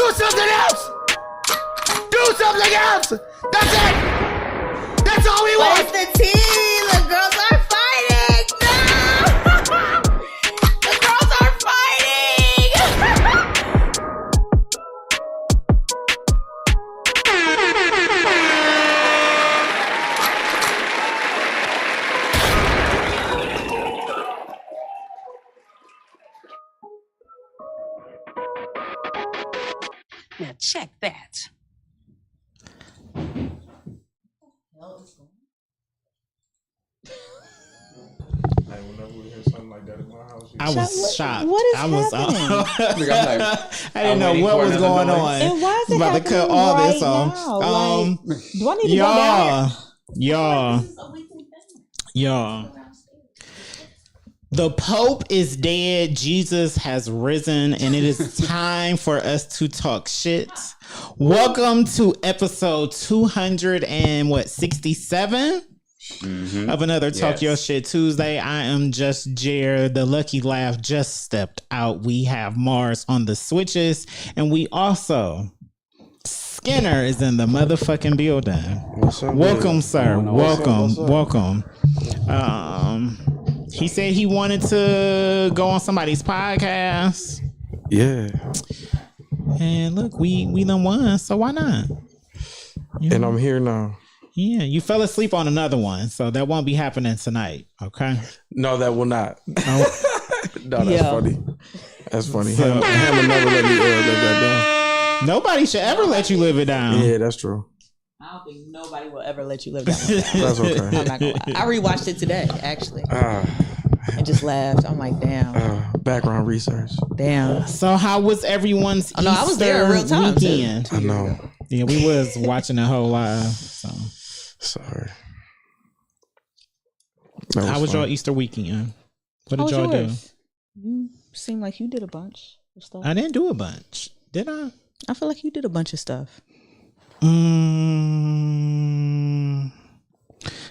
Do something else. Do something else. That's it. That's all we want. Where's the tea? The girls are fighting. No! The girls are fighting. Now check that. Whenever we hear something like that in my house, I was shocked. What is I was happening? I didn't know what was going on. And why is it About to happening cut all right this off. now? Like, do I need to go down? Y'all. The Pope is dead. Jesus has risen, and it is time for us to talk shit. Welcome to episode 267 of another Talk Your Shit Tuesday. I am just Jared. The Lucky Laugh just stepped out. We have Mars on the switches, and we also Skinner is in the motherfucking building. What's up, Welcome, man? sir. What's up? Welcome. He said he wanted to go on somebody's podcast. Yeah. And look, we done won, so why not? And I'm here now. Yeah, you fell asleep on another one, so that won't be happening tonight, okay? No, that will not. Oh. No, that's Yeah. funny. That's funny. So- Hannah never let me let that Nobody should ever let you live it down. down. Yeah, that's true. I don't think nobody will ever let you live that one down. That's okay. I'm not gonna lie. I rewatched it today, actually, Ah, and just laughed. I'm like, damn, background research. damn. So how was everyone's Oh, no, I was there in real time, too. weekend? I know. Yeah, we was watching the whole live. So Sorry. how was fun. your Easter weekend? What How did was y'all do? yours? You seem like you did a bunch of stuff. I didn't do a bunch, did I? I feel like you did a bunch of stuff.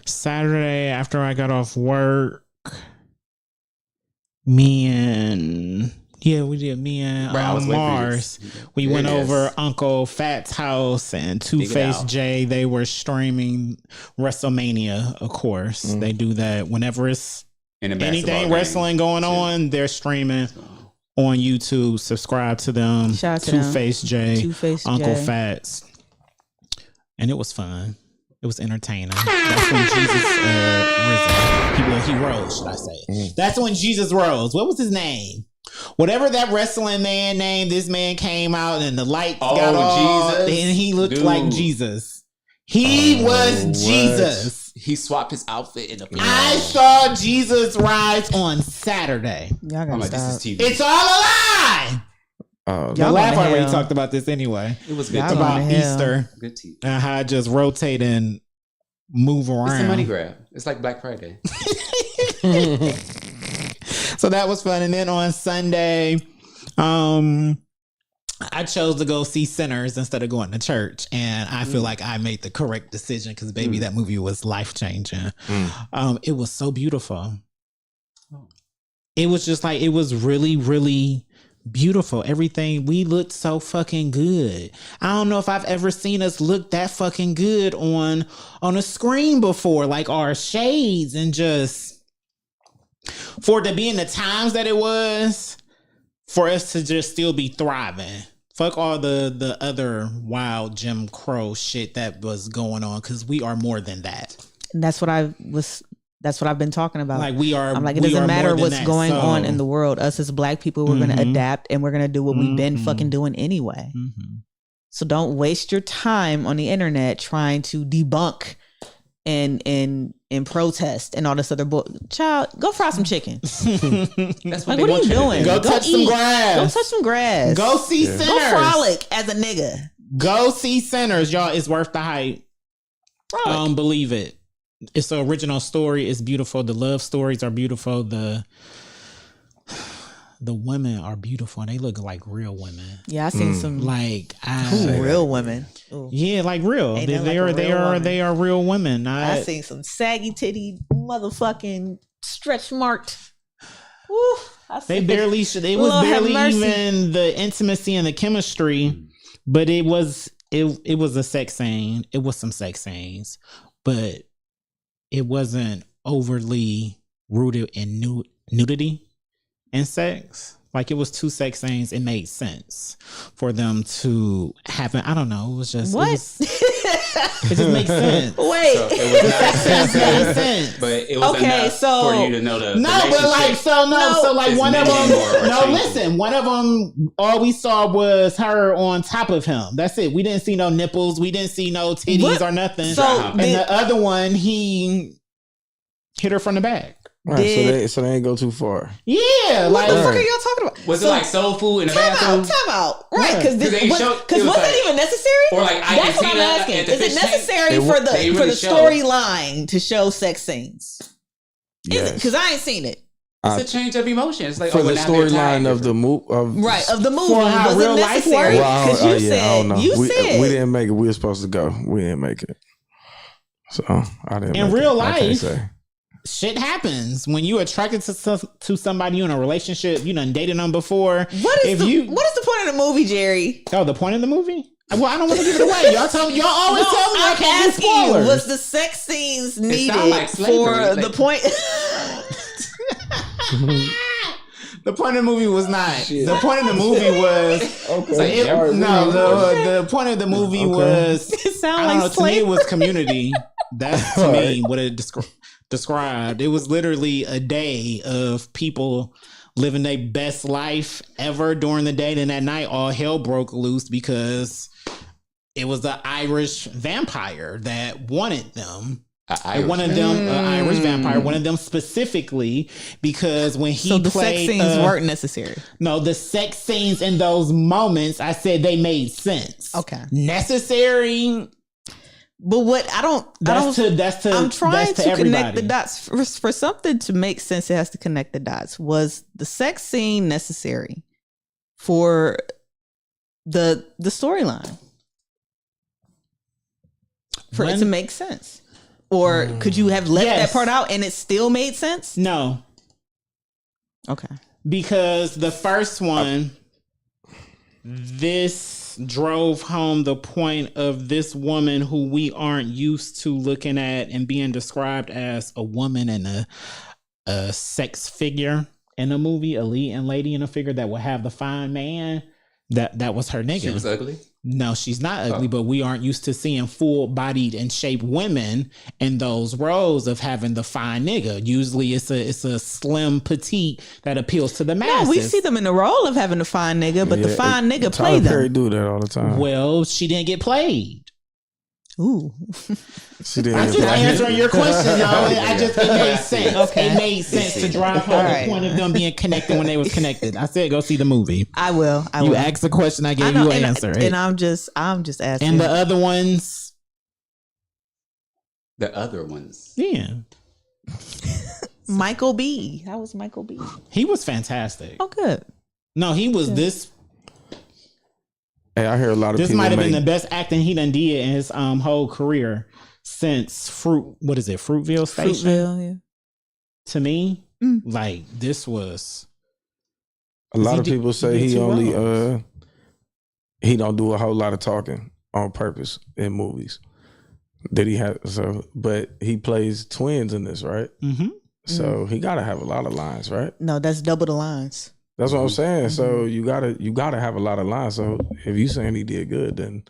Saturday after I got off work, me and Mars, we went over Uncle Fat's house and Two-Face Jay. They were streaming WrestleMania, of course. They do that whenever it's anything wrestling going on, they're streaming on YouTube. Subscribe to them. Shout out to them. Two-Face Jay, Two-Face Uncle Jay. Fats. And it was fun. It was entertaining. That's when Jesus risen. He rose, should I say. That's when Jesus rose. What was his name? Whatever that wrestling man name, this man came out and the lights got off. Jesus. And he looked Dude. like Jesus. He was Jesus. He swapped his outfit in the I saw Jesus rise on Saturday. Y'all I'm gotta like, stop. this is TV. It's all a lie. Oh, The Y'all laugh going to already hell. talked about this anyway. It was good. Y'all TV. going About to hell. Easter Good TV. and how I just rotate and move around. It's a money grab. It's like Black Friday. So that was fun. And then on Sunday, I chose to go see Sinners instead of going to church. And I feel like I made the correct decision because, baby, that movie was life-changing. It was so beautiful. It was just like, it was really, really beautiful. Everything, we looked so fucking good. I don't know if I've ever seen us look that fucking good on a screen before. Like our shades and just for it to be in the times that it was, for us to just still be thriving. Fuck all the other wild Jim Crow shit that was going on, because we are more than that. And that's what I've been talking about. Like we are. I'm like, it we doesn't are matter more than what's that. going So- on in the world. Us as Black people, we're going to adapt and we're going to do what we've been Mhm. fucking doing anyway. Mhm. So don't waste your time on the internet trying to debunk and protest and all this other Child, go fry some chicken. That's what Like, they what are want you you to doing? do. Go touch some eat. grass. Go touch some grass. Go see Sinners. Go frolic as a nigga. Go see Sinners, y'all. It's worth the hype. Frolic. Believe it. It's an original story. It's beautiful. The love stories are beautiful. The women are beautiful, and they look like real women. Yeah, I seen some Like real women. Ooh. yeah, like real. Ain't They, that like they a are. real They are. woman? They are real women. I seen some saggy titty motherfucking stretch marked. Woo, I They seen- barely should. It was Lord have barely mercy. even the intimacy and the chemistry But it was a sex scene. It was some sex scenes, but it wasn't overly rooted in nudity and sex. Like it was 2 sex scenes. It made sense for them to have it. I don't know. It was just What? It just makes sense. Wait. So it was not Sex made sense. but it was Okay, enough so- for you to know the No, but like relationship. so like It's one of them. mentioned more or No, changed. listen. One of them. All we saw was her on top of him. That's it. We didn't see no nipples. We didn't see no titties What? or nothing. So and did- the other one, he hit her from the back. Right, Did- so they ain't go too far. Yeah, What like the fuck Right. are y'all talking about? Was So- it like soul food in the Time bathroom? out, time out. Right, because Because they showed- it was wasn't like- it even necessary? Or like I That's can what see I'm that asking. at the Is it fish tank. necessary They for the really for the show. storyline to show sex scenes? Is it? Yes. Because I ain't seen it. It's a change of emotion. It's like For oh, the now they're tied storyline of the different. move Right, of the movie. For how Was real it life necessary? works? Because you I don't know. said, We didn't make it. We were supposed to go. We didn't make it. So I didn't. In make real it. I can't life, say. shit happens when you attracted to somebody you in a relationship. You done dated them before. what is If the you- what is the point of the movie, Jerry? Oh, the point of the movie? Well, I don't want to give it away. Y'all always tell me I I'm can't do asking you, spoilers. was the sex scenes needed like slavery, for like- the point? The point of the movie was not. The point of the movie was. Okay. The point of the movie was. It sound I don't know. like To me, it slavery. was community. That's to me what it described. It was literally a day of people living their best life ever during the day. Then that night, all hell broke loose because it was the Irish vampire that wanted them. And one of them, Irish vampire, one of them specifically, because when he So the played, sex scenes weren't necessary. no, the sex scenes in those moments, I said they made sense. Okay. Necessary. But what I don't I'm trying to connect the dots. For something to make sense, it has to connect the dots. Was the sex scene necessary for the storyline? For it to make sense? Or could you have left Yes. that part out and it still made sense? No, Okay. because the first one, this drove home the point of this woman who we aren't used to looking at and being described as a woman and a sex figure in a movie, a lead and lady in a figure that will have the fine man. That was her nigga. She was ugly. No, she's not ugly, but we aren't used to seeing full-bodied and shaped women in those roles of having the fine nigga. Usually, it's a slim, petite that appeals to the masses. No, we see them in the role of having a fine nigga, but the Yeah, fine nigga Tyler play Perry them. do that all the time. Well, she didn't get played. Ooh. She didn't I'm get just played. answering your question, y'all. It made sense. Okay. It made sense to drive home All the right. point of them being connected when they was connected. I said, go see the movie. I will. I You will. asked a question, I gave I know, you an and, answer. and I'm just asking. And the other ones, The other ones. yeah, Michael B. How was Michael B? he was fantastic. Oh, good. No, he was this. Hey, I hear a lot of This people might have make, been the best acting he done did in his whole career since Fruitville Station. Fruitville, yeah. To me, Mm. like this was a lot he of did- people say he did he two only roles. he don't do a whole lot of talking on purpose in movies. That he had but he plays twins in this, right? mm-hmm. So he gotta have a lot of lines, right? No, that's double the lines. That's what I'm saying. So you gotta have a lot of lines. So if you saying he did good, then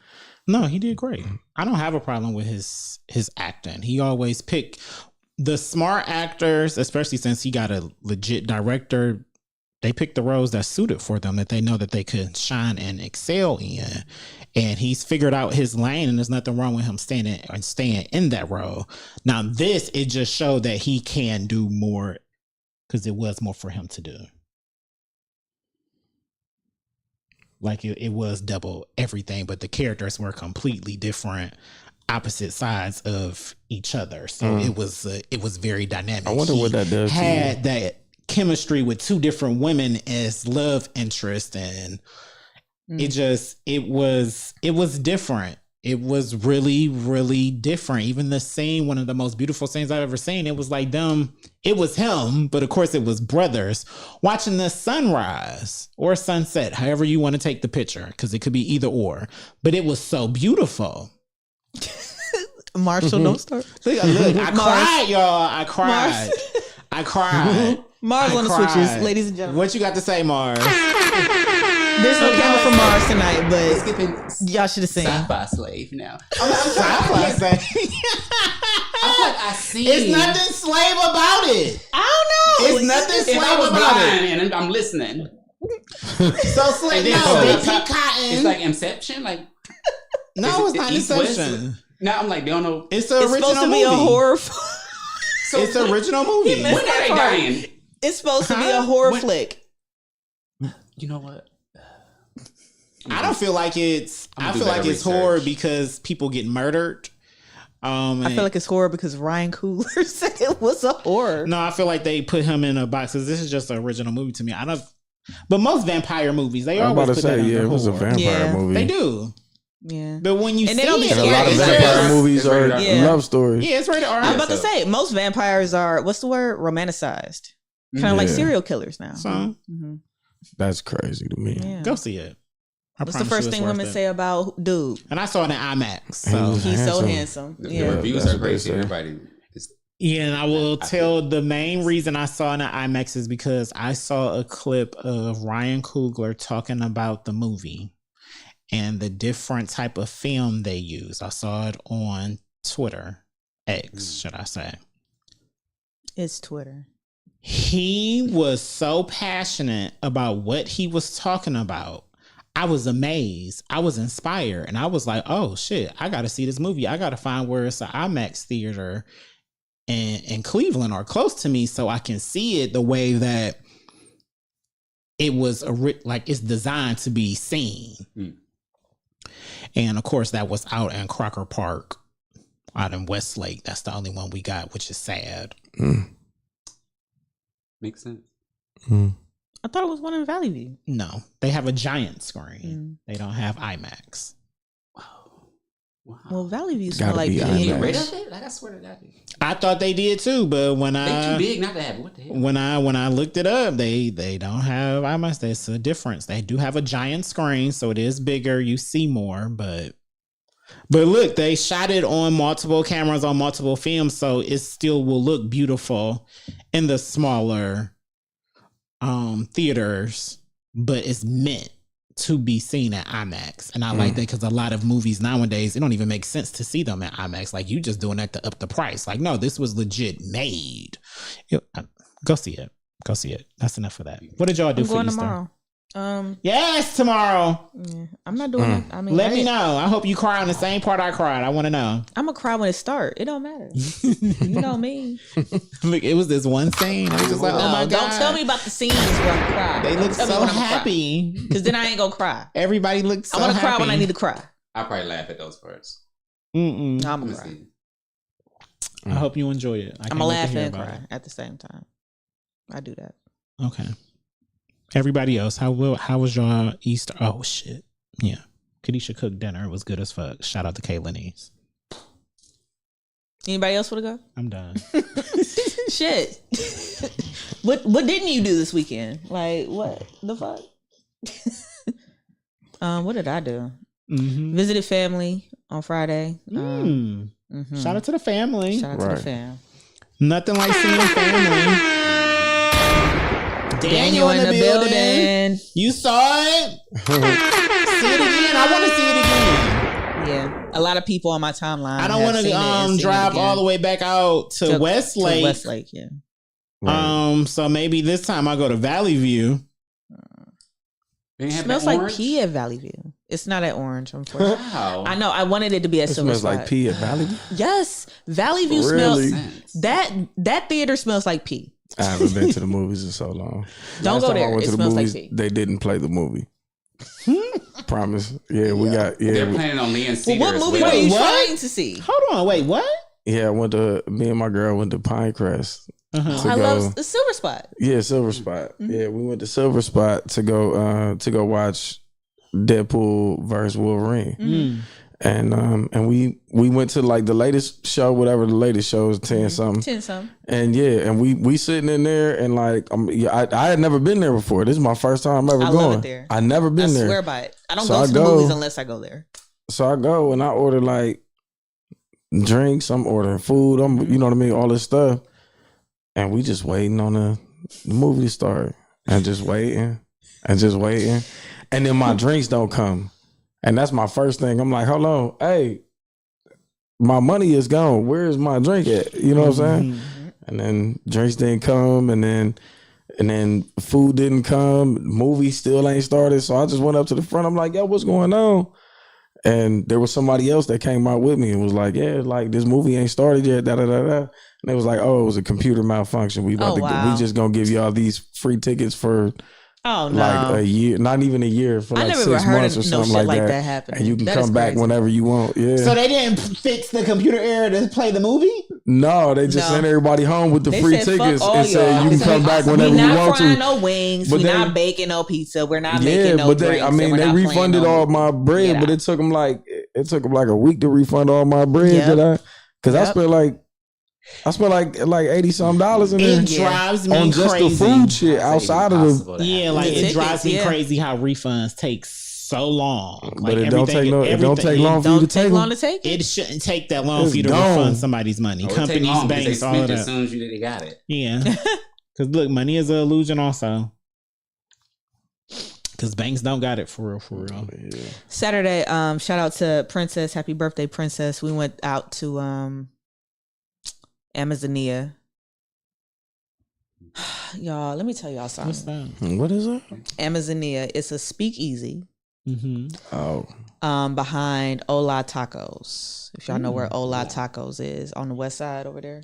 No, he did great. I don't have a problem with his acting. He always pick the smart actors, especially since he got a legit director. They pick the roles that suited for them, that they know that they could shine and excel in. And he's figured out his lane, and there's nothing wrong with him staying in that role. Now, it just showed that he can do more because it was more for him to do. Like it was double everything, but the characters were completely different, opposite sides of each other. So it was very dynamic. I wonder what that does to you. Had that chemistry with two different women as love interest, and it was different. it was really, really different. Even the scene, one of the most beautiful scenes I've ever seen, it was like them, it was him, but of course it was brothers watching the sunrise or sunset, however you want to take the picture, because it could be either or. But it was so beautiful. Marshall, don't start. Look, I cried, y'all. I cried. I cried. Mars on the switches, ladies and gentlemen. What you got to say, Mars? There's no camera for Mars tonight, but y'all should have seen. Sci-fi slave now. Sci-fi slave. I feel like I see. It's nothing slave about it. I don't know. It's nothing If slave I was about blind it. and I'm listening. So slave. No, they keep cotton. It's like Inception. Like no, it's not East, West? Inception. Now I'm like, they don't know. It's an original supposed to movie. be a horror. So it's an original movie. missed when are they part. dying? It's supposed to be a horror When- flick. You know what? I don't feel like it's. I'm I gonna do feel like better it's horror research. because people get murdered. I feel like it's horror because Ryan Coogler said it was a horror. No, I feel like they put him in a box because this is just an original movie to me. I don't. But most vampire movies, they I'm always about to put that say, under it was a horror. vampire Yeah. movie. They do. Yeah. But when you And see they don't be it, And a lot of Yeah, vampire it's- movies it's are rated R. Yeah. love stories. yeah, it's rated R. I'm about to so- say most vampires are what's the word? Romanticized. Kind of like Yeah. serial killers now. So Mhm. That's crazy to me. Yeah. go see it. I What's the promise first you it's thing worth women it. say about dude? And I saw it in IMAX. He So was He's so handsome. handsome. The Yeah. reviews that's are what they crazy. say. Everybody is. yeah, and I will I tell the main reason I saw it in IMAX is because I saw a clip of Ryan Coogler talking about the movie and the different type of film they use. I saw it on Twitter, X, should I say. It's Twitter. He was so passionate about what he was talking about. I was amazed. I was inspired. And I was like, oh shit, I got to see this movie. I got to find where it's an IMAX theater in Cleveland or close to me so I can see it the way that it was like it's designed to be seen. Mm. And of course, that was out in Crocker Park, out in Westlake. That's the only one we got, which is sad. Mm. Makes sense. Mm. I thought it was one in Valley View. No, they have a giant screen. They don't have IMAX. Wow. Well, Valley View Gotta smell like be pee. IMAX. You rate of it? Like I swear to God, I thought they did too, but when they too big not to have it. What the hell? when I looked it up, they don't have IMAX. There's a difference. They do have a giant screen, so it is bigger. You see more, but look, they shot it on multiple cameras on multiple films, so it still will look beautiful in the smaller theaters, but it's meant to be seen at IMAX. And I like that because a lot of movies nowadays, it don't even make sense to see them at IMAX. Like you just doing that to up the price. Like, no, this was legit made. Go see it. Go see it. That's enough of that. What did y'all do I'm for going Easter? tomorrow. Yes, tomorrow. Yeah, I'm not doing it. I mean, Let me know. I hope you cry on the same part I cried. I want to know. I'm gonna cry when it start. It don't matter. You know me. Look, it was this one scene. I was just like, oh my God. Don't tell me about the scenes where I'm crying. They look so happy. Because then I ain't gonna cry. Everybody looks so I want to cry happy. when I need to cry. I'll probably laugh at those parts. Mm-mm. I'm I'm gonna gonna cry. see. I hope you enjoy it. I'm gonna laugh and cry at the same time. I do that. Okay. Everybody else, how was your Easter? Oh shit. Yeah. Kadisha cooked dinner. It was good as fuck. Shout out to Kaylinese. Anybody else want to go? I'm done. Shit. What didn't you do this weekend? Like what the fuck? What did I do? Mm-hmm. Visited family on Friday. Mhm. Shout out to the family. Shout out to the fam. Nothing like seeing family. Daniel in the building. You saw it? See it again. I want to see it again. Yeah, a lot of people on my timeline. I don't want to drive all the way back out to Westlake. To Westlake, yeah. So maybe this time I'll go to Valley View. They didn't have Smells that like orange? pee at Valley View. It's not at Orange, unfortunately. Wow. I know. I wanted it to be at It Silver smells Spot. like pee at Valley View. Yes, Valley View Really? smells. That theater smells like pee. I haven't been to the movies in so long. Don't Last go time there. I went It to the smells like movies, pee. they didn't play the movie. Promise. Yeah, we got. They're Yeah, planning on Lee and Well, Cedar what as movie well. were you What? trying to see? Hold on. Wait, what? yeah. I went to. Me and my girl went to Pinecrest. Uh-huh. To I go- love the Silver Spot. Yeah, Silver Spot. Yeah, we went to Silver Spot to go watch Deadpool versus Wolverine. And we went to like the latest show, whatever the latest show is, 10 something. And and we sitting in there and like I had never been there before. This is my first time ever going. Love it there. I never been there. I swear by it. I don't go to the movies unless I go there. So I go and I order like drinks. I'm ordering food. You know what I mean, all this stuff. And we just waiting on the movie to start and just waiting. And then my drinks don't come. And that's my first thing. I'm like, hold on. Hey, my money is gone. Where is my drink at? You know what I'm saying? And then drinks didn't come. And then food didn't come. Movie still ain't started. So I just went up to the front. I'm like, yo, what's going on? And there was somebody else that came out with me and was like, yeah, like this movie ain't started yet. Da da da da. And they was like, oh, it was a computer malfunction. We just gonna give y'all these free tickets for like a year, not even a year, for like 6 months or something like that. Happening. And you can come back whenever you want. Yeah. So they didn't fix the computer error to play the movie? No, they just sent everybody home with the free tickets and said you can come back whenever you want to. We're not frying no wings. We're not baking no pizza. We're not making no drinks. They refunded all my bread, but it took them like a week to refund all my bread. Because I spent like $80-something in there. It drives me on crazy. Just the food shit outside of the. Yeah, like it drives me crazy how refunds take so long. But it don't take long for you to take them. It shouldn't take that long for you to refund somebody's money. Companies, banks, all of that. As soon as they got it. Yeah. Because look, money is an illusion also. Because banks don't got it for real. Yeah. Saturday, shout out to Princess. Happy birthday, Princess. We went out to Amazonia. Y'all, let me tell y'all something. What's that? What is it? Amazonia. It's a speakeasy. Mm-hmm. Oh. Behind Ola Tacos. If y'all know where Ola Tacos is, on the west side over there.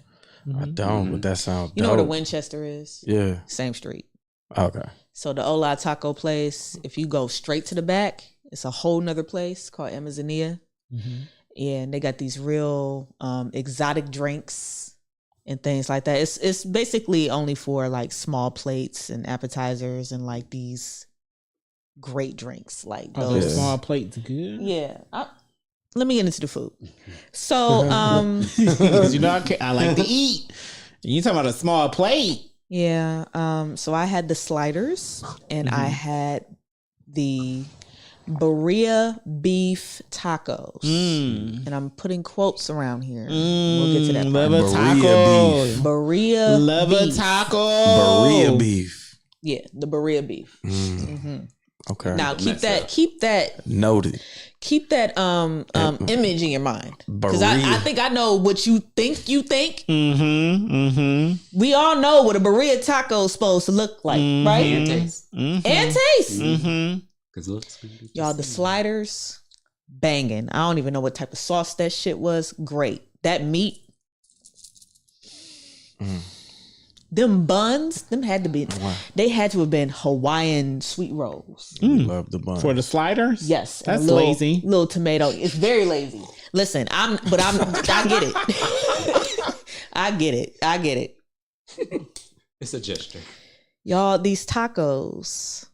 I don't, but that sounds You know where the Winchester is? Yeah. Same street. Okay. So the Ola Taco place, if you go straight to the back, it's a whole nother place called Amazonia. Mm-hmm. Yeah, and they got these real exotic drinks and things like that. It's basically only for like small plates and appetizers and like these great drinks like those. Those small plates good? Yeah. Let me get into the food. So, you know, I like to eat. You talking about a small plate? Yeah. So I had the sliders and I had the birria beef tacos. And I'm putting quotes around here. We'll get to that. Birria beef. Taco. Birria beef. Yeah, the birria beef. Mm-hmm. Okay. Now keep that noted. Keep that image in your mind, because I think I know what you think. We all know what a birria taco is supposed to look like, right? And taste. And taste. Mm-hmm. Y'all, the sliders, banging. I don't even know what type of sauce that shit was. Great. That meat. Them buns, they had to have been Hawaiian sweet rolls. Love the bun. For the sliders? Yes. That's lazy. Little tomato. It's very lazy. Listen, I get it. I get it. It's a gesture. Y'all, these tacos.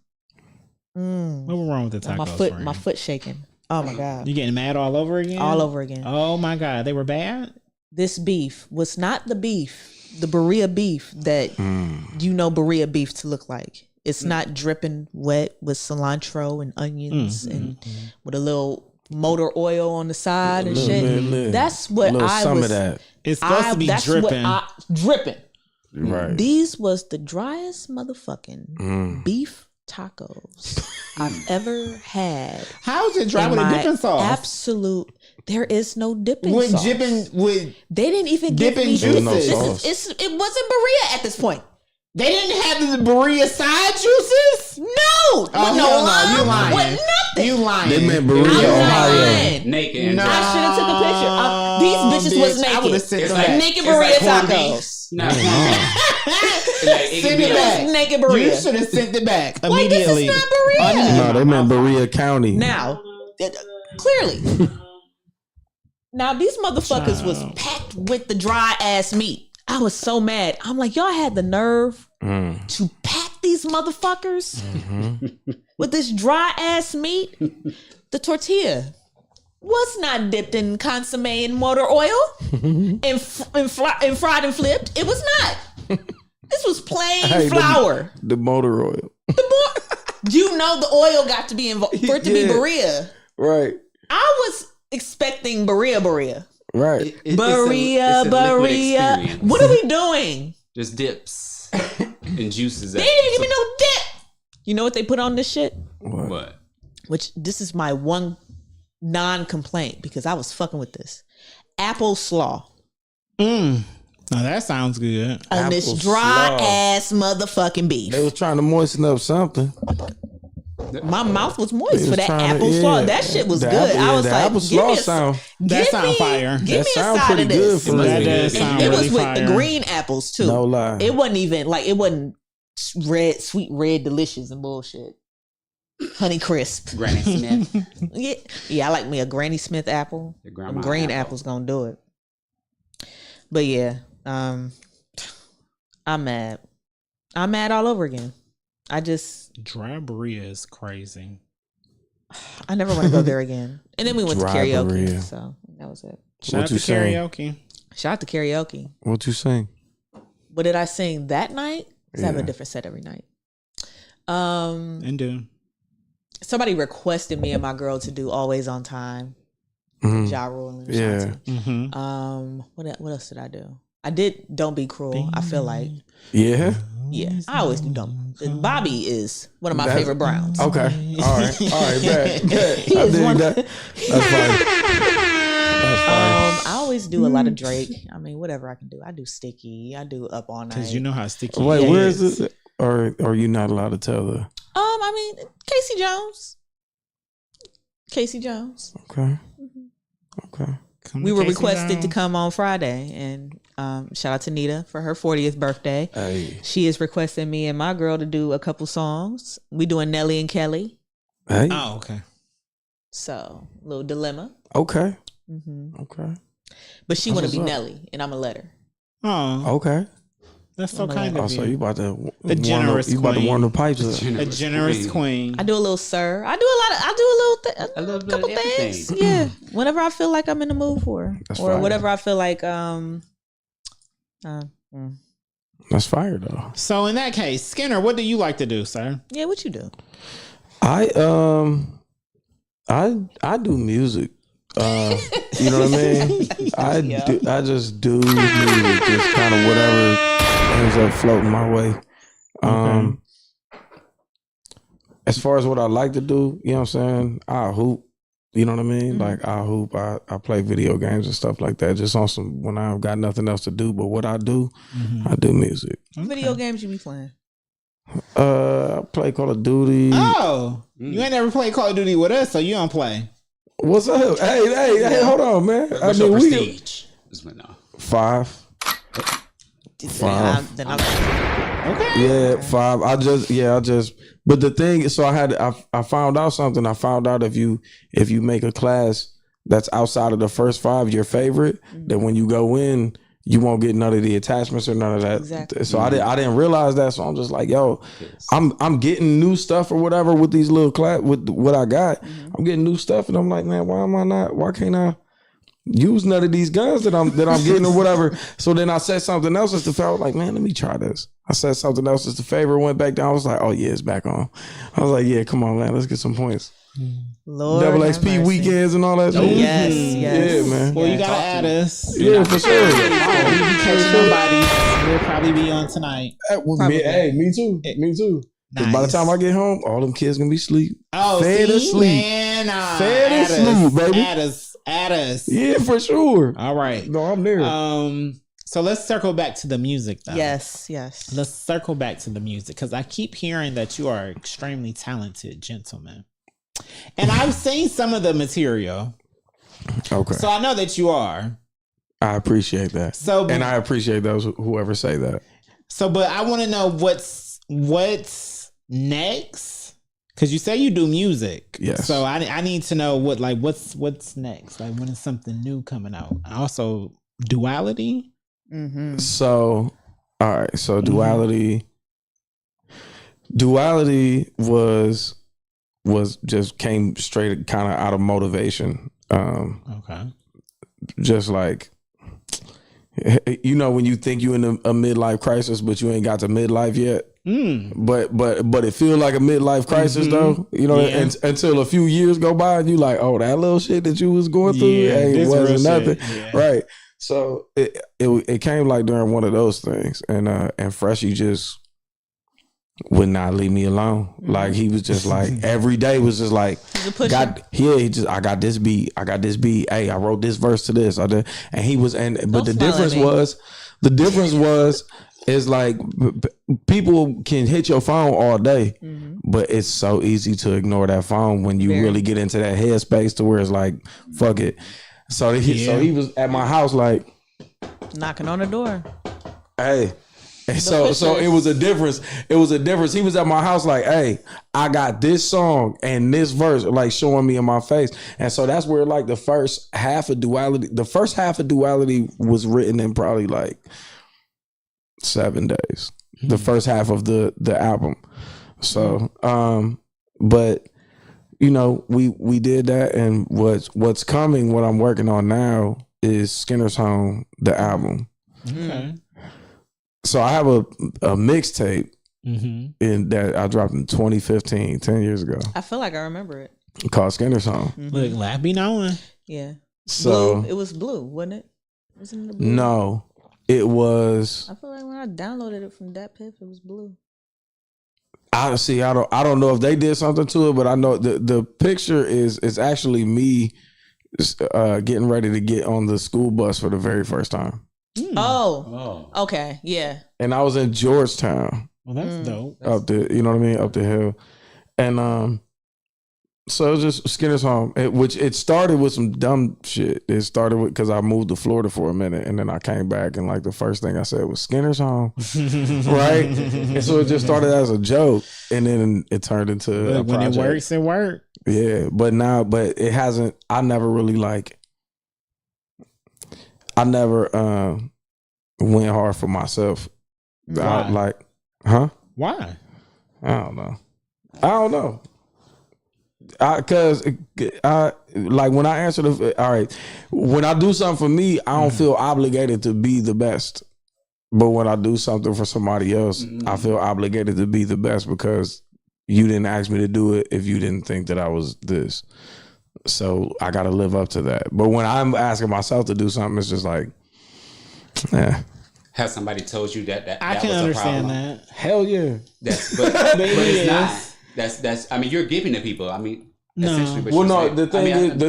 What was wrong with the tacos? My foot shaking. Oh my God. You getting mad all over again? All over again. Oh my God. They were bad? This beef was not the beef. The birria beef that you know birria beef to look like. It's not dripping wet with cilantro and onions and with a little motor oil on the side and shit. That's what some of that. It's supposed to be dripping. Dripping. Right. These was the driest motherfucking beef tacos I've ever had. How is it dry with a dipping sauce? Absolute. There is no dipping sauce. They didn't even give me juices. It wasn't birria at this point. They didn't have the birria side juices? No. You lying. With nothing. You lying. They meant birria Ohio. Naked. I should have took a picture. These bitches was naked. I would have sent them naked birria tacos. No. Send it back. Naked birria. You should have sent it back immediately. This is not birria. No, they meant Berea County. Now, clearly. Now, these motherfuckers was packed with the dry ass meat. I was so mad. I'm like, y'all had the nerve to pack these motherfuckers with this dry ass meat. The tortilla was not dipped in consomme and motor oil and fried and flipped. It was not. This was plain flour. The motor oil. You know the oil got to be involved for it to be Berea. Right. I was expecting Berea. Right. Berea. What are we doing? Just dips and juices. They didn't even give me no dip. You know what they put on this shit? What? Which this is my one non-complaint because I was fucking with this. Apple slaw. Now that sounds good. On this dry ass motherfucking beef. They was trying to moisten up something. My mouth was moist for that apple slaw. That shit was good. I was like, apple slaw sound. That sound fire. Give me a side of this. It was with the green apples too. No lie. It wasn't even like it wasn't sweet red delicious and bullshit. Honey Crisp. Granny Smith. Yeah, I like me a Granny Smith apple. Green apple's gonna do it. But yeah, I'm mad. I'm mad all over again. Dry Berea is crazy. I never want to go there again. And then we went to karaoke. Berea. So that was it. Shout out to karaoke. Shout out to karaoke. What you sing? What did I sing that night? I have a different set every night. Somebody requested me and my girl to do Always on Time. Ja Rule and Ashanti. What else did I do? I did Don't Be Cruel. I feel like. Yeah. I always do Don't. Bobby is one of my favorite Browns. Okay. All right. Bet. I dig that. That's fine. I always do a lot of Drake. I mean, whatever I can do. I do Sticky. I do Up All Night. Because you know how Sticky is. Wait, where is it? Or are you not allowed to tell the... I mean, Casey Jones. Casey Jones. Okay. Okay. We were requested to come on Friday, and shout out to Nita for her 40th birthday. Hey. She is requesting me and my girl to do a couple songs. We doing Nelly and Kelly. Hey. Oh, okay. So, little dilemma. Okay. Okay. But she want to be Nelly, and I'm gonna let her. Oh. Okay. That's so kind of you. So you about to a generous queen. You about to warm the pipes up. A generous queen. I do a little sir. I do a little couple things. Yeah. Whenever I feel like I'm in the mood for, That's or fire. whatever I feel like. That's fire though. So in that case, Skinner, what do you like to do, sir? Yeah, what you do? I do music. You know what I mean? I just do music, just kind of whatever ends up floating my way. As far as what I like to do, you know what I'm saying? I hoop. You know what I mean? Like I hoop, I play video games and stuff like that. Just on some when I've got nothing else to do. But what I do, I do music. What video games you be playing? I play Call of Duty. Oh, you ain't never played Call of Duty with us, so you don't play. What's up? Hey, hold on, man. What's your prestige? 5. Then Okay. Yeah, 5. I just. But the thing is, so I found out something. I found out if you make a class that's outside of the first 5 your favorite, then when you go in, you won't get none of the attachments or none of that. Exactly. So I didn't realize that. So I'm just like, yo, I'm getting new stuff or whatever with these little class with what I got. I'm getting new stuff, and I'm like, man, why can't I use none of these guns that I'm getting or whatever? So then I said something else as the favorite. Like, man, let me try this. I said something else as the favorite, went back down. I was like, oh yeah, it's back on. I was like, yeah, come on, man, let's get some points. Lord Double XP weekends and all that shit. Yes. Yeah, man. Well, you gotta add us. Yeah, for sure. We be catching nobody. We'll probably be on tonight. Me too. Nice. By the time I get home, all them kids gonna be asleep. Oh, fed asleep. Man, fed asleep, baby. Add us. Yeah, for sure. All right. No, I'm there. So let's circle back to the music, though. Yes. Let's circle back to the music because I keep hearing that you are extremely talented gentleman. And I've seen some of the material. Okay. So I know that you are. I appreciate that. And I appreciate those whoever say that. So, but I want to know what's next? Because you say you do music. Yes. So I need to know what's next? Like when is something new coming out? Also, Duality? Mm-hmm. So, all right. So Duality was just came straight kind of out of motivation. Okay. Just like, you know, when you think you in a midlife crisis, but you ain't got to midlife yet. But it feels like a midlife crisis though. You know, until a few years go by and you like, oh, that little shit that you was going through ain't wasn't nothing. Yeah. Right. So it came like during one of those things. And Freshie just would not leave me alone. Like he was just like every day was just like I got this beat. Hey, I wrote this verse to this. And he was but the difference was is like people can hit your phone all day, but it's so easy to ignore that phone when you really get into that headspace to where it's like, fuck it. So he was at my house like knocking on the door. Hey. And so it was a difference. He was at my house like, hey, I got this song and this verse, like showing me in my face. And so that's where like the first half of Duality was written in probably like 7 days. The first half of the album. So, but you know, we did that, and what's coming, what I'm working on now is Skinner's Home, the album. Okay. So I have a mixtape in that I dropped in 2015, 10 years ago. I feel like I remember it. Called Skinner's Home. Look, let me know. Yeah. So blue. It was blue, wasn't it? Wasn't it blue? No, it was. I feel like when I downloaded it from DatPiff, it was blue. I don't know if they did something to it, but I know the picture is actually me getting ready to get on the school bus for the very first time. Oh, okay, yeah. And I was in Georgetown. Well, that's dope. Up the, you know what I mean, up the hill, and so it was just Skinner's Home, which it started with some dumb shit. It started with because I moved to Florida for a minute, and then I came back, and like the first thing I said was Skinner's Home, right? And so it just started as a joke, and then it turned into a when project. It works, it works. Yeah, but it hasn't. I never really like. I never went hard for myself. Why? Why? I don't know. Cause I like when I answer all right, when I do something for me, I don't feel obligated to be the best. But when I do something for somebody else, I feel obligated to be the best because you didn't ask me to do it if you didn't think that I was this. So I got to live up to that. But when I'm asking myself to do something, it's just like, Has somebody told you that I can was understand a problem? that. Hell yeah. But it's not. That's. I mean, you're giving to people. I mean, essentially. Well, no. The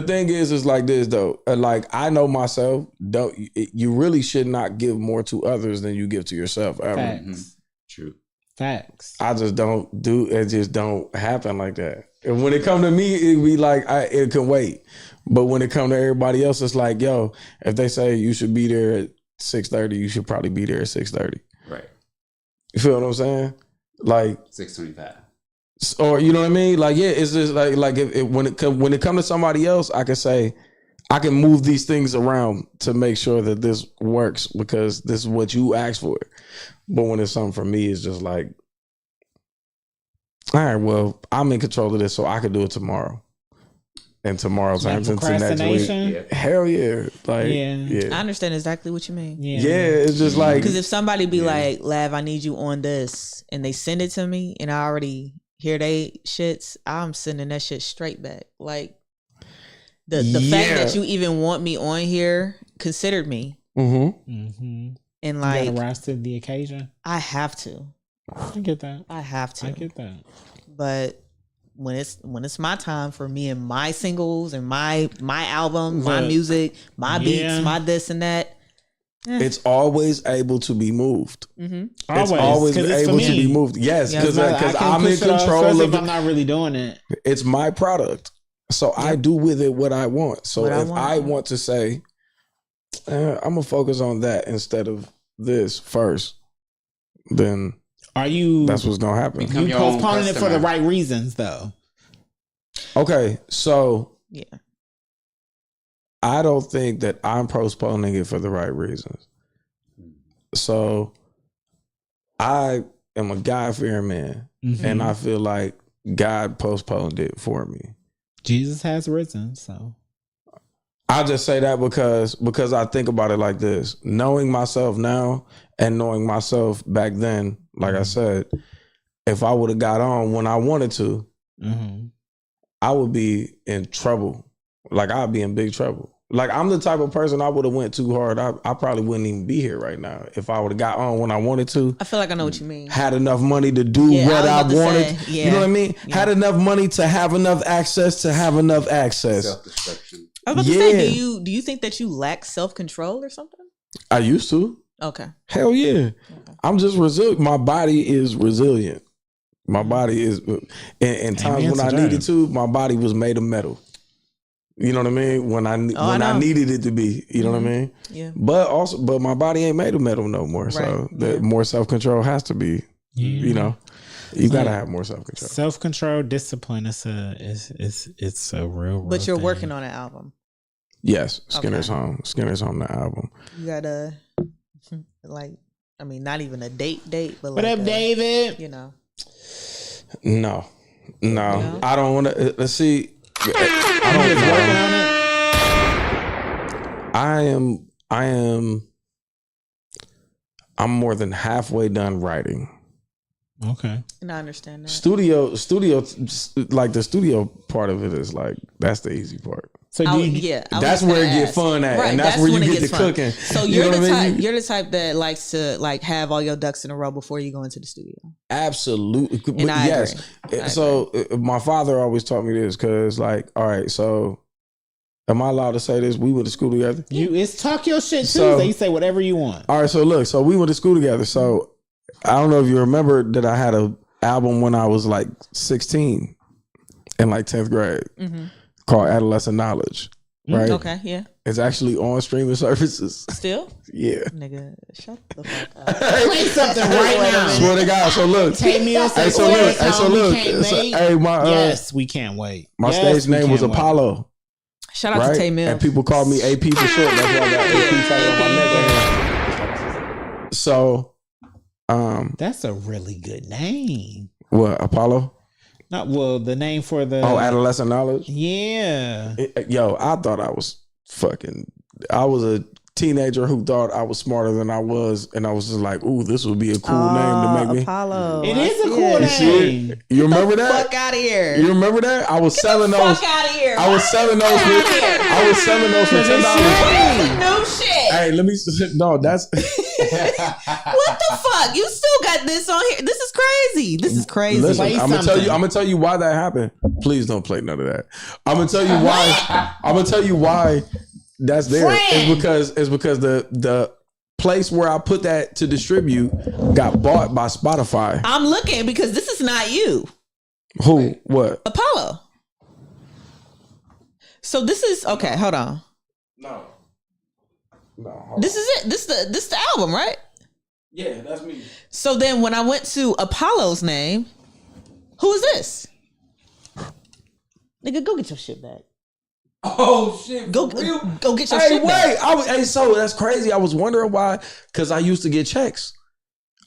thing is like this though. Like I know myself. You really should not give more to others than you give to yourself ever. Facts. Mm-hmm. True. Facts. I just don't do it. Just don't happen like that. And when it come to me, it be like it can wait. But when it come to everybody else, it's like, yo, if they say you should be there at 6:30, you should probably be there at 6:30. Right. You feel what I'm saying? Like 6:25. Or you know what I mean? Like yeah, it's just like if when it come to somebody else, I can say I can move these things around to make sure that this works because this is what you asked for. But when it's something for me, it's just like, all right, well, I'm in control of this, so I can do it tomorrow. And tomorrow turns into next week. Yeah. Hell yeah. Like, yeah. I understand exactly what you mean. Yeah, it's just like. Because if somebody be like, Lav, I need you on this, and they send it to me, and I already hear they shits, I'm sending that shit straight back. Like, the fact that you even want me on here considered me. Mm-hmm. Mm-hmm. And like. You gotta rise to the occasion. I have to. I get that. I have to. I get that. But when it's my time for me and my singles and my album, my music, my beats, my this and that, it's always able to be moved. Mm-hmm. It's always able to be moved. Yes, because I'm in control of it. If I'm not really doing it, it's my product, so I do with it what I want. So if I want to say, I'm gonna focus on that instead of this first, then. That's what's gonna happen. You postponing it for the right reasons, though. Okay, so yeah, I don't think that I'm postponing it for the right reasons. So I am a God-fearing man, and I feel like God postponed it for me. Jesus has risen, so I just say that because I think about it like this. Knowing myself now and knowing myself back then, like I said, if I would have got on when I wanted to, I would be in trouble. Like I'd be in big trouble. Like I'm the type of person I would have went too hard. I probably wouldn't even be here right now if I would have got on when I wanted to. I feel like I know what you mean. Had enough money to do what I wanted. You know what I mean? Yeah. Had enough money to have enough access to have enough access. Self-destruction. I was about to say, do you think that you lack self-control or something? I used to. Okay. Hell yeah. Okay. I'm just resilient. My body is resilient. My body is in times when I needed to, my body was made of metal. You know what I mean? When I needed it to be, you know what I mean? Yeah. But my body ain't made of metal no more. Right. So more self-control has to be, you know, you gotta have more self-control. Self-control, discipline it's a real But you're thing. working on an album. Yes. Skinner's Home. Skinner's Home, the album. You gotta not even a date, but what up, David? You know. No. I don't want to. Let's see. I don't working on it. I'm more than halfway done writing. Okay. And I understand that. Studio, like the studio part of it is like that's the easy part. So that's where it get fun at, right, and that's where you get the cooking. So you're the type that likes to like have all your ducks in a row before you go into the studio. Absolutely, and I yes. Agree. So my father always taught me this because, like, all right, so am I allowed to say this? We went to school together. It's Talk Your Shit Tuesday. You say whatever you want. All right, so look, so we went to school together. So I don't know if you remember that I had an album when I was like 16 in like 10th grade. Called Adolescent Knowledge, right? Okay, yeah. It's actually on streaming services. Still? Yeah. Nigga, shut the fuck up. Play something right now. Swear to God. So look. Yes, we can't wait. My stage name was Apollo. Shout out to Tay Mills. And people call me AP for short. That's why I got AP title on my neck. So, that's a really good name. What, Apollo? The name for the Adolescent Knowledge. Yeah. I thought I was a teenager who thought I was smarter than I was, and I was just like, "Ooh, this would be a cool name to make me." Apollo. It is a cool name. You remember that? Fuck out of here. You remember that? I was selling those. Fuck out of here. I was selling those for $10. No shit. Hey, let me. No, that's. What the fuck? You still got this on here? This is crazy. Listen, I'm gonna tell you why that happened. Please don't play none of that. I'm gonna tell you why. I'm gonna tell you why that's there. It's because the place where I put that to distribute got bought by Spotify. I'm looking because this is not you. Who? What? Apollo. So this is okay. Hold on. No. This is it. This the album, right? Yeah, that's me. So then when I went to Apollo's name, who is this? Nigga, go get your shit back. Oh shit! Go get your shit back. So that's crazy. I was wondering why, because I used to get checks.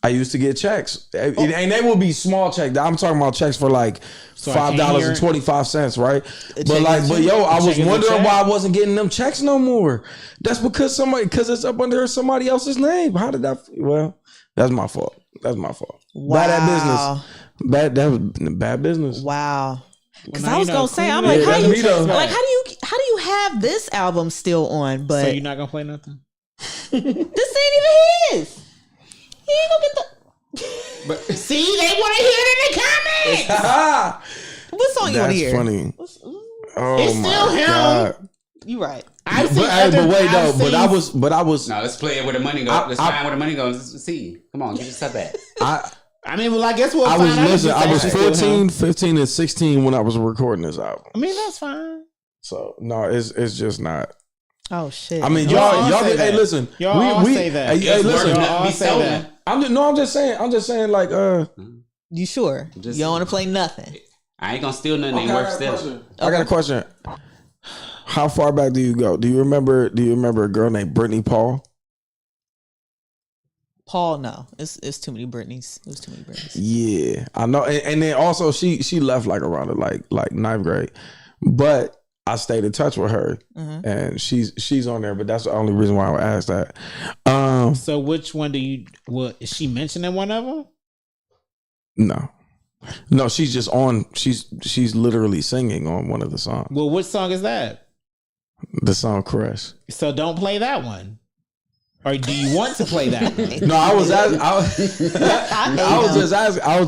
And they will be small checks. I'm talking about checks for like $5.25, right? I was wondering why I wasn't getting them checks no more. That's because it's up under somebody else's name. How did that? Well, that's my fault. Wow. Bad business. Wow. Because I was gonna say, I'm like, how do you have this album still on? But so you're not gonna play nothing. This ain't even his. He ain't gonna get the. But see, they want to hear it in the comments. What song you want to hear? That's funny. It's still him. God. You right. No, let's play it where the money goes. Let's find where the money goes. Let's see. Come on, get your stuff back. I guess we'll I was 14, 15, and 16 when I was recording this album. I mean, that's fine. So no, it's just not. Oh shit! I mean, y'all. Hey, listen. Y'all say that. Hey, listen. Y'all say that. I'm just saying. Like, you sure? You don't want to play nothing? I ain't gonna steal nothing. Ain't worth stealing. I got a question. How far back do you go? Do you remember a girl named Brittany Paul? Paul, no. It's too many Britneys. It was too many Britneys. Yeah, I know. And then also she left like around like ninth grade, but I stayed in touch with her, and she's on there. But that's the only reason why I asked that. So which one do you? What is she mentioning? One of them? No, she's just on. She's literally singing on one of the songs. Well, what song is that? The song "Crush." So don't play that one. Or do you want to play that one? No, I was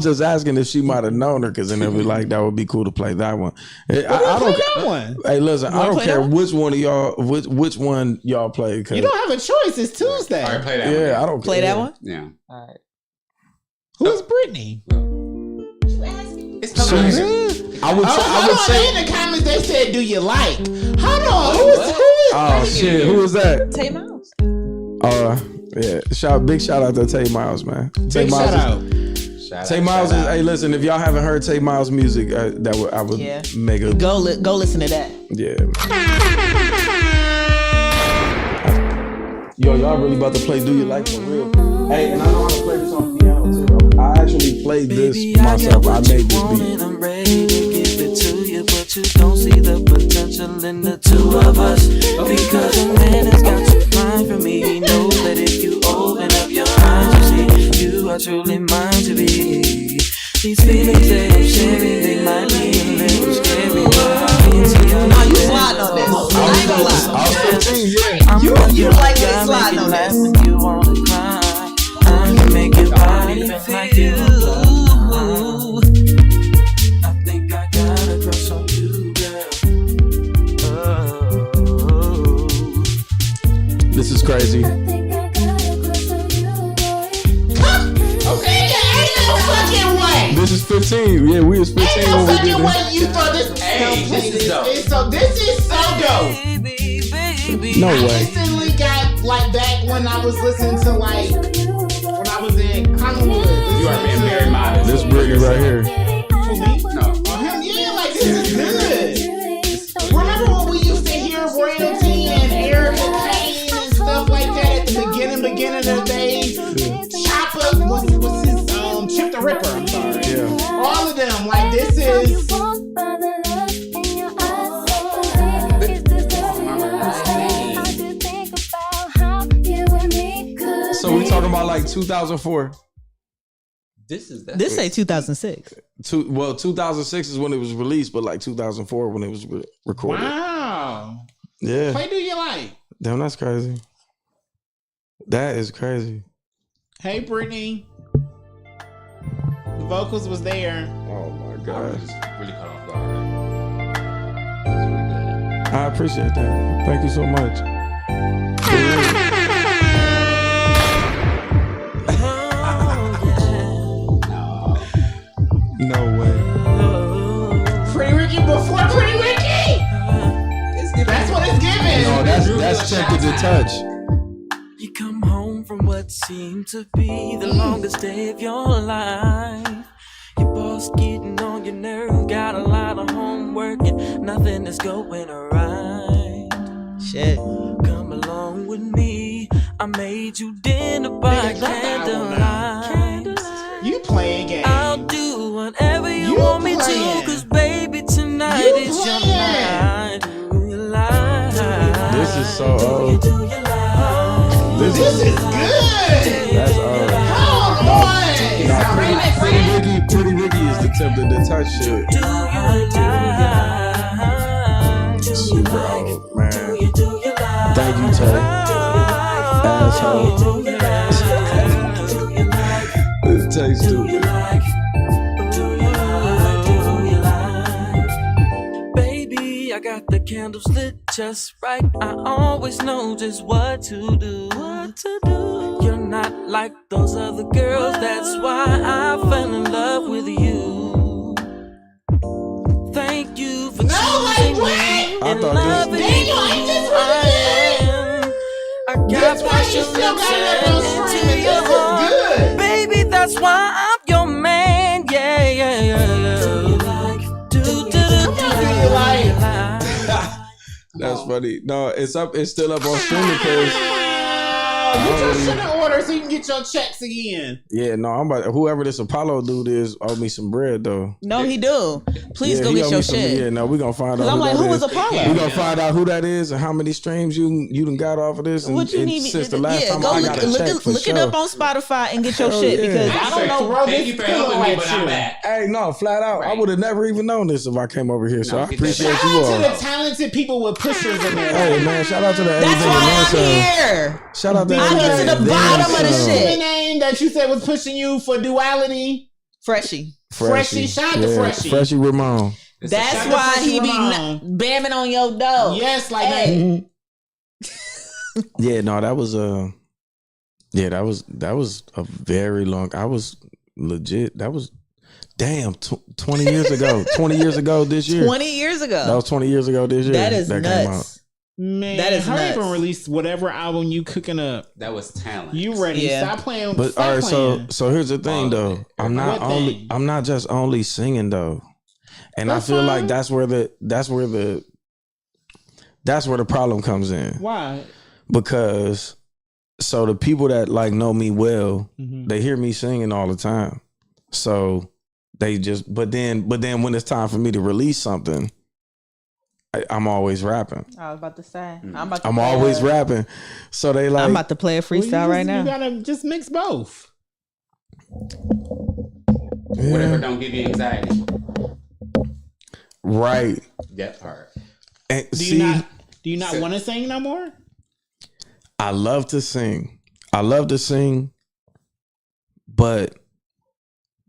just asking if she might have known her, because then they'd be like, that would be cool to play that one. I don't play that one. Hey, listen, I don't care which one of y'all, which one y'all play. You don't have a choice. It's Tuesday. All right, play that one. Yeah, I don't play that one. Yeah. All right. Who's Brittany? It's coming. I would say in the comments they said, "Do you like?" Hold on, who is? Oh shit, who was that? Tay Miles. Yeah. Big shout out to Tay Miles, man. Big shout out. Tay Miles is. Hey, listen, if y'all haven't heard Tay Miles music, I would make a go listen to that. Yeah. Yo, y'all really about to play "Do You Like" for real? Hey, and I know how to play this on piano too. I actually played this myself. I made this beat. I'm ready to give it to you, but you don't see the potential in the two of us. Because a man has got you flying for me. He knows that if you open up your eyes, you see you are truly mine to be. These feelings that I'm sharing, they might be a little scary, but you sliding on this. I ain't gonna lie. You like this sliding on this. You wanna cry, I can make your body feel like you I think I got a crush on you, girl. This is crazy. Okay, ain't no fucking way. This is 15. Yeah, we was 15 when we did Fucking way this. you thought this. Hey, this is dope. So this is so dope. No I way. instantly got like back when I was listening to like when I was in Hollywood. You are being very modest. This Brittany right here. For me? No. Him, yeah, like this is good. Remember when we used to hear Royalty and Erica Kane and stuff like that at the beginning of the days? Chopper, what's his Chip the Ripper, I'm sorry. Yeah. All of them, like this is. So we talking about like 2004. This say 2006. 2006 is when it was released, but like 2004 when it was recorded. Wow. Yeah. Play Do You Like? Damn, that's crazy. That is crazy. Hey, Brittany. The vocals was there. Oh my I god. was just really caught off guard. That's really good. I appreciate that. Thank you so much. No way. Pretty Ricky before Pretty Ricky. That's what it's giving. No, that's Check With The Touch. You come home from what seemed to be the longest day of your life. Your boss getting on your nerve, got a lot of homework and nothing is going right. Shit. Come along with me. I made you dinner by candlelight. You playing games. I'll do whatever you want me to, cause baby tonight is your night. Do you like? This is so old. This is good. That's old. Hold on. Nah, Pretty Ricky is the Tip to the Touch shit. Do you Super like? old, man. Do you like? Thank you, Tay. Asshole. This Tay stupid. Baby, I got the candles lit just right. I always know just what to do. You're not like those other girls, that's why I fell in love with you. Thank you for choosing me and loving me for who I am. I got passion into your heart, baby. That's why I'm your man. Yeah. Do you like? That's funny. No, it's still up on streaming because get your shit in order so you can get your checks again. Yeah, no, I'm about whoever this Apollo dude is owe me some bread though. No, he do. Please go get your shit. Yeah, no, we gonna find out. I'm like, who was Apollo? We gonna find out who that is and how many streams you done got off of this. And, what you need since the last time I got a check for look it up on Spotify and get your shit because I don't know. Thank you for helping me, but I'm back. Hey, no, flat out, I would have never even known this if I came over here. So I appreciate you all. Shout out to the talented people with pushers in there. Hey man, shout out to the. That's why I'm here. Shout out to I get to the bottom of the shit. The name that you said was pushing you for duality. Freshie. Shout out to Freshie. Freshie Ramon. That's why he be bamming on your door. Yes, like that. Yeah, no, that was that was a very long. I was legit. That was 20 years ago. 20 years ago this year. 20 years ago. That was 20 years ago this year. That is nuts. Came out. Man, that is hurry up and release whatever album you cooking up. That was talent. You ready? Yeah. Stop playing. But stop all right, playing. so here's the thing though. I'm not just only singing though, and that's I feel fine. Like that's where the problem comes in. Why? Because so the people that like know me well, they hear me singing all the time, so they just. But then when it's time for me to release something. I'm always rapping. I was about to say. I'm always rapping. So they like. I'm about to play a freestyle right now. You gotta just mix both. Yeah. Whatever don't give you anxiety. Right. That part. And do you not want to sing no more? I love to sing. But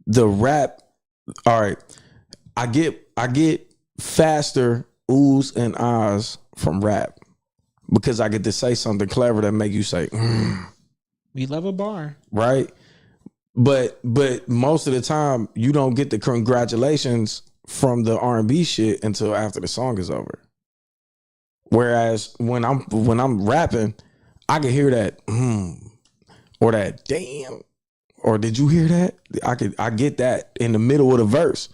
the rap. All right. I get faster oohs and ahs from rap because I get to say something clever that make you say, We love a bar. Right? But most of the time you don't get the congratulations from the R&B shit until after the song is over. Whereas when I'm rapping, I can hear that or that damn or did you hear that? I get that in the middle of the verse.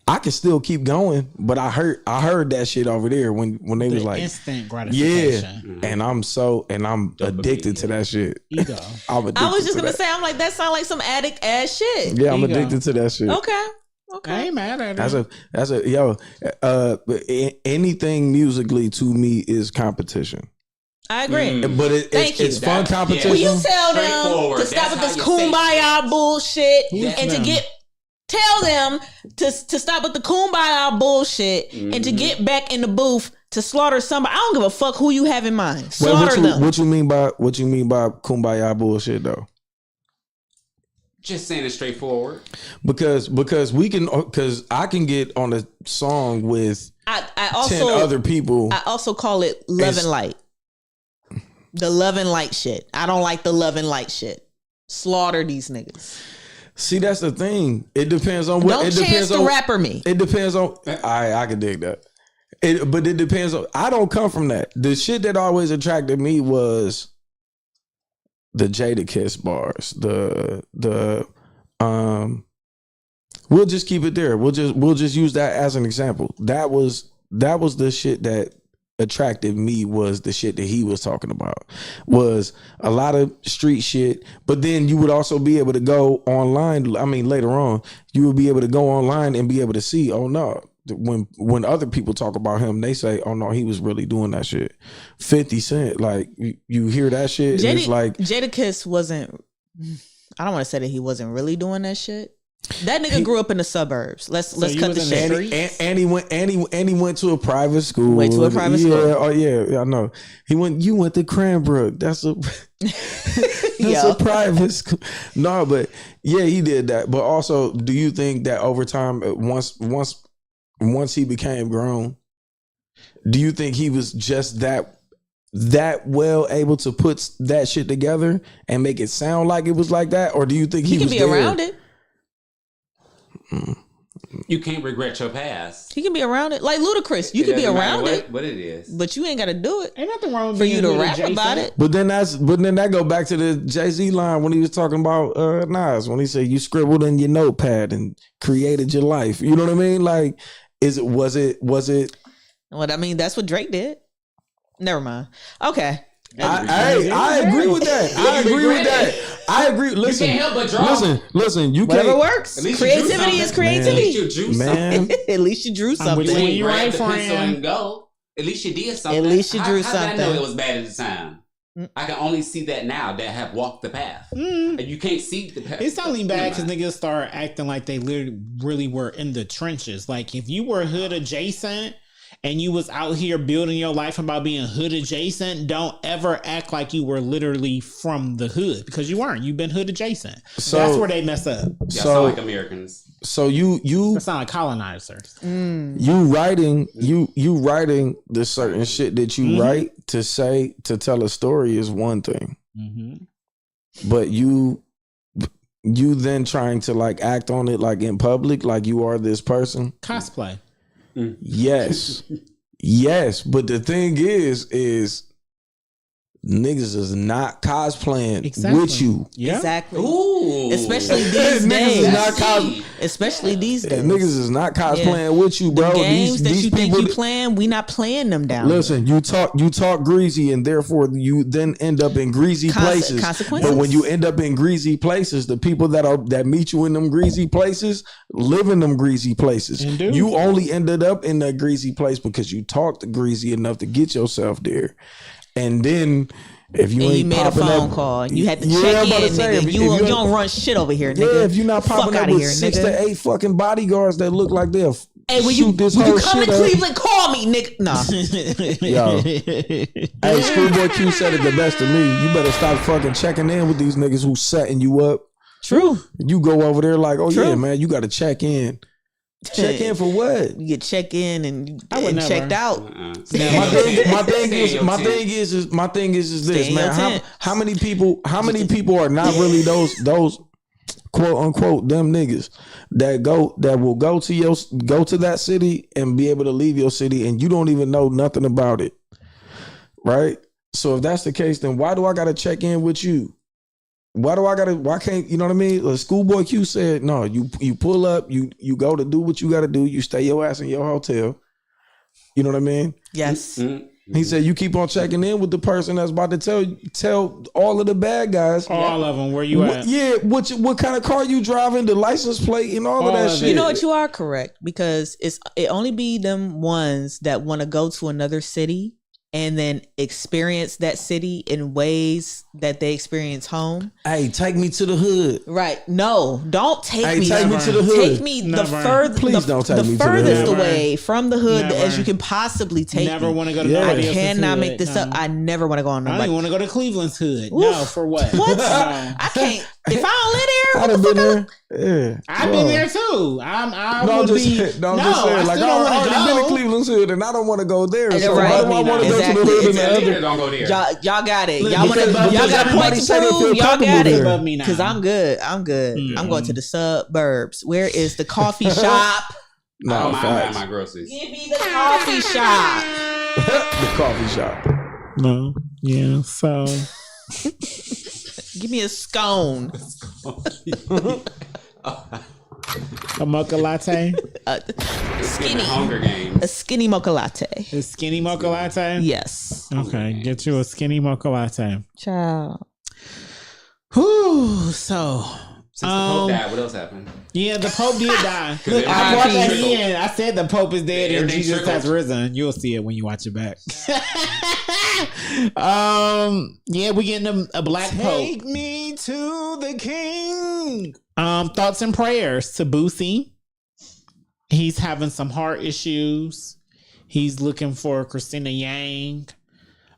I can still keep going, but I heard that shit over there when they was like instant gratification. Yeah, and I'm addicted to that shit. Ego. I was just gonna say, I'm like that sound like some addict ass shit. Yeah, I'm addicted to that shit. Okay. I ain't mad at it. That's a yo. Anything musically to me is competition. I agree. But it's fun competition. Will you tell them to stop with this kumbaya bullshit and to get. Tell them to stop with the kumbaya bullshit and to get back in the booth to slaughter somebody. I don't give a fuck who you have in mind. Slaughter them. What you mean by kumbaya bullshit though? Just saying it straightforward. Because I can get on a song with I also 10 other people. I also call it love and light. The love and light shit. I don't like the love and light shit. Slaughter these niggas. See, that's the thing. It depends on what. Don't chance the rapper me. It depends on. I can dig that. But it depends on. I don't come from that. The shit that always attracted me was the Jadakiss bars. We'll just keep it there. We'll just use that as an example. That was the shit that attracted me, was the shit that he was talking about, was a lot of street shit. But then you would also be able to go online. I mean, later on, you would be able to go online and be able to see, oh no, when other people talk about him, they say, oh no, he was really doing that shit. 50 Cent, like you hear that shit, and it's like Jadakiss wasn't. I don't want to say that he wasn't really doing that shit. That nigga grew up in the suburbs. Let's cut the shit. And he went to a private school. Went to a private school. Oh yeah, I know. You went to Cranbrook. That's a a private school. No, but yeah, he did that. But also, do you think that over time, once he became grown, do you think he was just that well able to put that shit together and make it sound like it was like that, or do you think he was can be around it? You can't regret your past. He can be around it. Like Ludacris, you can be around it. What it is. But you ain't got to do it. Ain't nothing wrong with for you to rap about it. But then that go back to the Jay-Z line when he was talking about Nas, when he said you scribbled in your notepad and created your life. You know what I mean? Like, was it? What I mean, that's what Drake did. Never mind. Okay. I agree with that. I agree. Listen, you can't help but draw. Listen. You whatever can't. works. Creativity is creativity. At least you drew something. At least you drew something. When you grab the pencil and go, at least you did something. At least you drew something. How did I know it was bad at the time? I can only see that now that have walked the path. And you can't see the path. It's only bad because niggas start acting like they really were in the trenches. Like if you were hood adjacent and you was out here building your life about being hood adjacent, don't ever act like you were literally from the hood because you weren't. You've been hood adjacent. So that's where they mess up. Yeah, sound like Americans. So you sound like colonizers. You writing the certain shit that you write to tell a story is one thing. But you then trying to like act on it like in public, like you are this person. Cosplay. Yes. Yes. But the thing is niggas is not cosplaying with you. Yeah. Exactly. Ooh. Especially these days. Especially these days. Niggas is not cosplaying with you, bro. The games that you think you playing, we not playing them down. Listen, you talk greasy, and therefore you then end up in greasy places. Consequences. But when you end up in greasy places, the people that meet you in them greasy places live in them greasy places. You only ended up in that greasy place because you talked greasy enough to get yourself there. And then if you ain't made a phone call, you had to check in, nigga. You don't run shit over here, nigga. Yeah, if you're not popping up with here, 6 to 8 fucking bodyguards that look like they'll shoot this whole shit up. When you come to Cleveland, call me, nigga. Nah. Yo. Hey, Schoolboy Q said it the best to me. You better stop fucking checking in with these niggas who setting you up. True. You go over there like, yeah, man, you got to check in. Check in for what? You get check in and checked out. My thing is this, man. How many people are not really those quote unquote them niggas that will go to that city and be able to leave your city and you don't even know nothing about it, right? So if that's the case, then why do I gotta check in with you? Why can't, you know what I mean? Schoolboy Q said, no, you pull up, you go to do what you got to do. You stay your ass in your hotel. You know what I mean? Yes. He said, you keep on checking in with the person that's about to tell all of the bad guys. All of them, where you at? Yeah, what kind of car you driving, the license plate and all of that shit. You know what? You are correct because it only be them ones that want to go to another city and then experience that city in ways that they experience home. Hey, take me to the hood. Right. No, don't take me. Take me to the hood. Take me the furthest away from the hood as you can possibly take Never want to go to nobody else's hood. I cannot make this up. I never want to go on nobody. I don't want to go to Cleveland's hood. Oof. No, for what? What? I can't. If I don't live there, what the fuck? I've been there too. I just saying. Like I already been to Cleveland's hood, and I don't want to go there. So why do I want to go to the hood and the other? Don't go there. Y'all got it. Y'all got a point to prove. Y'all got it. Because I'm good. I'm going to the suburbs. Where is the coffee shop? No, my groceries. Give me the coffee shop. The coffee shop. No. Yeah. So. Give me a scone. A mocha latte? Skinny. Hunger Games. A skinny mocha latte. A skinny mocha latte? Yes. Okay, get you a skinny mocha latte. Ciao. Whew, so... Since the Pope died, what else happened? Yeah, the Pope did die. Look, I brought that in. I said the Pope is dead and Jesus has risen. You'll see it when you watch it back. Yeah, we getting a black Pope. Take me to the king. Thoughts and prayers to Boosie. He's having some heart issues. He's looking for Christina Yang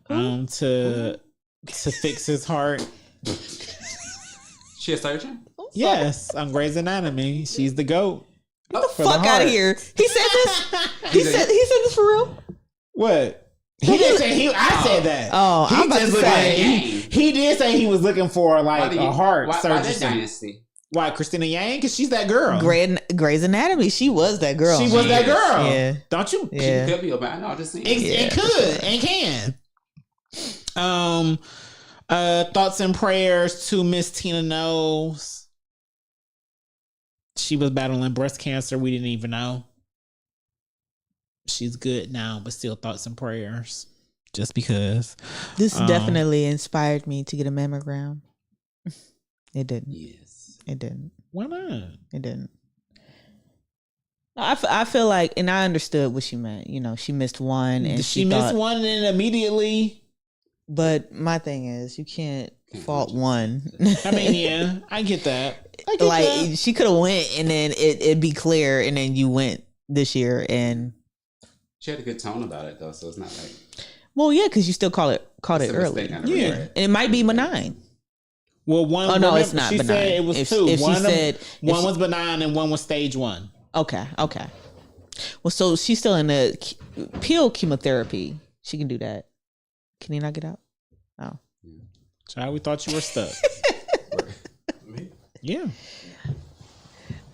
to fix his heart. She a surgeon? Yes, on Grey's Anatomy. She's the GOAT. Get the fuck out of here. He said this? he said this for real? What? He didn't say I said that. Oh, I'm about to say. He did say he was looking for like a heart surgery. Why that dynasty? Why, Christina Yang? Because she's that girl. Grey's Anatomy. She was that girl. She was that girl. Yeah. Don't you? Yeah. She could be about. No, just saying. It could and can. Thoughts and prayers to Miss Tina Knowles. She was battling breast cancer. We didn't even know. She's good now, but still thoughts and prayers. Just because. This definitely inspired me to get a mammogram. It didn't. Yes. It didn't. Why not? It didn't. I feel like, and I understood what she meant. You know, she missed one, and she missed one, and immediately. But my thing is, you can't fault one. I mean, yeah, I get that. She could have went, and then it'd be clear, and then you went this year, and she had a good tone about it though, so it's not like. Well, yeah, because you still caught it early. Yeah, and it might be benign. Well, one. Oh no, it's not. She benign. said it was two. If one was benign and one was stage 1. Okay. Well, so she's still in the pill chemotherapy. She can do that. Can he not get out? Oh. Child, we thought you were stuck. Yeah.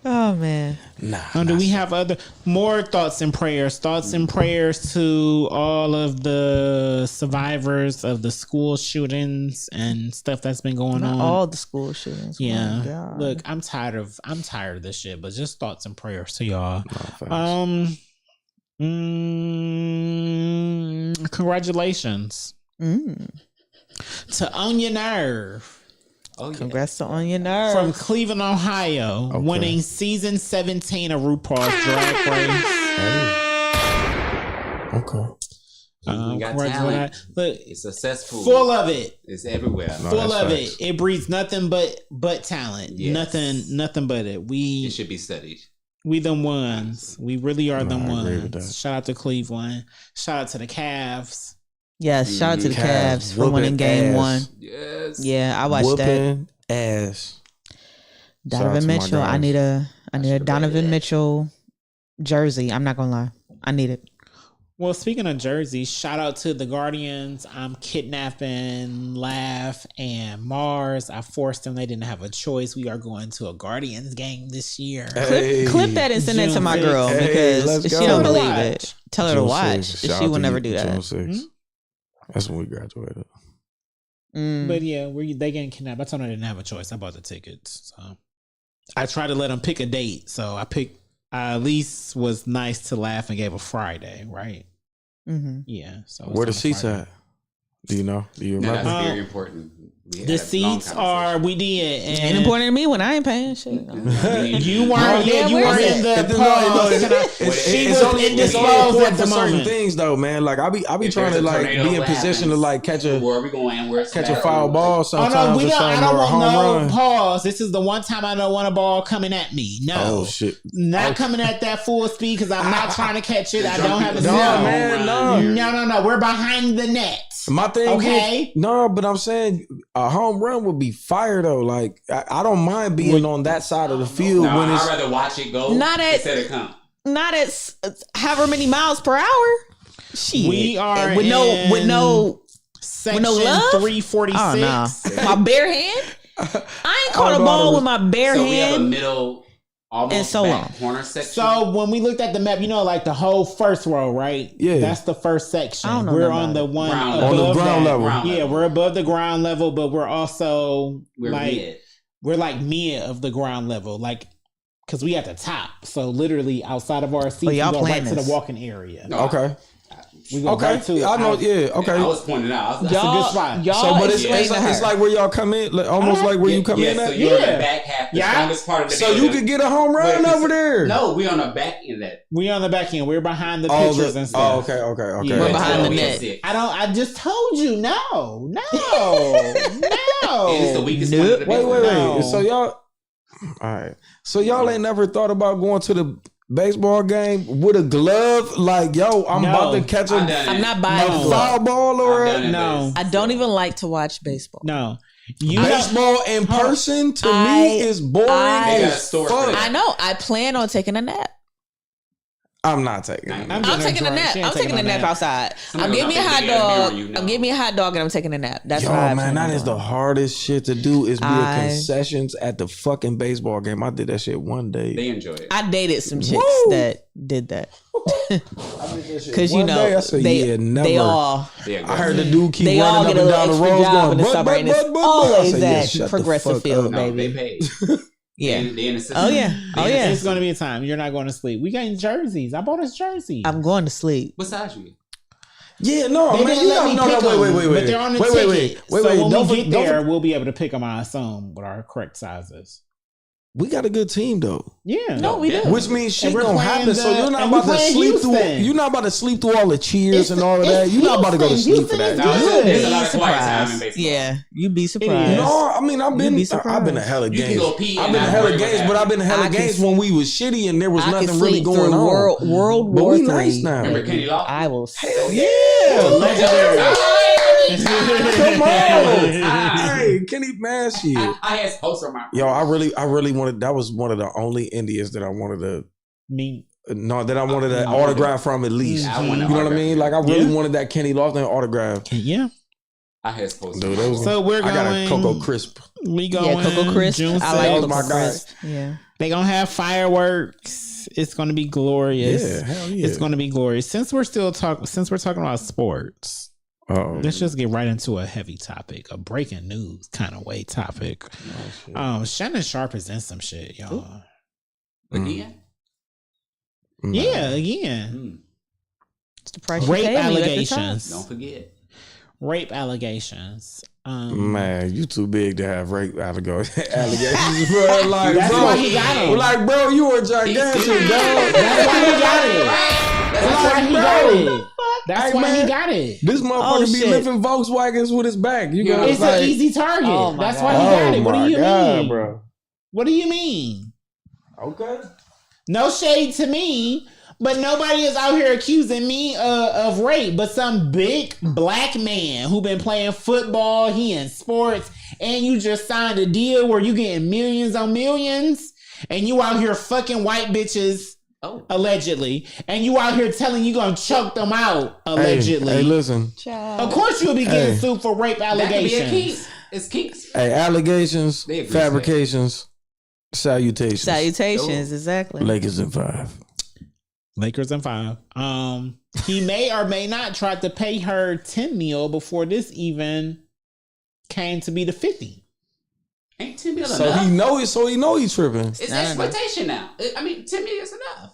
Oh man. Nah. Do we have more thoughts and prayers? Thoughts and prayers to all of the survivors of the school shootings and stuff that's been going on. All the school shootings. Yeah. Look, I'm tired of this shit, but just thoughts and prayers to y'all. Congratulations. To Own Your Nerve. Oh, yeah. Congrats to On Your Nerve. From Cleveland, Ohio, winning season 17 of RuPaul's Drag Race. Okay. Got talent. Look, it's successful. Full of it. It's everywhere. Full of it. It breeds nothing but talent. Yes. Nothing but it. It should be studied. We them ones. We really are them ones. Shout out to Cleveland. Shout out to the Cavs. Yes, shout out to the Cavs for winning game 1. Yes. Yeah, I watched Whooping that. Ass. Donovan Mitchell. I need a Donovan Mitchell jersey. I'm not gonna lie. I need it. Well, speaking of jerseys, shout out to the Guardians. I'm kidnapping Laugh and Mars. I forced them. They didn't have a choice. We are going to a Guardians game this year. Hey. Clip that and send that to my girl because she don't believe it. Tell her to watch. She will never do that. That's when we graduated. But yeah, they getting kidnapped. I told them I didn't have a choice. I bought the tickets. So I tried to let them pick a date. So I at least was nice to Laugh and gave a Friday, right? Mm-hmm. Yeah. So where the seats at? Do you know? Do you remember? That's very important. The seats are, we did. And ain't important to me when I ain't paying shit. You weren't in the She was indisposed at the certain moment. things though, man. Like I be trying to like be in position to like catch a foul ball sometimes. Oh no, I don't want no pause. This is the one time I don't want a ball coming at me. No. Oh shit. Not coming at that full speed because I'm not trying to catch it. I don't have a No. We're behind the net. My thing is, but I'm saying a home run would be fire though. Like I don't mind being on that side of the field when it's. I'd rather watch it go instead of come. Not at however many miles per hour. Shit. We are with no section love? 346. Oh, no. My bare hand. I ain't caught a ball with my bare hand. We have a middle. And so on. Corner section. So when we looked at the map, like the whole first row, right? Yeah, that's the first section. I don't know we're on the one on the ground level. Yeah, we're above the ground level, but we're also mid. We're like mid of the ground level, like because we at the top. So literally outside of our seats, we go right to the walking area. No, okay. We go right to it. I know. Yeah. Okay. I was pointing out. That's a good spot. So, but it's like where y'all come in, almost like where you come in at. So you're in the back half, the strongest part of the building. So you could get a home run over there. No, we on the back end of that. We on the back end. We're behind the pictures and stuff. Okay. Yeah, we're behind the net. I just told you. No. It is the weakest point of the building. Wait. So y'all. All right. So y'all ain't never thought about going to the baseball game with a glove, like I'm about to catch a. I'm not buying a foul ball or I don't even like to watch baseball. No, baseball in person to me is boring as fuck. I know. I plan on taking a nap. I'm not taking a nap. I'm taking a nap. I'm taking a nap outside. I'm getting me a hot dog. I'm getting me a hot dog and I'm taking a nap. That's man, that is the hardest shit to do is be at concessions at the fucking baseball game. I did that shit one day. They enjoy it. I dated some chicks that did that. Because they all. I heard the dude keep running up and down the road going, but always that progressive field, baby. They paid. Yeah. Yeah. It's going to be a time. You're not going to sleep. We got jerseys. I bought us jerseys. I'm going to sleep. What size you? Yeah, no, they man. didn't let me pick them. Wait. But they're on the ticket. So when we get there, we'll be able to pick them, I assume, with our correct sizes. We got a good team though. Yeah, no, we do. Which means shit gonna happen. So you're not about to sleep through. You're not about to sleep through all the cheers and all of that. You're not about to go to sleep for that. There's a lot of quiet time in baseball. Yeah, you'd be surprised. No, I mean I've been to hella games. I've been to hella games, but I've been to hella games when we was shitty and there was nothing really going on. World War III. Nice now. Remember Kenny Lofton? I will. Hell yeah, legendary. Come on, hey, Kenny, man, shit. I had poster on my. Yo, I really wanted. That was one of the only Indians that I wanted to meet. No, that I wanted an autograph from at least. Yeah, you know what I mean? Like I really wanted that Kenny Lofton autograph. Yeah. I had supposed to. Dude, so we're going. I got a Cocoa Crisp. We going. Yeah, Cocoa Crisp. June I like my Cocoa guy. Crisp. Yeah. They gonna have fireworks. It's gonna be glorious. Yeah, hell yeah. It's gonna be glorious. Since we're talking about sports. Let's just get right into a heavy topic, a breaking news kind of way topic. Shannon Sharpe is in some shit, y'all. Again? Yeah, again. It's the price rape you pay allegations. Don't forget. Rape allegations. Man, you too big to have rape allegations, bro. Like, that's bro, why he got it. Like, bro, you were gigantic, dog. That's why he got it. That's why he got it. That's why he got it. This motherfucker be lifting Volkswagens with his back. You know, it's an easy target. That's why he got it. What do you mean, bro? What do you mean? Okay. No shade to me, but nobody is out here accusing me of rape. But some big black man who been playing football, he in sports, and you just signed a deal where you getting millions on millions, and you out here fucking white bitches. Allegedly, and you out here telling you gonna choke them out allegedly. Hey, listen. Of course you'll be getting sued for rape allegations. It's kinks. Hey, allegations, fabrications, salutations. Salutations, exactly. Lakers in 5. Lakers in 5. He may or may not try to pay her $10 million before this even came to be the 50. Ain't $10 million so enough? he know he's tripping. It's exploitation now. I mean, $10 million is enough.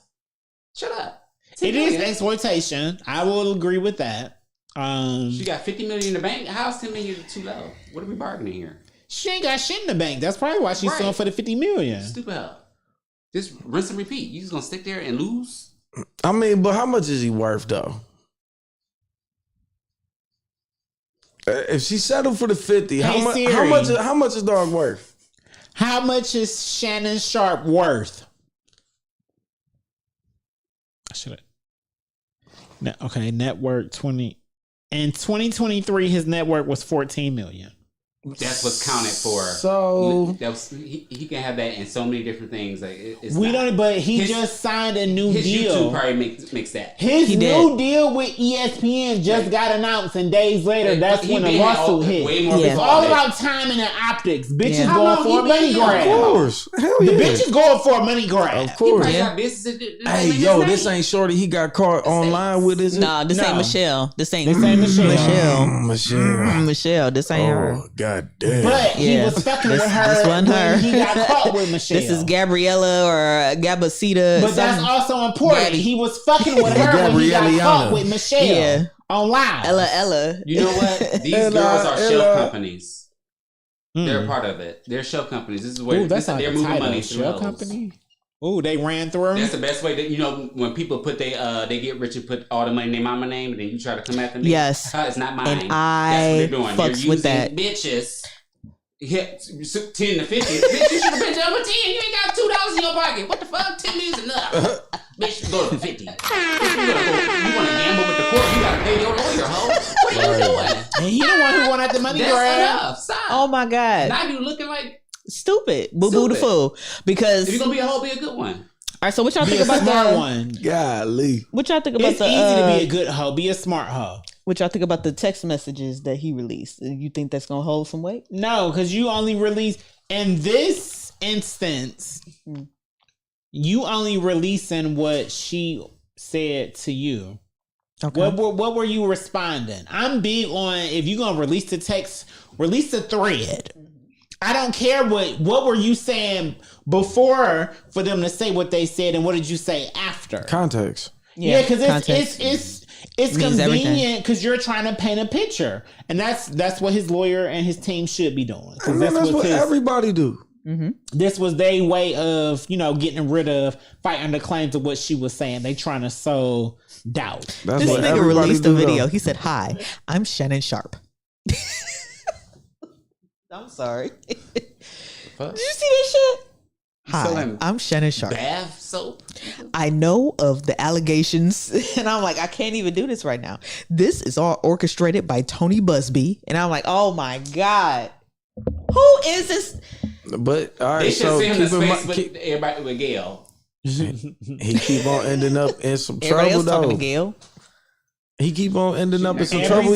Shut up. It is exploitation. I will agree with that. She got $50 million in the bank. How's $10 million too low? What are we bargaining here? She ain't got shit in the bank. That's probably why she's suing for the $50 million. Stupid hell. Just rinse and repeat. You just gonna stick there and lose? I mean, but how much is he worth though? If she settled for the 50, how much is dog worth? How much is Shannon Sharpe worth? I should have. Okay, net worth 20. In 2023, his net worth was $14 million. That's what's counted for. So he can have that in so many different things. Like but he just signed a new his deal. YouTube probably makes that. His new deal with ESPN just got announced, and days later, that's when the lawsuit hit. It's all about timing and optics. Bitches going for a money grab. Of course, hell the yeah. bitch is going for a money grab. Of course. Hey, yo, this ain't Shorty. He got caught online with his. Nah, this ain't Michelle. This ain't Michelle. Michelle. This ain't her. Oh, God damn. But he was fucking with her. This wasn't her. He got caught with Michelle. This is Gabriella or Gabasita. But that's also important. He was fucking with her when he got caught with Michelle online. Ella. You know what? These girls are shell companies. They're part of it. They're shell companies. This is where they're moving money through shell company. Oh, they ran through. That's the best way. That when people put they get rich and put all the money in their mama name, and then you try to come after me. Yes, it's not mine. And that's what they're doing. Fucks with that. Bitches. Hit 10 to 50. Bitch, you should have been done with 10. You ain't got $2 in your pocket. What the fuck? 10 million is enough. Bitch, go to 50. You want to gamble with the court? You got to pay your lawyer, hoe. What are you doing? And he the one who wanted the money grab. That's enough. Stop. Oh my God. Now you looking like stupid. Boo the fool. Because if you're gonna be a hoe, be a good one. All right, so what y'all think about the one? Golly. What y'all think about it's easy to be a good hoe. Be a smart hoe. What y'all think about the text messages that he released? You think that's gonna hold some weight? No, because you only release in this instance. You only releasing what she said to you. Okay. What were you responding? I'm big on if you're gonna release the text, release the thread. I don't care what were you saying before for them to say what they said, and what did you say after? Context. Yeah, because It's convenient because you're trying to paint a picture, and that's what his lawyer and his team should be doing. And that's what everybody do. Mm-hmm. This was their way of, getting rid of fighting the claims of what she was saying. They trying to sow doubt. This nigga released a video. He said, "Hi, I'm Shannon Sharp." I'm sorry. Did you see that shit? Hi, I'm Shannon Sharp. Bath soap? I know of the allegations, and I'm like, I can't even do this right now. This is all orchestrated by Tony Busby, and I'm like, oh my God, who is this? But all right, they should send him to space with everybody with Gail. He keep on ending up in some Everybody trouble though. Talking to Gail. He keep on ending up in some trouble.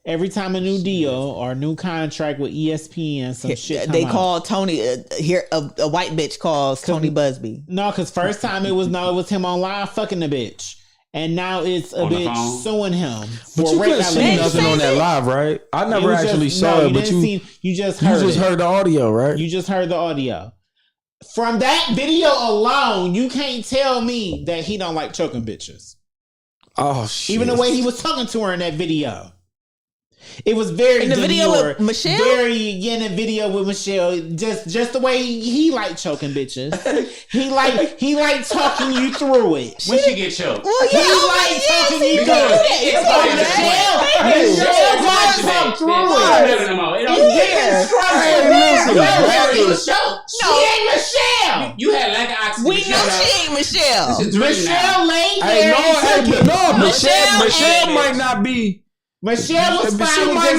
Every time a new deal or a new contract with ESPN, some shit. They call Tony here. A white bitch calls Tony Busby. No, because first time it was him on live fucking the bitch, and now it's a bitch suing him. But you couldn't see nothing on that live, right? I never actually saw it, but you just heard the audio, right? You just heard the audio. From that video alone, you can't tell me that he don't like choking bitches. Oh shit! Even the way he was talking to her in that video. It was very in the video with Michelle. In the video with Michelle, just the way he liked choking bitches. he liked talking you through it. When she get choked, well, yeah, he liked talking you through it. Michelle talk through it. She ain't Michelle. You had lack of oxygen. We know she ain't Michelle. Michelle laid there. No, Michelle might not be. Michelle was fine. She might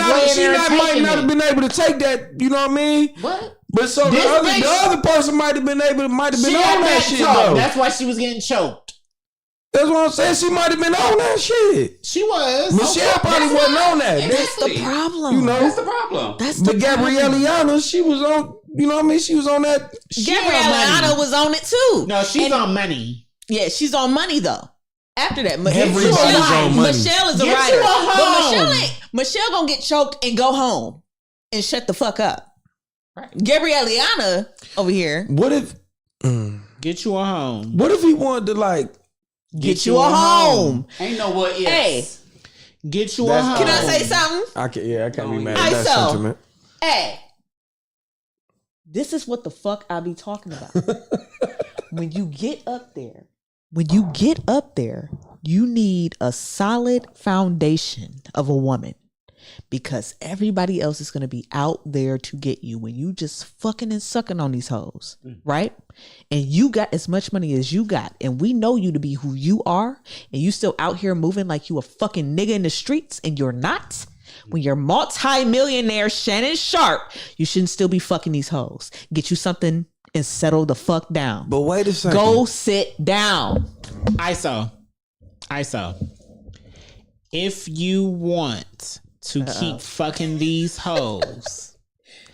not have been able to take that. You know what I mean? What? But so the other person might have been on that shit though. That's why she was getting choked. That's what I'm saying. She might have been on that shit. She was. Michelle probably wasn't on that. That's the problem. You know, that's the problem. But Gabrielle, she was on. You know what I mean? She was on that. Gabrielle was on it too. No, she's on money. Yeah, she's on money though. After that, Everybody's on money. Michelle is a writer, but Michelle gonna get choked and go home and shut the fuck up. Right. Gabrielle over here. What if get you a home? What if he wanted to get you a home? Ain't no what if. Hey, get you a home. Can I say something? I can't be mad at that sentiment. Hey, this is what the fuck I be talking about. When you get up there. You need a solid foundation of a woman because everybody else is going to be out there to get you when you just fucking and sucking on these hoes, right? And you got as much money as you got, and we know you to be who you are, and you still out here moving like you a fucking nigga in the streets, and you're not. When you're multi-millionaire Shannon Sharp, you shouldn't still be fucking these hoes. Get you something and settle the fuck down. But wait a second. Go sit down. ISO. If you want to keep fucking these hoes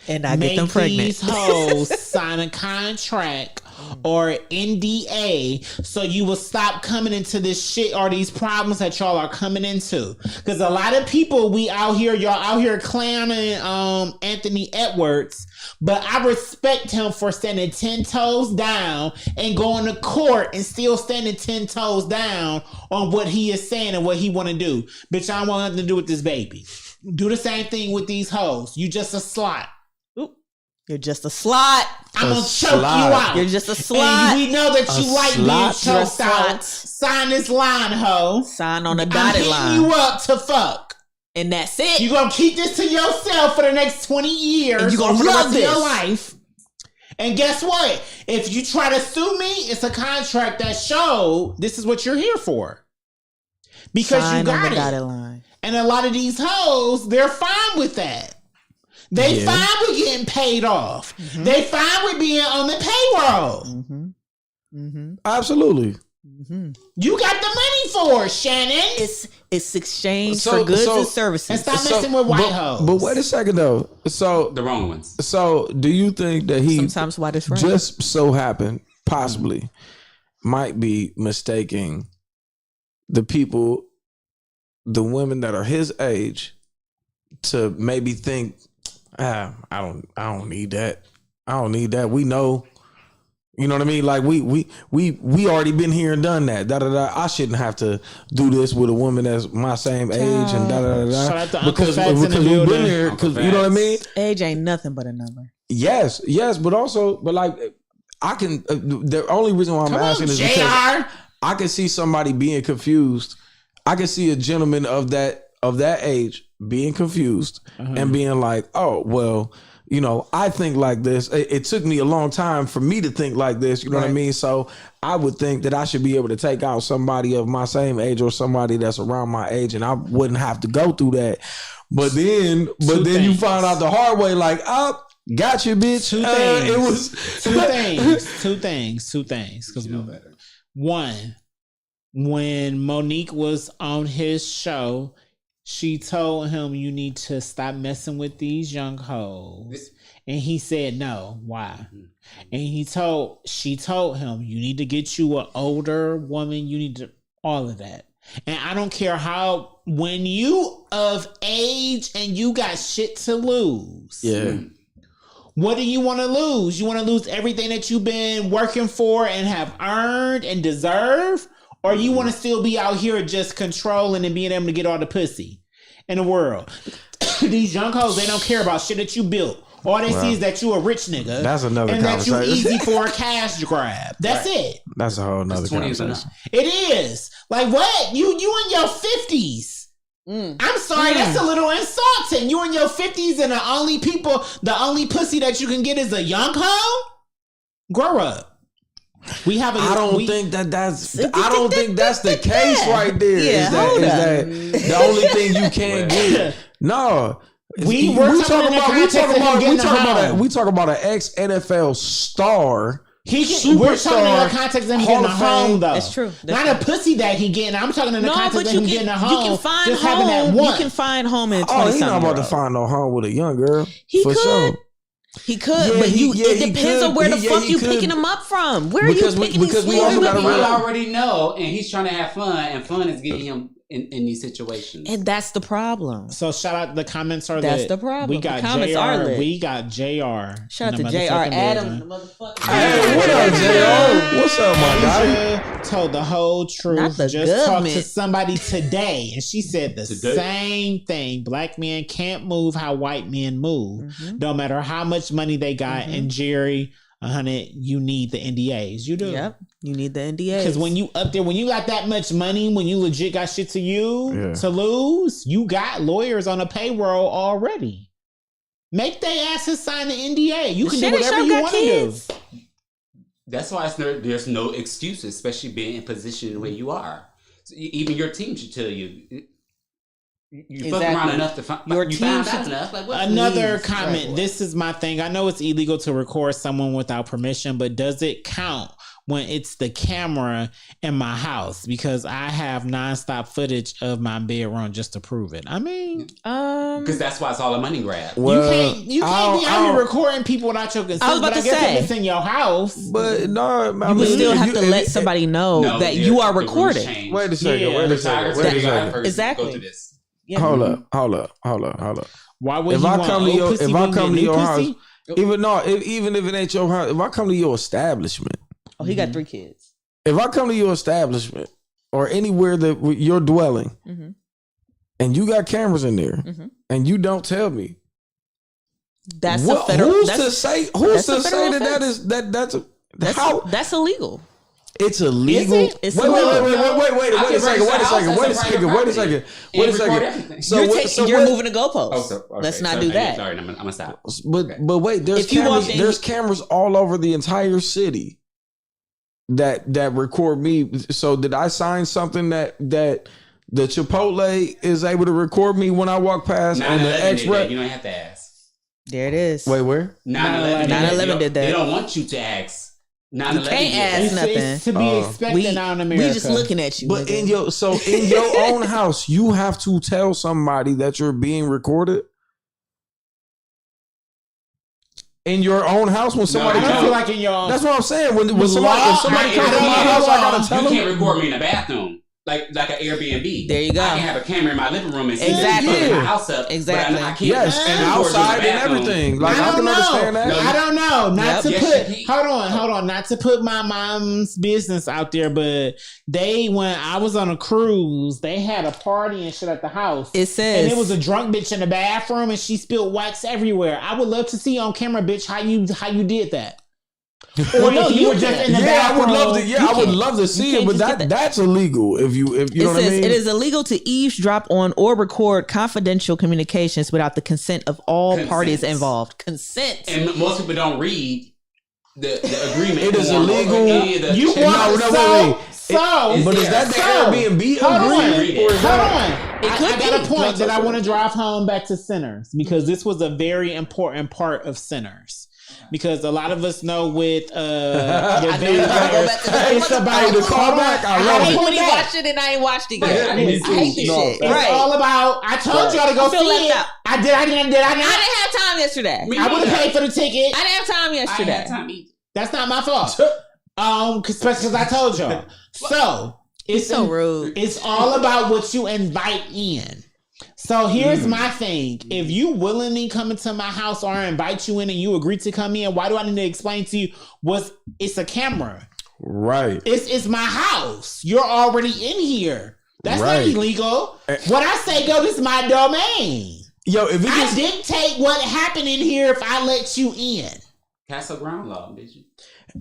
and I get them pregnant, these hoes sign a contract or NDA so you will stop coming into this shit or these problems that y'all are coming into. Because a lot of people y'all out here clowning Anthony Edwards, but I respect him for standing 10 toes down and going to court and still standing 10 toes down on what he is saying and what he want to do. Bitch, I don't want nothing to do with this baby. Do the same thing with these hoes. You just a slut. You're just a slut. I'm going to choke you out. You're just a slut. And we know that you like being choked out. Sign this line, ho. Sign on the dotted line. I'm hitting you up to fuck. And that's it. You're going to keep this to yourself for the next 20 years. And you're going to love this. Your life. And guess what? If you try to sue me, it's a contract that showed this is what you're here for. Because sign you got on the it. Dotted line. And a lot of these hoes, they're fine with that. They fine with getting paid off. Mm-hmm. They fine with being on the payroll. Mm-hmm. Mm-hmm. Absolutely. Mm-hmm. You got the money for it, Shannon. It's exchange for goods and services. And stop messing with white hoes. But wait a second though. So the wrong ones. So do you think that he sometimes white is right? Just so happened, possibly, might be mistaking the people, the women that are his age, to maybe think, I don't need that. I don't need that. We know You know what I mean? Like we already been here and done that. Da da da. I shouldn't have to do this with a woman that's my same age and da da da. Shout out to because we've been here. Because you know what I mean? Age ain't nothing but a number. Yes, but like I can. The only reason why I'm asking is because I can see somebody being confused. I can see a gentleman of that age being confused and being like, oh well. You know, I think like this. It took me a long time for me to think like this. You know what I mean? So I would think that I should be able to take out somebody of my same age or somebody that's around my age, and I wouldn't have to go through that. But then you find out the hard way, like, oh, got you, bitch. It was two things. Because one, when Monique was on his show, she told him, you need to stop messing with these young hoes. And he said, no. Why? And she told him, you need to get you an older woman. You need to, all of that. And I don't care how, when you of age and you got shit to lose. Yeah. What do you want to lose? You want to lose everything that you've been working for and have earned and deserve? Or you want to still be out here just controlling and being able to get all the pussy in the world? These young hoes, they don't care about shit that you built. All they see is that you a rich nigga. That's another and conversation. And that you easy for a cash grab. That's it. That's a whole nother conversation. It is. Like what? You in your 50s. I'm sorry, that's a little insulting. You in your 50s and the only pussy that you can get is a young hoe? Grow up. I don't think that's the case right there. Yeah, is that the only thing you can't get? No. We talk about an ex NFL star. We're talking in the context of him getting a home, though. That's true. Not a pussy that he getting. I'm talking in the context of him getting a home. You can find just home. Having that one. You can find home in 20-something. Oh, he's not about to find no home with a young girl. He could. He could, but it depends on where the fuck you picking him up from. Where are you picking these we already know, and he's trying to have fun, and fun is getting him in these situations. And that's the problem. So shout out, the comments are that's lit. The problem. We got JR. We got JR. Shout out to JR Adam. Hey, what up, JR? What's up, my guy? Told the whole truth. Just talked to somebody today, and she said the same thing. Black men can't move how white men move. No matter how much money they got. And Jerry, 100, you need the NDAs. You do. Yep. You need the NDAs. Because when you up there, when you got that much money, when you legit got shit to to lose, you got lawyers on a payroll already. Make they asses sign the NDA. You can do whatever you want to do. That's why there's no excuses, especially being in position where you are. So even your team should tell you. You fuck around enough to find your team found out enough. Like, another comment. Right, this is my thing. I know it's illegal to record someone without permission, but does it count when it's the camera in my house? Because I have nonstop footage of my bedroom just to prove it. I mean, because that's why it's all a money grab. Well, you can't be out here recording people without your consent. I was about to say, if it's in your house, but no, you would still have to let somebody know that you are recording. Wait a second. Exactly. Go through this. Yeah. Hold up. Why would if I come to your house, even if it ain't your house, if I come to your establishment, he got 3 kids. If I come to your establishment or anywhere that you're dwelling, and you got cameras in there, and you don't tell me, that's a federal. Who's to say that's illegal. It's illegal. Wait a second. So you're moving the goalposts. Okay, let's not do that. Sorry, I'm gonna stop. But wait, there's cameras all over the entire city that record me. So did I sign something that the Chipotle is able to record me when I walk past and the X-Ray? You don't have to ask. There it is. Wait, where? 9/11 did that. They don't want you to ask. You can't ask nothing. It's to be expected now in America. We just looking at you. But in your own house, you have to tell somebody that you're being recorded. In your own house, when somebody I feel like in your own. That's what I'm saying. When somebody comes to my house, I gotta tell them. You can't record me in the bathroom. like an Airbnb. There you go. I can have a camera in my living room and Exactly. my house up. Exactly. But I can't. Yes, and outside and everything. Like I can understand that. I don't know. Not to put. Yes, Hold on. Not to put my mom's business out there, but when I was on a cruise, they had a party and shit at the house. It says, and it was a drunk bitch in the bathroom, and she spilled wax everywhere. I would love to see on camera, bitch, how you did that. Or no, you were just in the bathroom. I would love to see it, but that's illegal. If you know what I mean. It is illegal to eavesdrop on or record confidential communications without the consent of all parties involved. Consent. And most people don't read the agreement. It is illegal. But is that the Airbnb agreement? Hold on. I got a point that I want to drive home back to Sinners, because this was a very important part of Sinners. Because a lot of us know with it's about the callback. I hate when he watched it and I ain't watched it yet. I hate this shit. It's all about. I told y'all to go see it. I didn't have time yesterday. I would have paid for the ticket. I didn't have time yesterday. I didn't have time either. That's not my fault. Because I told y'all. So it's so rude. It's all about what you invite in. So here's my thing. If you willingly come into my house or I invite you in and you agree to come in, why do I need to explain to you it's a camera? Right. It's my house. You're already in here. That's not illegal. What I say go, this is my domain. Yo, if I dictate what happened in here if I let you in. Castle ground law, bitch.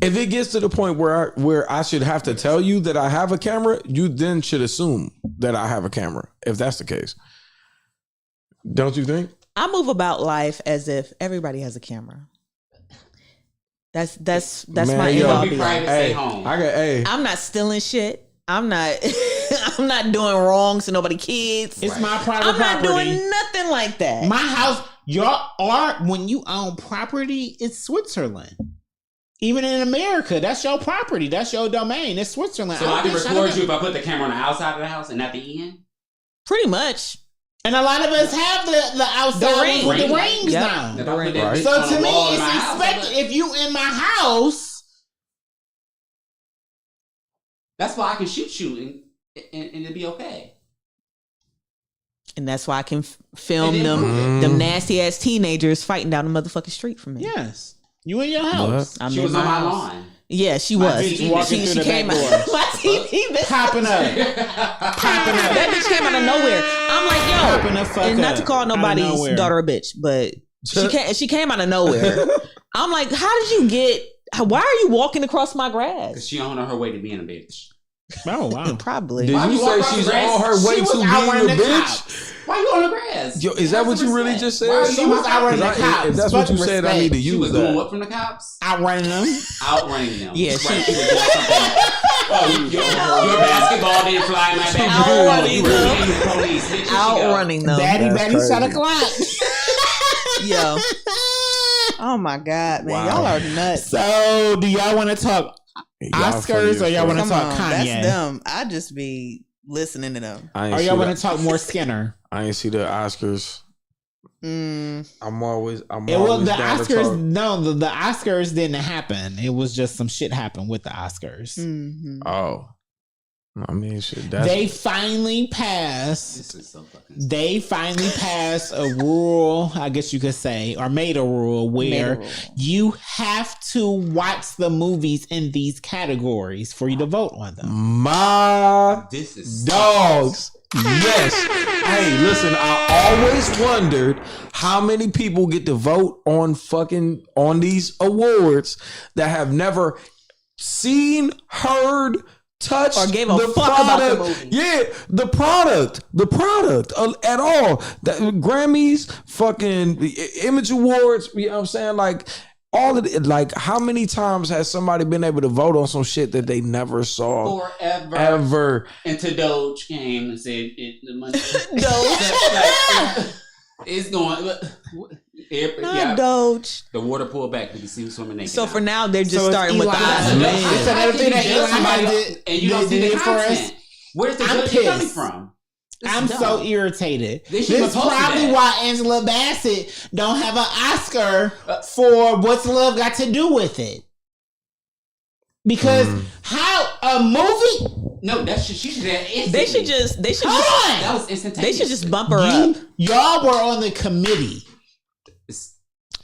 If it gets to the point where I should have to tell you that I have a camera, you then should assume that I have a camera, if that's the case. Don't you think? I move about life as if everybody has a camera. That's my MLB. I'm not stealing shit. I'm not doing wrong to nobody kids. It's my private property. I'm not doing nothing like that. My house, when you own property, it's Switzerland. Even in America, that's your property. That's your domain. It's Switzerland. So I can record you if I put the camera on the outside of the house and at the end? Pretty much. And a lot of us have the outside with the rings now. Right. So to me, it's expected. If you in my house, that's why I can shoot you and it'll be okay. And that's why I can film them nasty ass teenagers fighting down the motherfucking street from me. Yes, you in your house. She was on my lawn. Yeah, she was. She came out. My TV popping up. That bitch came out of nowhere. I'm like, yo, and not to call nobody's daughter a bitch, but she came out of nowhere. I'm like, why are you walking across my grass? Because she on her way to being a bitch. Oh, wow. Probably. Did you say she's on her way to being a bitch? Why you on the grass? Yo, is that what you really just said? She was outrunning the cops. If that's what you said, I need to use that. She was going up from the cops? Outrunning them. Outrunning them. Yeah, she was doing something. Your basketball didn't fly in my back. Outrunning them. Daddy shot a clock. Yo. Oh my God, man. Y'all are nuts. So, do y'all want to talk Oscars or y'all want to talk Kanye? That's them. I just be listening to them. Or y'all want to talk more Skinner? I ain't see the Oscars. I'm always the Oscars. No, the Oscars didn't happen. It was just some shit happened with the Oscars. Mm-hmm. Oh, I mean, shit. They finally passed. They finally passed a rule, I guess you could say, or made a rule where you have to watch the movies in these categories for you to vote on them. My dogs. Yes. Hey, listen, I always wondered how many people get to vote on these awards that have never seen, heard, touched or gave a fuck about the movie. Yeah, the product at all. The Grammys, fucking Image Awards, you know what I'm saying? Like all of it, like how many times has somebody been able to vote on some shit that they never saw ever? Until Doge came and said the money Doge it's going Doge. The water pulled back. We can see who's swimming naked. So for now, they're just starting with the Oscars. It's another thing that Elon did, and you don't see the content. Where's the judge coming from? I'm so irritated. This is probably why Angela Bassett don't have an Oscar for What's Love Got to Do with It. Because how a movie? No, that she should have. They should just. That was instantaneous. They should just bump her up. Y'all were on the committee.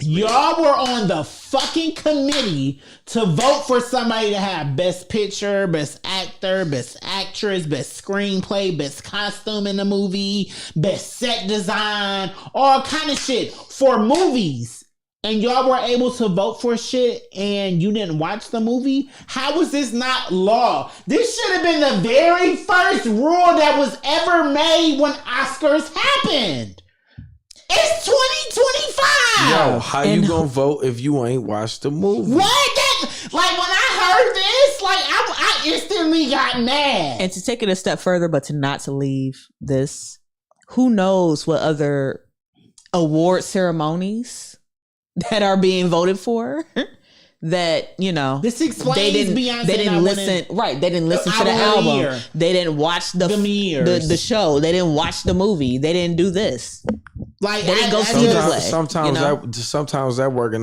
Y'all were on the fucking committee to vote for somebody to have best picture, best actor, best actress, best screenplay, best costume in the movie, best set design, all kind of shit for movies. And y'all were able to vote for shit and you didn't watch the movie? How was this not law? This should have been the very first rule that was ever made when Oscars happened. It's 2025. Yo, how you gonna vote if you ain't watched the movie? What? Like when I heard this, like I instantly got mad. And to take it a step further, but to not to leave this, who knows what other award ceremonies that are being voted for that, you know, this explains Beyonce. They didn't listen. Right. They didn't listen to the album. They didn't watch the show. They didn't watch the movie. They didn't do this. Like they didn't go see the play. Sometimes that work in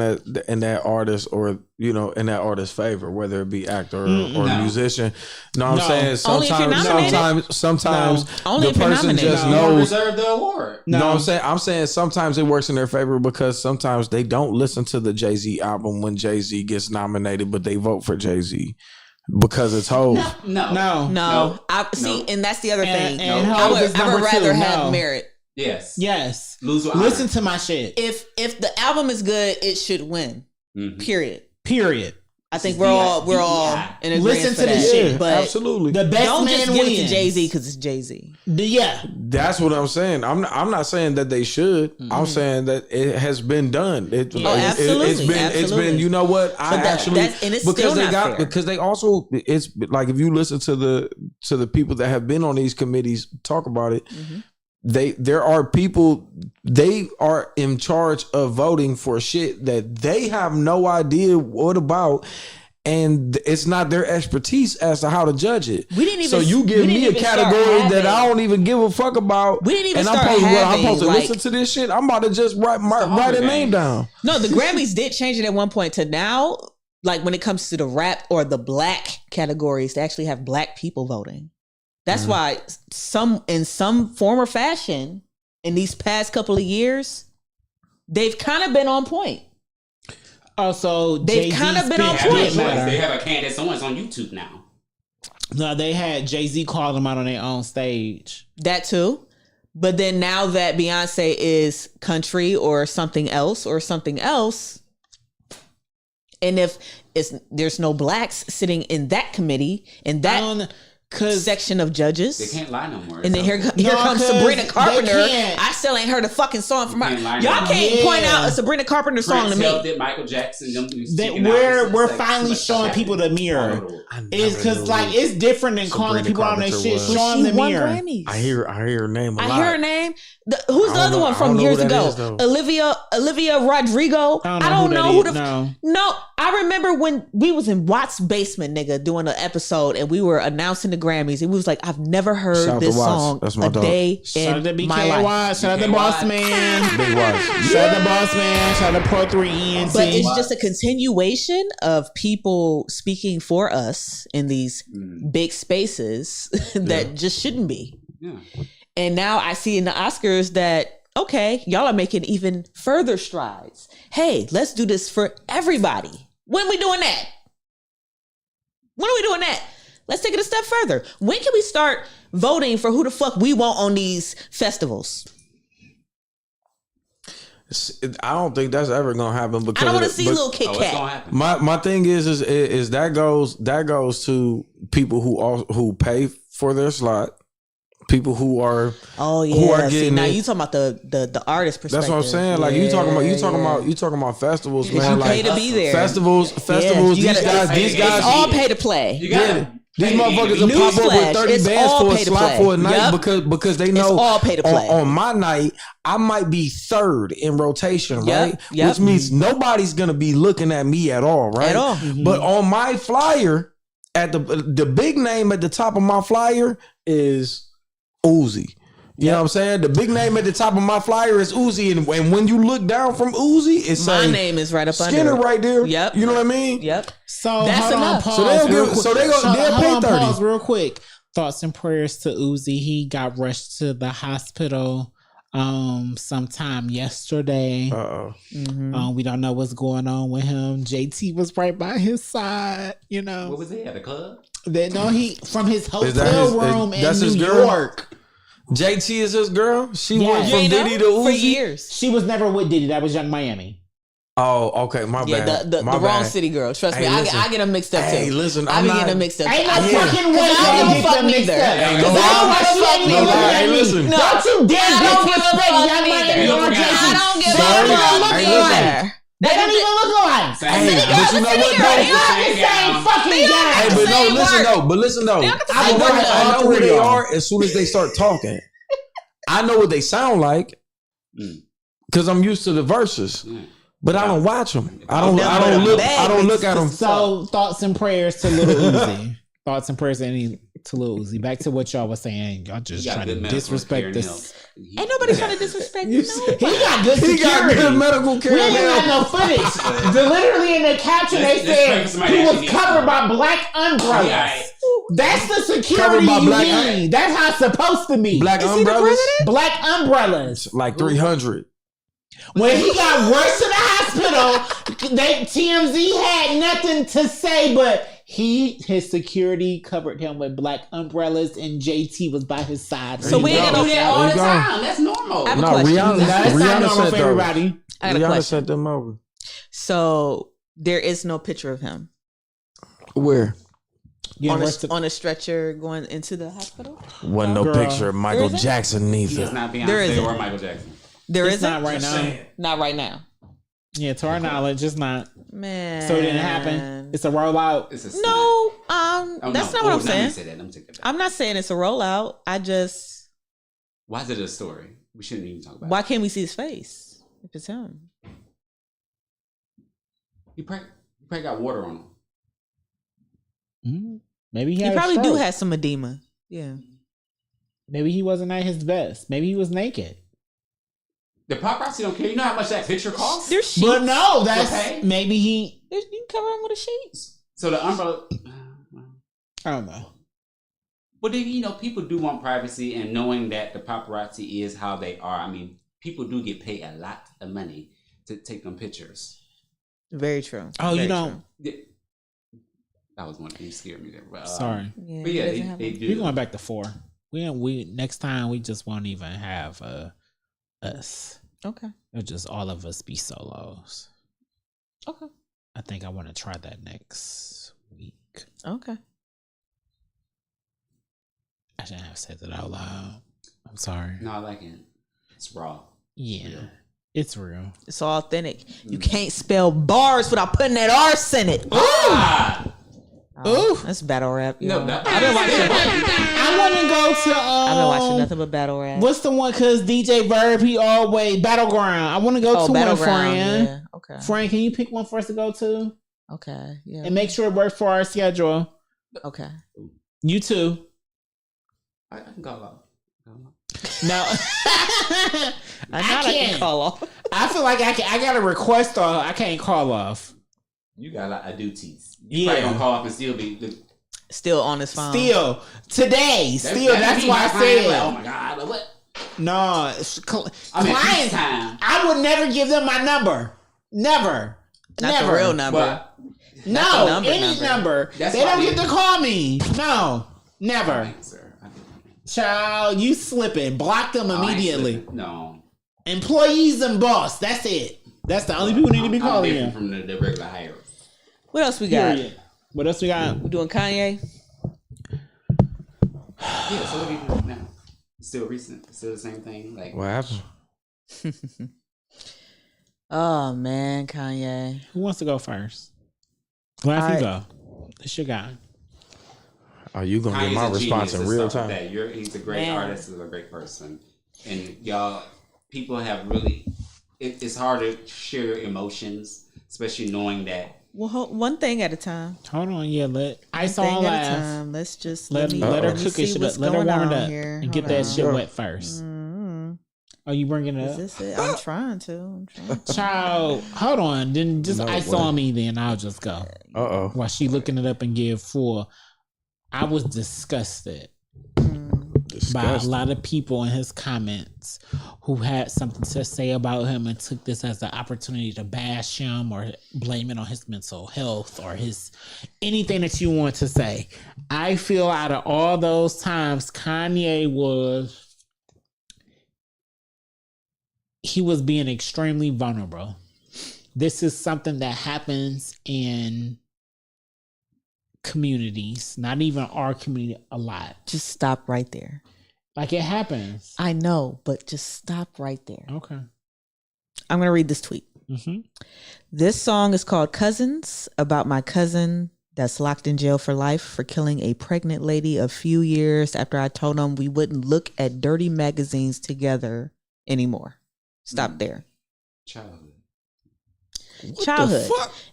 that artist or in that artist's favor, whether it be actor or musician. No, I'm saying sometimes the person just knows deserve the award. No, I'm saying sometimes it works in their favor because sometimes they don't listen to the Jay-Z album when Jay-Z gets nominated, but they vote for Jay-Z. Because it's Hov. No. I see, and that's the other thing. And I would rather have merit. Yes. Listen to my shit. If the album is good, it should win. Mm-hmm. Period. I think we're all in agreement. Listen to this shit, but absolutely the best don't man just give wins. it to Jay-Z because it's Jay-Z. Yeah, that's what I'm saying. I'm not saying that they should. Mm-hmm. I'm saying that it has been done. Absolutely. It's been. You know what? Because they also. It's like if you listen to the people that have been on these committees talk about it. Mm-hmm. There are people, they are in charge of voting for shit that they have no idea what about, and it's not their expertise as to how to judge it. So you give me a category that I don't even give a fuck about. We didn't even I'm supposed to listen to this shit. I'm about to just write a name down. No, the Grammys did change it at one point to now, like when it comes to the rap or the black categories, they actually have black people voting. That's why in some form or fashion in these past couple of years, they've kind of been on point. Also, they've kind of been on point. They have a Candace Owens on YouTube now. No, they had Jay-Z call them out on their own stage. That too. But then now that Beyonce is country or something else, and if there's no blacks sitting in that committee, in that section of judges, they can't lie no more. And then here comes Sabrina Carpenter. I still ain't heard a fucking song from her. Y'all can't point out a Sabrina Carpenter song to me. That Michael Jackson. We're finally showing people the mirror. It's because like it's different than calling people on their shit. Showing the mirror. I hear her name a lot. I hear her name. Who's the other one from years ago? Olivia Rodrigo. I don't know who the. No, I remember when we was in Watt's basement, nigga, doing an episode, and we were announcing the Grammys, and we was like, I've never heard this song a day in my life. Shout out to Boss Man. Big Watts. Shout out to Boss Man. Shout out to Pro 3 ENT. But it's just a continuation of people speaking for us in these big spaces that just shouldn't be. Yeah. And now I see in the Oscars that, okay, y'all are making even further strides. Hey, let's do this for everybody. When are we doing that? Let's take it a step further. When can we start voting for who the fuck we want on these festivals? I don't think that's ever gonna happen because I don't want to see Lil Kit Kat. My thing is that goes to people who pay for their slot. People who are who are getting now you talking about the artist perspective. That's what I'm saying. Like you talking about festivals, man. You pay to be there. Festivals. These guys. It's all pay to play. These motherfuckers will pop up with 30 bands for a slot for a night because they know it's all pay to play. On my night, I might be third in rotation, right? Which means nobody's gonna be looking at me at all, right? At all. But on my flyer, at the big name at the top of my flyer is Uzi. You know what I'm saying? The big name at the top of my flyer is Uzi, and when you look down from Uzi, it's my name is right up under Skinner right there. Yep. You know what I mean? Yep. So that's enough. Pause, so they'll pay 30. Pause real quick. Thoughts and prayers to Uzi. He got rushed to the hospital sometime yesterday. We don't know what's going on with him. JT was right by his side. You know, what was he at the club? He from his hotel room in New York. JT is his girl. She went from Diddy to Uzi for years. She was never with Diddy. That was Young Miami. Oh, okay. My bad. The wrong city girl. Trust me, I get them mixed up too. Hey, listen, I be getting them mixed up. Ain't no fucking way I don't fuck neither. Hey, listen. Don't you dare disrespect Young Miami or JT. I don't give a fuck. They don't even look alike. Hey, but you know what though? The same fucking guy. Hey, but listen though. I know who they are as soon as they start talking. I know what they sound like because I'm used to the verses, but I don't watch them. I don't look at them. So thoughts and prayers to Lil Uzi. Thoughts and prayers to Lil Uzi. Back to what y'all was saying. Y'all just trying to disrespect this. Ain't nobody trying to disrespect you. He got good security. He got good medical care. We ain't got no footage. Literally in the caption they said he was covered by black umbrellas. That's the security you need. That's how it's supposed to be. Black umbrellas? Black umbrellas. Like 300. When he got rushed to the hospital, TMZ had nothing to say, but his security covered him with black umbrellas, and JT was by his side. So we ain't gonna do that all the time. That's normal. I have a question. Rihanna said for everybody. Rihanna sent them over. So there is no picture of him. Where? On a stretcher going into the hospital? Wasn't no picture of Michael Jackson neither. It's not Beyonce or Michael Jackson. There isn't? Not right now. Not right now. Yeah, to our knowledge, it's not. Man. So it didn't happen. It's a rollout. That's not what I'm saying. I'm not saying it's a rollout. Why is it a story? We shouldn't even talk about Why can't we see his face if it's him? He probably got water on him. Mm-hmm. Maybe he probably do have some edema. Yeah. Maybe he wasn't at his best. Maybe he was naked. The paparazzi don't care. You know how much that picture costs? There's sheets. But no, that's maybe he. You can cover him with a sheet. So the umbrella. I don't know. But then, people do want privacy, and knowing that the paparazzi is how they are. I mean, people do get paid a lot of money to take them pictures. Very true. Oh, you don't. Yeah. That was one thing that scared me there. Sorry. But yeah, they do. We're going back to 4. We next time we just won't even have us. Okay. It'll just all of us be solos. Okay. I think I want to try that next week. Okay. I shouldn't have said that out loud. I'm sorry. No, I like it. It's raw. Yeah. It's real. It's authentic. You can't spell bars without putting that arse in it. Ooh, that's battle rap. No, I've been watching. I want to go to. I've been watching nothing but battle rap. What's the one? Cause DJ Verb, he always Battleground. I want to go to one, friend. Yeah. Okay. Frank, can you pick one for us to go to? Okay. Yeah. And make sure it works for our schedule. Okay. You too. I can call off. No, I can call off. I feel like I got a request off. I can't call off. You got a lot of duties. Yeah. Probably gonna call off and still be still on his phone. Still today. That's why I said. Like, oh my God! What? No, client time. I would never give them my number. Never. Not the real number. But, no, any number. They don't get to call me. No, never. Child, you slipping. Block them immediately. No. Employees and boss. That's it. That's the only people who need to be calling you. From the regular hire. What else we got? What else we got? We doing Kanye? Yeah, so what are we doing now? Still recent? Still the same thing? Like what happened? Oh man, Kanye. Who wants to go first? Glad you go. It's your guy. Are you gonna get my response in real time? He's a great artist. He's a great person, and y'all, people have really. It's hard to share your emotions, especially knowing that Well, one thing at a time. Hold on, yeah. I saw last. Let's just let her cook it. Let her warm it up and get that shit wet first. Mm-hmm. Are you bringing it up? Is this it? I'm trying to. Child, hold on. Then just ice on me. Then I'll just go. While she looking it up and give full. I was disgusted by a lot of people in his comments who had something to say about him and took this as an opportunity to bash him or blame it on his mental health or his anything that you want to say. I feel out of all those times, Kanye was being extremely vulnerable. This is something that happens in communities, not even our community, a lot. Just stop right there. Like it happens. I know, but just stop right there. Okay. I'm going to read this tweet. Mm-hmm. This song is called Cousins, about my cousin that's locked in jail for life for killing a pregnant lady a few years after I told him we wouldn't look at dirty magazines together anymore. Stop there. Childhood.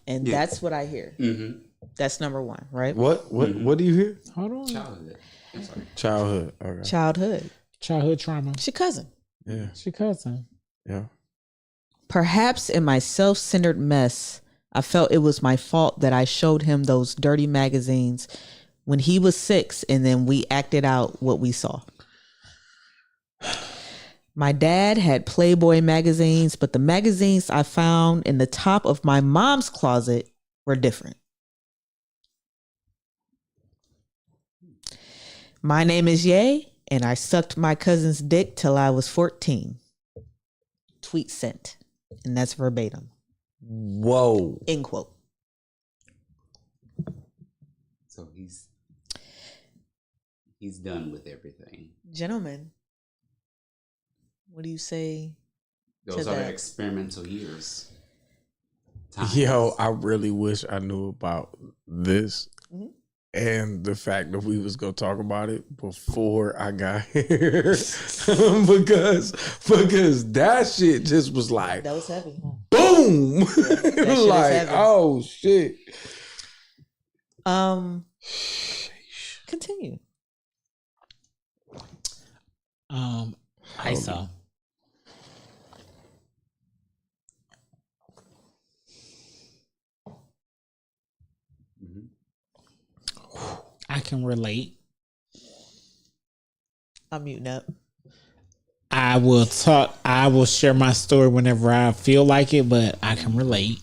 And that's what I hear. Mm-hmm. That's number one, right? What do you hear? Hold on. Childhood. Childhood. Okay. Childhood trauma. She cousin. Yeah. She cousin. Yeah. Perhaps in my self-centered mess, I felt it was my fault that I showed him those dirty magazines when he was 6, and then we acted out what we saw. My dad had Playboy magazines, but the magazines I found in the top of my mom's closet were different. My name is Ye, and I sucked my cousin's dick till I was 14. Tweet sent. And that's verbatim. Whoa. End quote. So he's done with everything. Gentlemen, what do you say? Those are experimental years. Yo, I really wish I knew about this. Mm-hmm. And the fact that we was gonna talk about it before I got here, because that shit just was like that was heavy. Boom, yeah, like oh shit. Continue. I saw. I can relate. I'm muting up. I will share my story whenever I feel like it, but I can relate.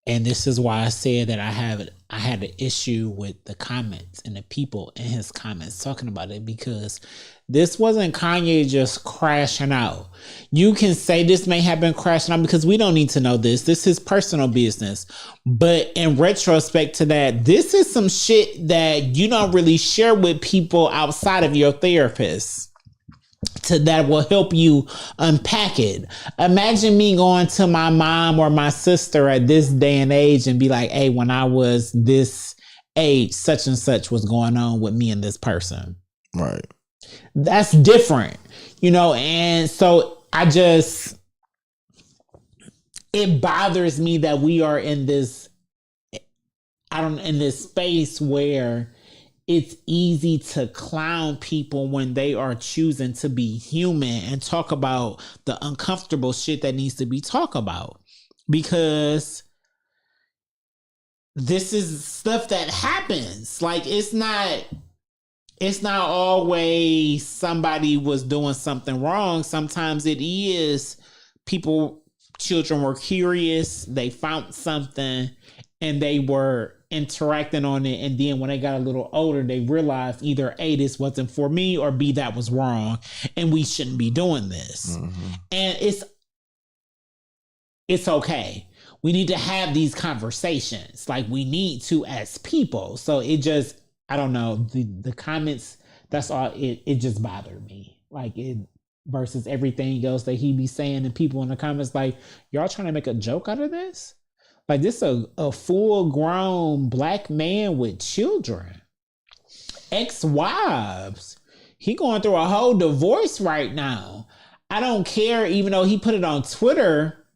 And this is why I said that I had an issue with the comments and the people in his comments talking about it, because this wasn't Kanye just crashing out. You can say this may have been crashing out because we don't need to know this. This is personal business. But in retrospect to that, this is some shit that you don't really share with people outside of your therapist. That will help you unpack it. Imagine me going to my mom or my sister at this day and age and be like, hey, when I was this age, such and such was going on with me and this person. Right. That's different, and so it bothers me that we are in this space where it's easy to clown people when they are choosing to be human and talk about the uncomfortable shit that needs to be talked about, because this is stuff that happens. Like it's not always somebody was doing something wrong. Sometimes it is children were curious, they found something and they were interacting on it, and then when they got a little older, they realized either A, this wasn't for me, or B, that was wrong, and we shouldn't be doing this. Mm-hmm. And it's okay. We need to have these conversations. Like we need to as people. So it just, I don't know, the comments, that's all, it just bothered me. Like it versus everything else that he be saying, and people in the comments like, y'all trying to make a joke out of this? Like this a full-grown black man with children, ex-wives. He going through a whole divorce right now. I don't care, even though he put it on Twitter.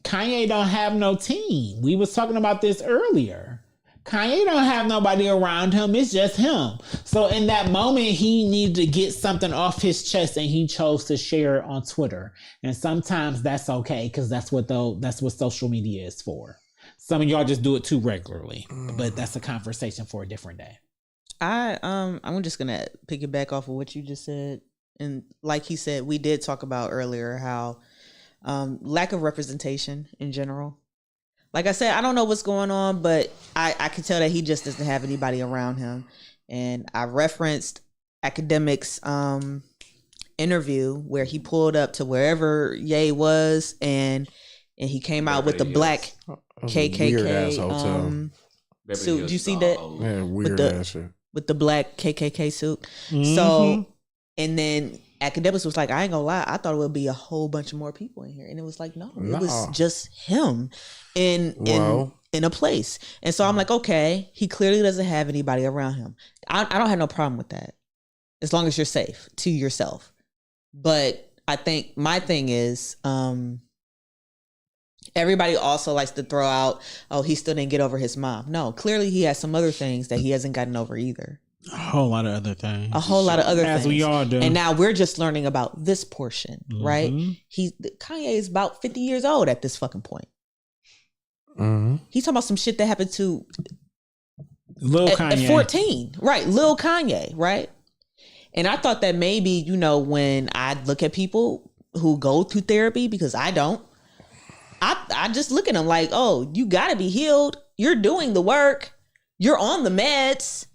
Kanye don't have no team. We was talking about this earlier. Kanye don't have nobody around him. It's just him. So in that moment, he needed to get something off his chest, and he chose to share it on Twitter. And sometimes that's okay, because that's what social media is for. Some of y'all just do it too regularly, but that's a conversation for a different day. I'm just gonna piggyback off of what you just said, and like he said, we did talk about earlier how lack of representation in general. Like I said, I don't know what's going on, but I can tell that he just doesn't have anybody around him. And I referenced Academic's interview where he pulled up to wherever Ye was, and he came out with the black KKK suit. Did you see that? Yeah, weird ass shit. With the black KKK suit. Mm-hmm. So, and then Academics was like, I ain't gonna lie, I thought it would be a whole bunch of more people in here. And it was like, no, it was just him in a place. And so I'm like, okay, he clearly doesn't have anybody around him. I don't have no problem with that, as long as you're safe to yourself. But I think my thing is, everybody also likes to throw out, oh, he still didn't get over his mom. No, clearly he has some other things that he hasn't gotten over either. A whole lot of other things. As we all do. And now we're just learning about this portion, right? Kanye is about 50 years old at this fucking point. He's talking about some shit that happened to Lil Kanye at 14. Right, Lil Kanye, right? And I thought that maybe, when I look at people who go through therapy, because I don't, I just look at them like, oh, you gotta be healed. You're doing the work. You're on the meds.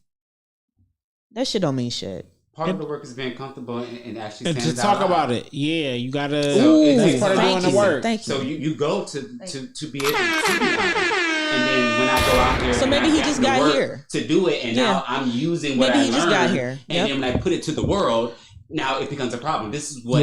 That shit don't mean shit. Part of the work is being comfortable and actually to talk about it. Yeah, you gotta. That's part of doing the work. Thank you. So you go to be able to do it. And then when I go out there, so maybe he just got here to do it, and now I'm using what I learned. Maybe he just got here, and then when I put it to the world, now it becomes a problem. This is what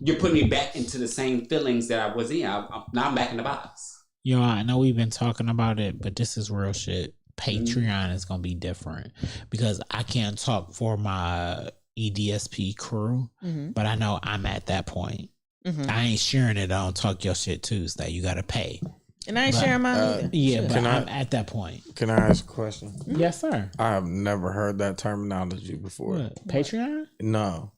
you're putting me back into the same feelings that I was in. Now I'm back in the box. Yo, I know we've been talking about it, but this is real shit. Patreon is gonna be different because I can't talk for my EDSP crew, but I know I'm at that point. I ain't sharing it on Talk Your Shit Tuesday. You gotta pay. And I ain't sharing mine either. Yeah, but I'm at that point. Can I ask a question? Yes, sir. I have never heard that terminology before. What? Patreon? No.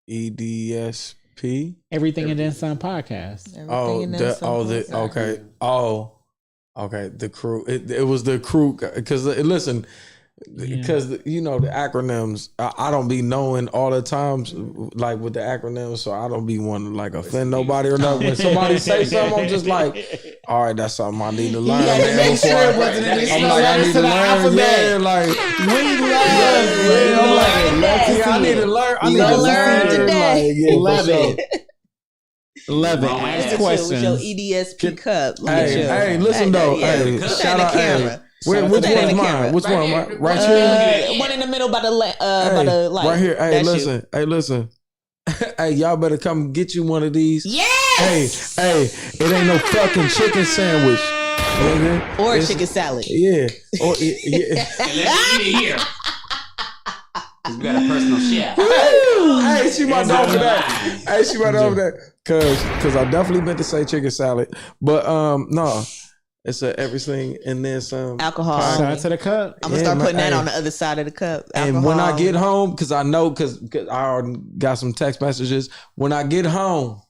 EDSP? Everything and Then Some podcast. Okay. The crew. It was the crew. Because listen, because the acronyms, I don't be knowing all the times like with the acronyms, so I don't be wanting to like offend nobody or nothing. When somebody say something, I'm just like, all right, that's something I need to learn. Make sure it wasn't any letters to the alphabet. Yeah, like we love. I need to learn. I need to learn today. Love it. Love it. Ask questions. With your EDSP cup. Hey, listen though. Hey, shout out. Hey. Which one's mine? Which one? Right here. One in the middle by the light. Right here. Hey, listen. Hey, listen. Hey, y'all better come get you one of these. Yes. Hey, it ain't no fucking chicken sandwich, nigga. Or a chicken salad. Yeah. And let's eat it here. Cause we got a personal chef. Hey, she might over that. Hey, she might over that. Cause I definitely meant to say chicken salad, but no. It's everything and then some alcohol. Shout to the cup. I'm gonna start putting that on the other side of the cup. Alcohol. And when I get home, because I know, because I already got some text messages. When I get home,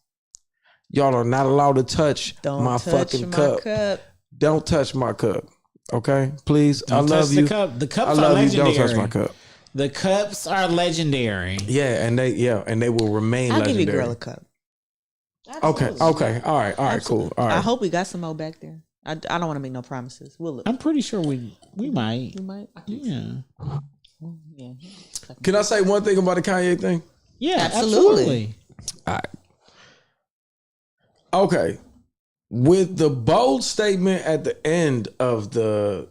y'all are not allowed to touch my fucking cup. Don't touch my cup, okay? Please, I love you. The cups are legendary. Don't touch my cup. The cups are legendary. Yeah, and they will remain legendary. I'll give your girl a cup. Absolutely. Okay. All right, cool. All right. I hope we got some more back there. I don't want to make no promises. We'll look. I'm pretty sure we might. We might. Yeah. Can I say one thing about the Kanye thing? Yeah, absolutely. All right. Okay. With the bold statement at the end of the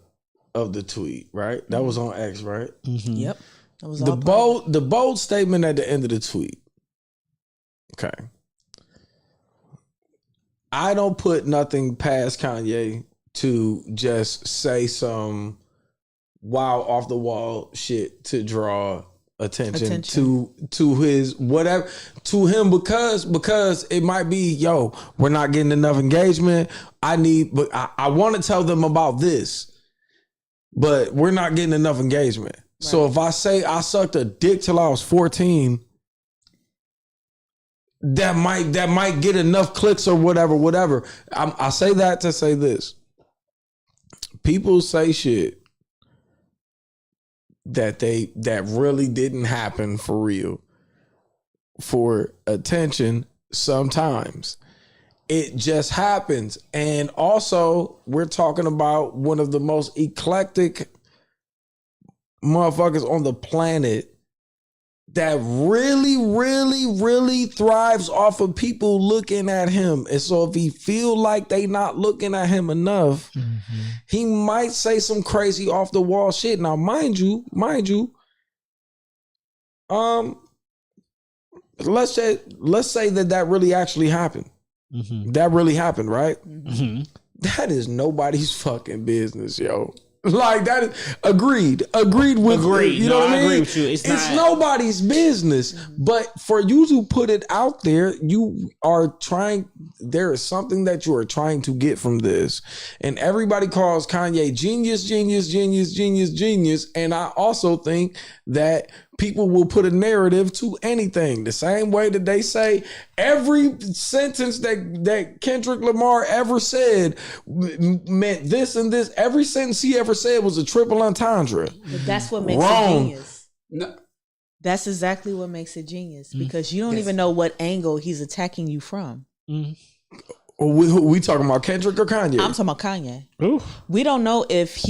tweet, right? That was on X, right? Mm-hmm. Yep. That was the bold statement at the end of the tweet. Okay. I don't put nothing past Kanye to just say some wild off the wall shit to draw attention to his whatever, to him, because it might be, yo, we're not getting enough engagement. But I want to tell them about this, but we're not getting enough engagement. Right. So if I say I sucked a dick till I was 14, that might get enough clicks or whatever. I say that to say this. People say shit that really didn't happen for real for attention. Sometimes it just happens. And also, we're talking about one of the most eclectic motherfuckers on the planet that really, really, really thrives off of people looking at him. And so if he feel like they not looking at him enough, he might say some crazy off the wall shit. Now, mind you, let's say that really actually happened. That really happened, right? That is nobody's fucking business, yo. Like that is agreed with you know what I mean? Agree with you. It's nobody's business. But for you to put it out there, there is something that you are trying to get from this. And everybody calls Kanye genius. And I also think that people will put a narrative to anything. The same way that they say every sentence that Kendrick Lamar ever said meant this and this. Every sentence he ever said was a triple entendre. But that's what makes it genius. No. That's exactly what makes it genius, because you don't even know what angle he's attacking you from. We talking about Kendrick or Kanye? I'm talking about Kanye. Ooh. We don't know if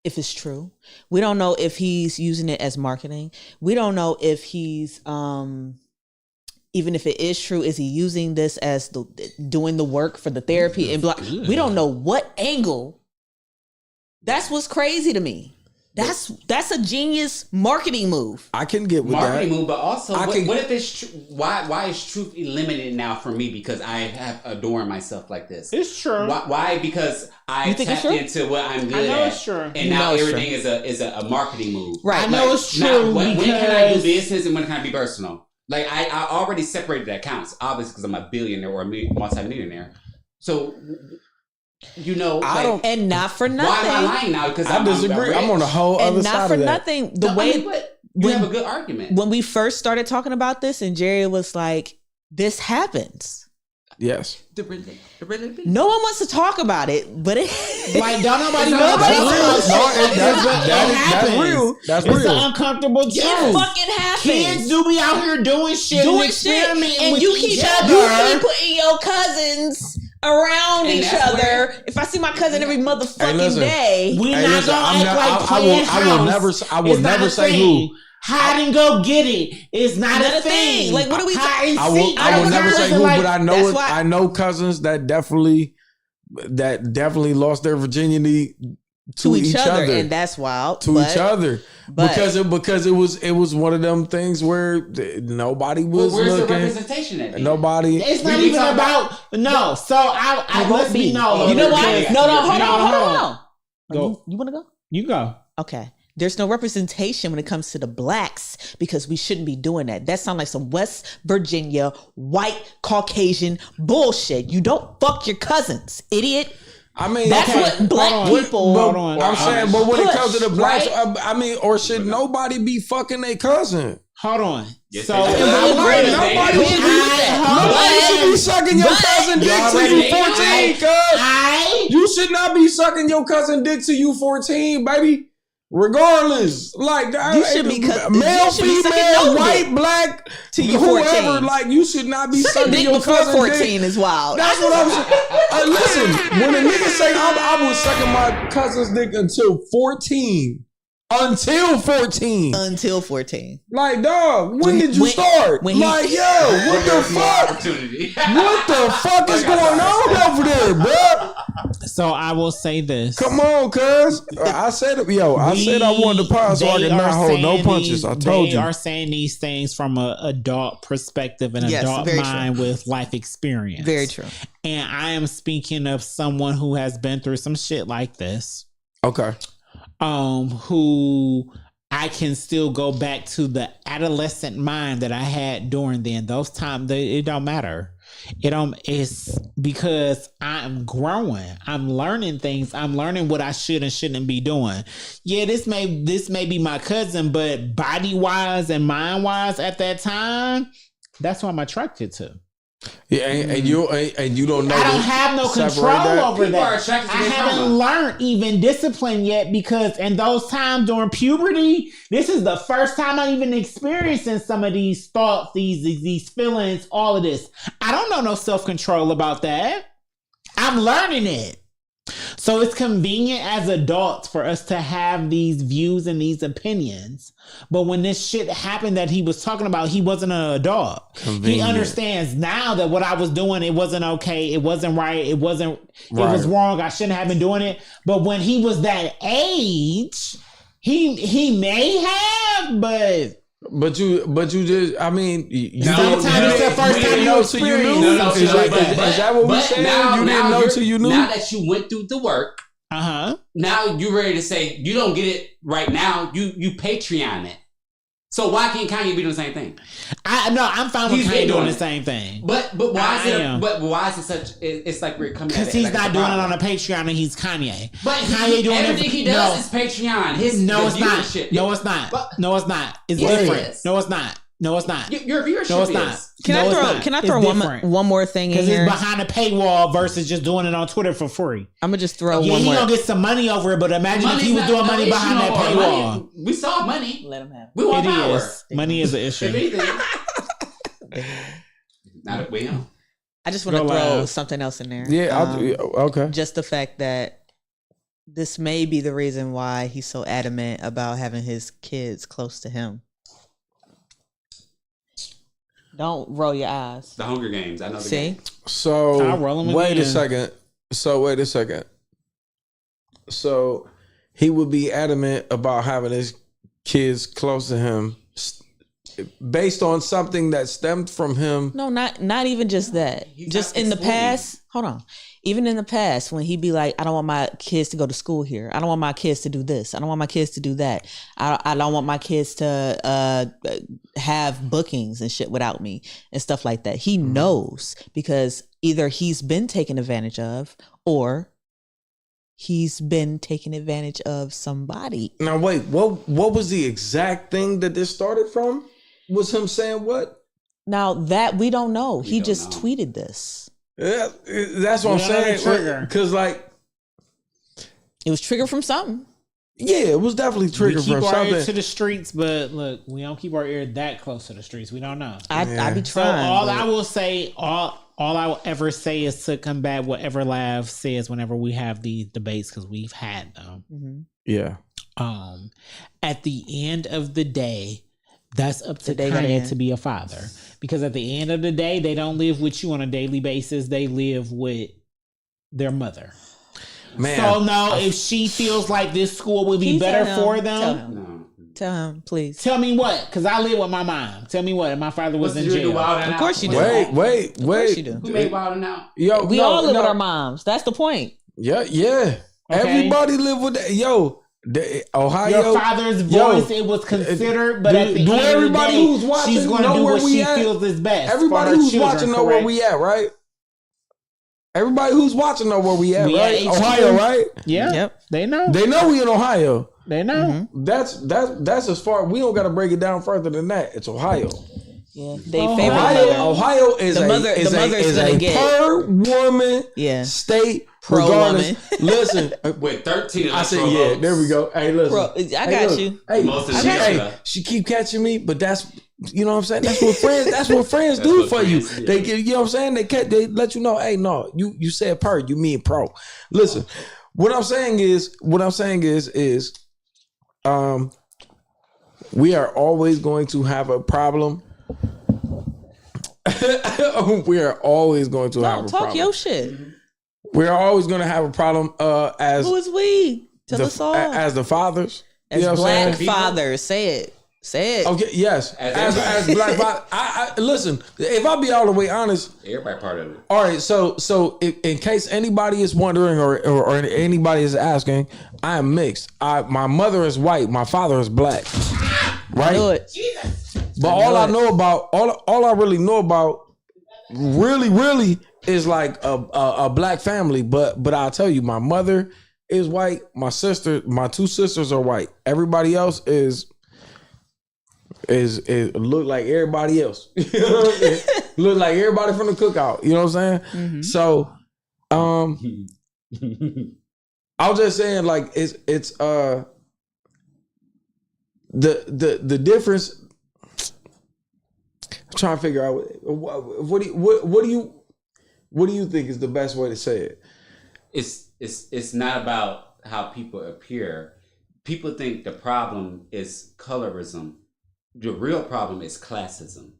it's true. We don't know if he's using it as marketing. We don't know if he's, even if it is true, is he using this as doing the work for the therapy and we don't know what angle. That's what's crazy to me. That's a genius marketing move. I can get with marketing move, but also what if it's why is truth eliminated now for me because I have adorned myself like this? It's true. Why? Because I tapped into what I'm good at. It's true. And now everything is a marketing move. Right. I know it's true. When can I do business and when can I be personal? Like I already separated the accounts, obviously because I'm a billionaire or a multi-millionaire. So you know, and not for nothing. Why am I lying now? Because I disagree. I'm on the whole other side of that. And not for nothing. You have a good argument. When we first started talking about this, and Jerry was like, "This happens." Yes. No one wants to talk about it, but it like don't nobody know. That's real. That's real. It's an uncomfortable truth. It fucking happens. Kids do be out here doing shit, and experimenting with each other. You keep putting your cousins around each other. If I see my cousin every motherfucking day, we're not gonna act like playing house. I will never say who. Hide and go get it. It's not a thing. Like, what are we talking? I will never say who, but I know it. I know cousins that definitely lost their virginity to each other, and that's wild. Each other, because it was one of them things where nobody was where's looking. The representation at? Nobody. It's not even about no. So I let's be no. You know what? No. Hold on. Go. You want to go? You go. Okay. There's no representation when it comes to the blacks because we shouldn't be doing that. That sounds like some West Virginia white Caucasian bullshit. You don't fuck your cousins, idiot. I mean, that's what black people. I'm saying, but when it comes to the blacks, right? Or should nobody be fucking their cousin? Hold on. Yes, so nobody should be sucking your cousin dick till you 14, cuz. You should not be sucking your cousin dick till you 14, baby. Regardless, like you should be male, female, white, black, to whoever. Like you should not be sucking your cousin 14 dick. Is wild. That's what I'm saying. Listen, when a nigga say I was sucking my cousin's dick until 14. Until 14. Like, dog, when did you start? Like, yo, what the fuck? What the fuck is going on over there, bro? So I will say this. Come on, cuz. I said I wanted to pause so I could not hold no punches. I told you. They are saying these things from an adult perspective and adult mind with life experience. Very true. And I am speaking of someone who has been through some shit like this. Okay. Who I can still go back to the adolescent mind that I had during then. Those times, it don't matter. It's because I'm growing. I'm learning things. I'm learning what I should and shouldn't be doing. Yeah, this may be my cousin, but body wise and mind wise at that time, that's what I'm attracted to. Yeah, and you don't know. I don't have no control over that. I haven't learned even discipline yet because in those times during puberty, this is the first time I'm even experiencing some of these thoughts, these feelings, all of this. I don't know no self-control about that. I'm learning it. So it's convenient as adults for us to have these views and these opinions. But when this shit happened that he was talking about, he wasn't an adult. Convenient. He understands now that what I was doing, it wasn't okay. It wasn't right. It was wrong. I shouldn't have been doing it. But when he was that age, he may have, But you just, I mean, sometimes it's the first time you experience. Is that what we're saying? You didn't know till you knew? Now that you went through the work, now you're ready to say, you don't get it right now, you Patreon it. So why can't Kanye be doing the same thing? I'm fine with Kanye doing the same thing. But why is it such? It's like we're coming because he's not doing it on a Patreon and he's Kanye. But Kanye doing everything he does is Patreon. It's not. Shit. No, it's not. No, it's not. It's different. No, it's not. No, it's not. Your viewership is not. Can I throw one more thing in here? Because it's behind a paywall versus just doing it on Twitter for free. I'm gonna just throw one more. He gonna get some money over it, but imagine if he was doing money behind that paywall. We saw money. Let him have it. We want power. Money is an issue. Not we know. I just want to throw something else in there. Yeah. Okay. Just the fact that this may be the reason why he's so adamant about having his kids close to him. Don't roll your eyes. The Hunger Games. I know the See? game. So wait a second. So he would be adamant about having his kids close to him based on something that stemmed from him. No, not even just that. Just in the past. Hold on. Even in the past, when he'd be like, I don't want my kids to go to school here. I don't want my kids to do this. I don't want my kids to do that. I don't want my kids to have bookings and shit without me and stuff like that. He knows because either he's been taken advantage of or he's been taking advantage of somebody. Now, wait, what was the exact thing that this started from? Was him saying what? Now, that we don't know. He just tweeted this. Yeah, that's what I'm saying. Because, like, it was triggered from something. Yeah, it was definitely triggered from something. We keep our ear to the streets, but look, we don't keep our ear that close to the streets. We don't know. I be trying. So I will say, all I will ever say is to combat whatever Lav says whenever we have these debates, because we've had them. Mm-hmm. Yeah. At the end of the day, that's up to Kanye to be a father. Because at the end of the day, they don't live with you on a daily basis. They live with their mother. Man. So no, if she feels like this school would be better for them. Tell him, please. Tell me what? Because I live with my mom. Tell me what? If my father was in jail. Of course you do. Wait. Of course you do. Who made Wild 'N Out? Yo, we all live with our moms. That's the point. Yeah. Okay. Everybody live with that. Yo. Ohio, your father's voice, it was considered, but at the end everybody of the day, who's watching she's going to do what she feels is best. Everybody who's watching know where we at, right? Everybody who's watching know where we at, right? Ohio, right? Yeah, yep. They know. They know we in Ohio. They know. Mm-hmm. That's as far. We don't got to break it down further than that. It's Ohio. Yeah, they favor Ohio is a per woman state. Pro-woman. Listen, with 13. I said, yeah, there we go. Hey, listen. Bro, I got you. Hey, she keep catching me, but that's, you know what I'm saying? That's what friends do for you. They get, you know what I'm saying? They let you know, hey, no, you said per, you mean pro. Listen, what I'm saying is, we are always going to have a problem. We are always going to have a problem. Talk your shit. We're always going to have a problem as... Who is we? Tell us all. As the fathers. As black fathers. Say it. Say it. Okay, yes. As black, I listen. If I be all the way honest, everybody part of it. All right, so in case anybody is wondering or anybody is asking, I am mixed. My mother is white, my father is black. Right? I it. But all I know about, all I really know about, really is like a black family. But I'll tell you, my mother is white. My two sisters are white. Everybody else is look like everybody else. Look like everybody from the cookout. You know what I'm saying? Mm-hmm. So, I was just saying, like, it's the difference. I'm trying to figure out what do you think is the best way to say it? It's not about how people appear. People think the problem is colorism. The real problem is classism,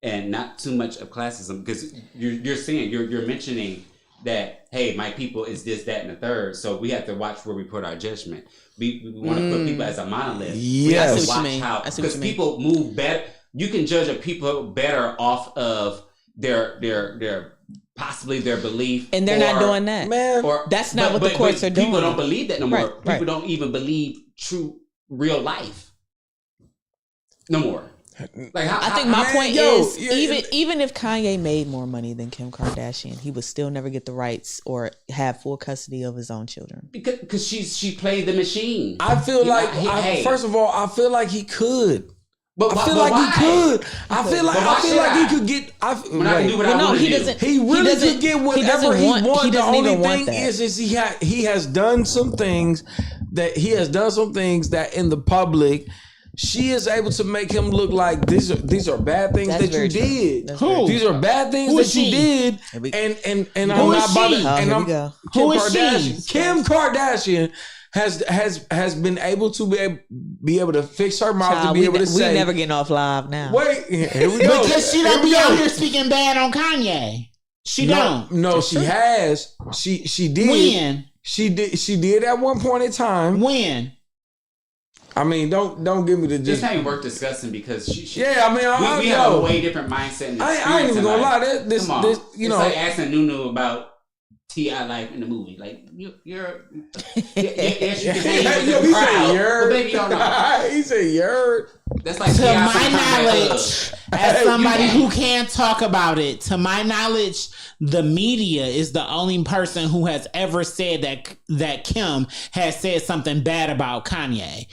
and not too much of classism, because you're saying you're mentioning that, hey, my people is this, that, and the third, so we have to watch where we put our judgment. We want to put people as a monolith. Yes, we have to watch how, because people move better. You can judge a people better off of their possibly their belief, and they're not doing that, man. That's not what the courts are doing. People don't believe that no more. Right. People don't even believe true real life no more. Like I think my point is, even if Kanye made more money than Kim Kardashian, he would still never get the rights or have full custody of his own children. Because she played the machine. I feel first of all, I feel like he could. I feel like he could. I feel like he could get. He doesn't. He really could get whatever he wants. The only thing is he has done some things that in the public, she is able to make him look like these are bad things that you did. These are bad things that you did. And I'm not bothered. Kim Kardashian. Kim Kardashian has been able to be able to fix her mouth to be able to say. We never getting off live now. Wait, here we go. Because she don't be out here speaking bad on Kanye. She don't. No, she has. She did. When? She did at one point in time. When? I mean, don't give me the just ain't worth discussing, because she yeah, I mean, we have a way different mindset. And I ain't even gonna lie. This you know, it's like asking Nunu about T.I. life in the movie. Like you're yes, you can say you're proud, but baby, you don't know. He said you're. That's like, to my knowledge, as somebody who can't talk about it, to my knowledge, the media is the only person who has ever said that Kim has said something bad about Kanye.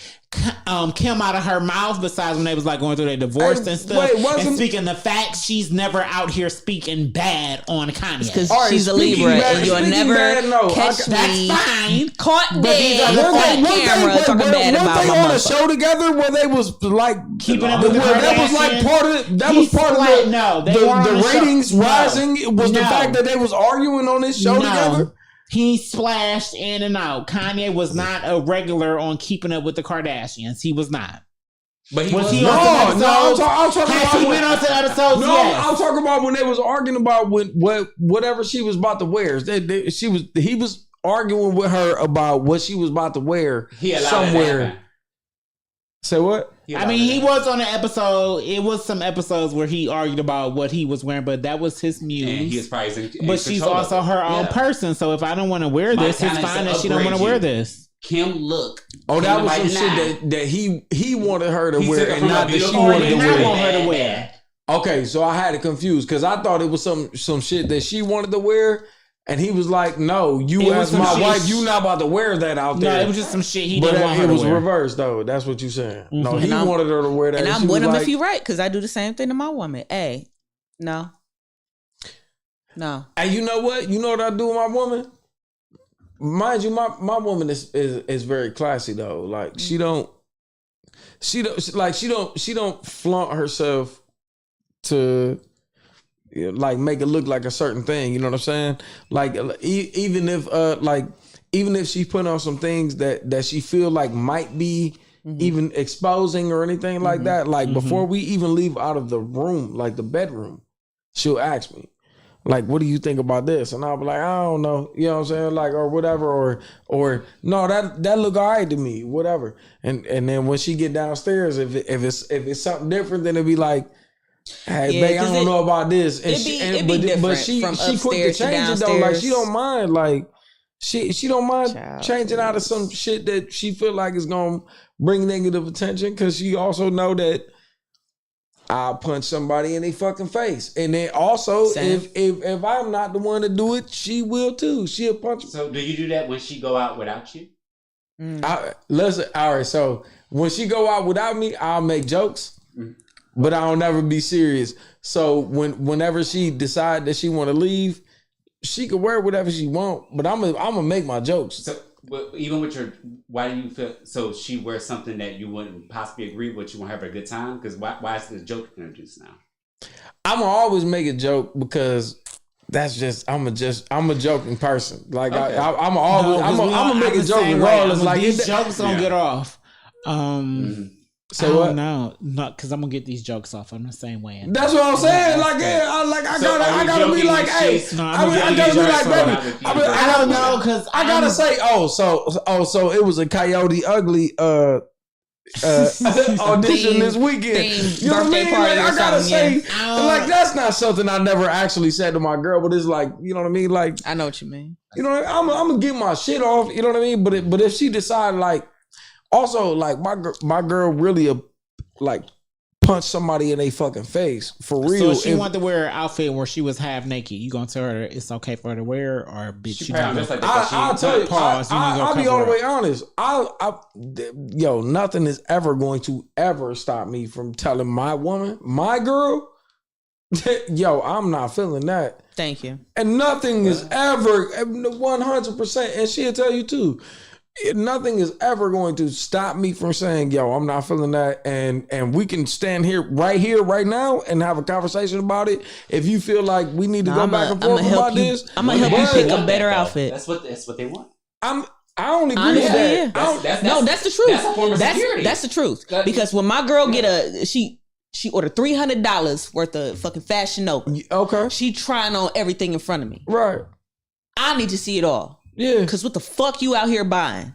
Kim out of her mouth, besides when they was like going through their divorce and stuff, and speaking the facts, she's never out here speaking bad on Kanye. Because she's a Libra, and you'll never catch me. That's fine. Caught dead on camera talking bad about my mother. On a show together where they was like keeping up with the Kardashians. That was like part of the ratings rising. It was the fact that they was arguing on this show together. He splashed in and out. Kanye was not a regular on Keeping Up with the Kardashians. He was not. But I'm talking about has he been on some episodes? No, yes. I'm talking about when they was arguing about whatever she was about to wear. He was arguing with her about what she was about to wear somewhere. Say what? I mean, he was on an episode. It was some episodes where he argued about what he was wearing, but that was his muse. And he was probably but she's also her own person. So if I don't want to wear this, it's fine that she don't want to wear this. Kim look. Oh, that was some shit that he wanted her to wear, and not that she wanted her to wear. Okay, so I had it confused because I thought it was some shit that she wanted to wear. And he was like, "No, you as my wife, you not about to wear that out there." No, it was just some shit he didn't want her to wear. It was reversed though. That's what you saying. Mm-hmm. No, he wanted her to wear that. And I'm with him if you right, because I do the same thing to my woman. Hey, no. And you know what? You know what I do with my woman? Mind you, my woman is very classy though. Like she don't flaunt herself to. Like make it look like a certain thing, you know what I'm saying? Like even if she put on some things that she feel like might be even exposing or anything like that, like before we even leave out of the room, like the bedroom, she'll ask me, Like, what do you think about this? And I'll be like, I don't know. You know what I'm saying? Like, or whatever, or no, that look all right to me, whatever. And then when she get downstairs, if it's something different, then it'd be like, hey, babe, I don't know about this. And but she quick to change it though. Like, she don't mind. Like, she don't mind changing out of some shit that she feel like is gonna bring negative attention, because she also know that I'll punch somebody in their fucking face. And then also, if I'm not the one to do it, she will too. She'll punch me. So do you do that when she go out without you? Listen, all right, so when she go out without me, I'll make jokes, but I'll never be serious. So whenever she decide that she want to leave, she can wear whatever she want, but I'm gonna make my jokes. So, but even with why do you feel, so she wears something that you wouldn't possibly agree with, you want to have a good time? Because why is the joke introduced now? I'm gonna always make a joke because that's just I'm a joking person. Like, okay. I'm gonna make a joke regardless. Like, these jokes don't get off. So what? No, because I'm gonna get these jokes off. I'm the same way. That's what I'm saying. Like, yeah, I gotta be like, hey, I gotta be like, baby. I don't know, because I gotta say, so it was a Coyote Ugly audition this weekend. You know what I mean? Like, I gotta say, like, that's not something I never actually said to my girl, but it's like, you know what I mean? Like, I know what you mean. You know what I mean? I'm gonna get my shit off. You know what I mean? But if she decide, like, also, like, my girl really like punch somebody in their fucking face for real. So she wanted to wear an outfit where she was half naked. You gonna tell her it's okay for her to wear, or bitch? I'll tell you. I'll be all the way honest. Yo, nothing is ever going to ever stop me from telling my woman, my girl, yo, I'm not feeling that. Thank you. And nothing is ever 100%, and she'll tell you too. Nothing is ever going to stop me from saying, yo, I'm not feeling that. And we can stand here, right now, and have a conversation about it. If you feel like we need to go back and forth about this, I'm going to help you pick a better outfit. That's what they want. I don't agree with that. That's the truth. That's a form of security. That's the truth. Because when my girl she ordered $300 worth of fucking Fashion Nova. Okay. She trying on everything in front of me. Right. I need to see it all. Yeah. Because what the fuck you out here buying?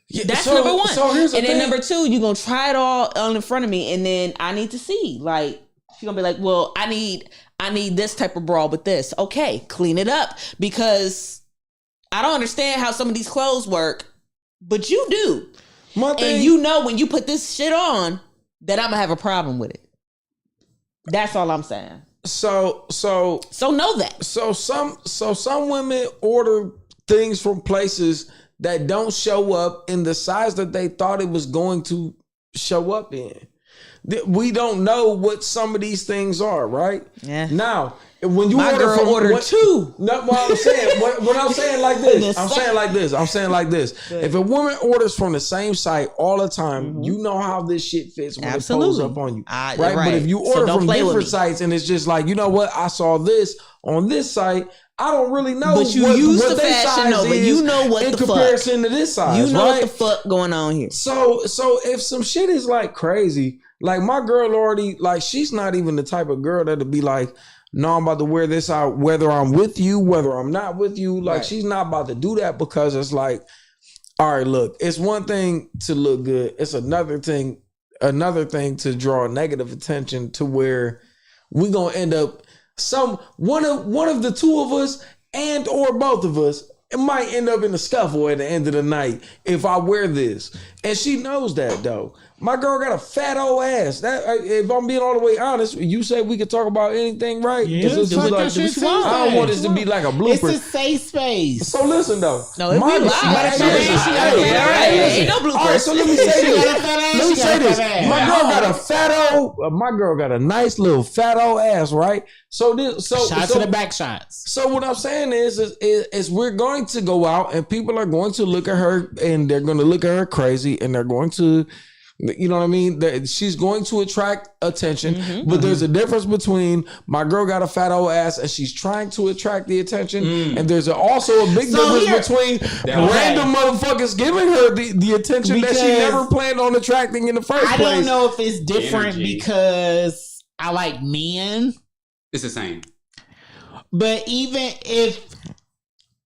Yeah, that's number one. So here's the thing. Then number two, you're going to try it all on in front of me. And then I need to see. Like, she's going to be like, well, I need this type of bra with this. Okay, clean it up. Because I don't understand how some of these clothes work. But you do. And you know when you put this shit on that I'm going to have a problem with it. That's all I'm saying. So know that. So some women order things from places that don't show up in the size that they thought it was going to show up in. We don't know what some of these things are, right? Yeah. Now, when you my order girl from ordered two. No, what I'm saying, what I'm saying like this. I'm saying like this. If a woman orders from the same site all the time, you know how this shit fits when it pulls up on you, right? But if you order from different sites and it's just like, you know what, I saw this on this site, I don't really know. But you use the Fashion Nova. You know what in the comparison to this size. You know right? what the fuck going on here. So if some shit is like crazy, like my girl already, like she's not even the type of girl that'll be like, no, I'm about to wear this out, whether I'm with you, whether I'm not with you. Like, she's not about to do that, because it's like, all right, look, it's one thing to look good. It's another thing to draw negative attention to where we gonna end up one of the two of us and or both of us, it might end up in a scuffle at the end of the night if I wear this. And she knows that though. My girl got a fat old ass. That, if I'm being all the way honest, you said we could talk about anything, right? Yeah, I don't want this to be like a blooper. It's a safe space. So listen though. No, if we live, ain't no bloopers. All right, so let me say this. My girl got a nice little fat old ass, right? Shots to the back shots. So what I'm saying is we're going to go out and people are going to look at her and they're going to look at her crazy and they're going to, you know what I mean? She's going to attract attention, but there's a difference between my girl got a fat old ass and she's trying to attract the attention, and there's also a big difference between random motherfuckers giving her the attention that she never planned on attracting in the first place. I don't know if it's different because I like men. It's the same. But even if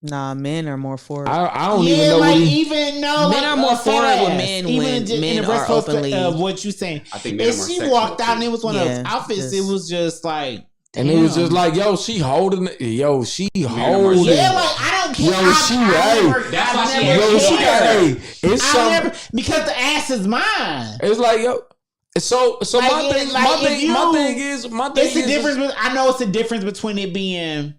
Nah, men are more for it. I don't even know like what men are more for it with men when men are openly. Of what you saying? I think men if she walked out and it was one of those outfits, it was just like. And it was just like, yo, she holding it. Yo, she holding. Yeah, like I don't care. That's why she. It's something because the ass is mine. It's like, yo. So like, my thing is it's the difference. I know it's the difference between it being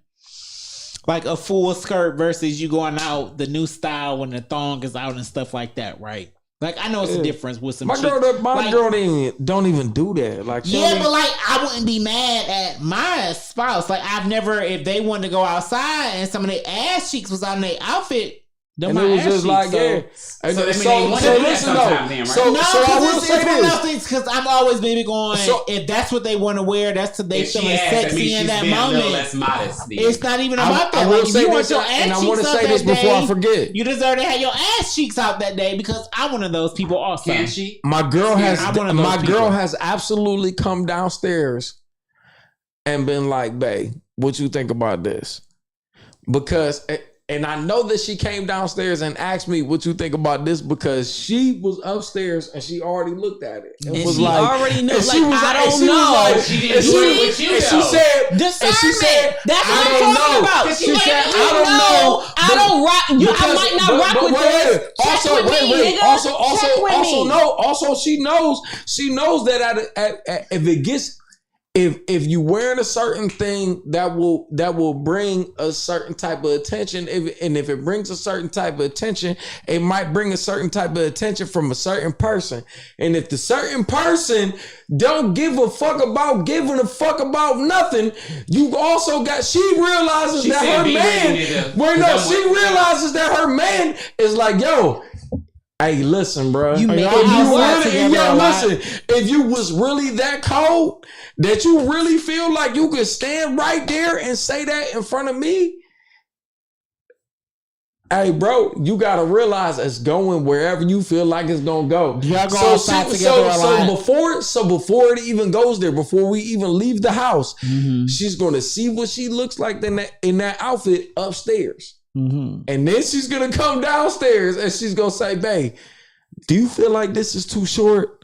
like a full skirt versus you going out the new style when the thong is out and stuff like that, right? Like I know it's a difference with some. My girl don't even do that. Like but like I wouldn't be mad at my spouse. Like I've never, if they wanted to go outside and some of their ass cheeks was out in their outfit. And it was just like, So listen though. So I will say this because I'm always maybe going. If that's what they want to wear, that's they feeling sexy in that moment. Less modest. It's not even about that. I will say this, and I want to say this before I forget. You deserve to have your ass cheeks out that day because I'm one of those people. Also, can she? My girl has absolutely come downstairs and been like, "Babe, what you think about this?" Because. And I know that she came downstairs and asked me what you think about this because she was upstairs and she already looked at it. And was she like, already knew. Like, I don't know. She didn't do it with you. She said, discernment. That's what I'm talking about. She said, I don't know. I don't rock. I might not rock with this. Also, she knows that if it gets. If you wearing a certain thing that will bring a certain type of attention, if it brings a certain type of attention, it might bring a certain type of attention from a certain person. And if the certain person don't give a fuck about giving a fuck about nothing, you also got. She realizes that her man. She realizes that her man is like, yo. Hey, listen, bro. If you was really that cold, that you really feel like you could stand right there and say that in front of me, hey, bro, you gotta realize it's going wherever you feel like it's gonna go. Y'all go outside together a lot. Before it even goes there, before we even leave the house, she's gonna see what she looks like in that outfit upstairs. Mm-hmm. And then she's gonna come downstairs and she's gonna say, "Babe, do you feel like this is too short?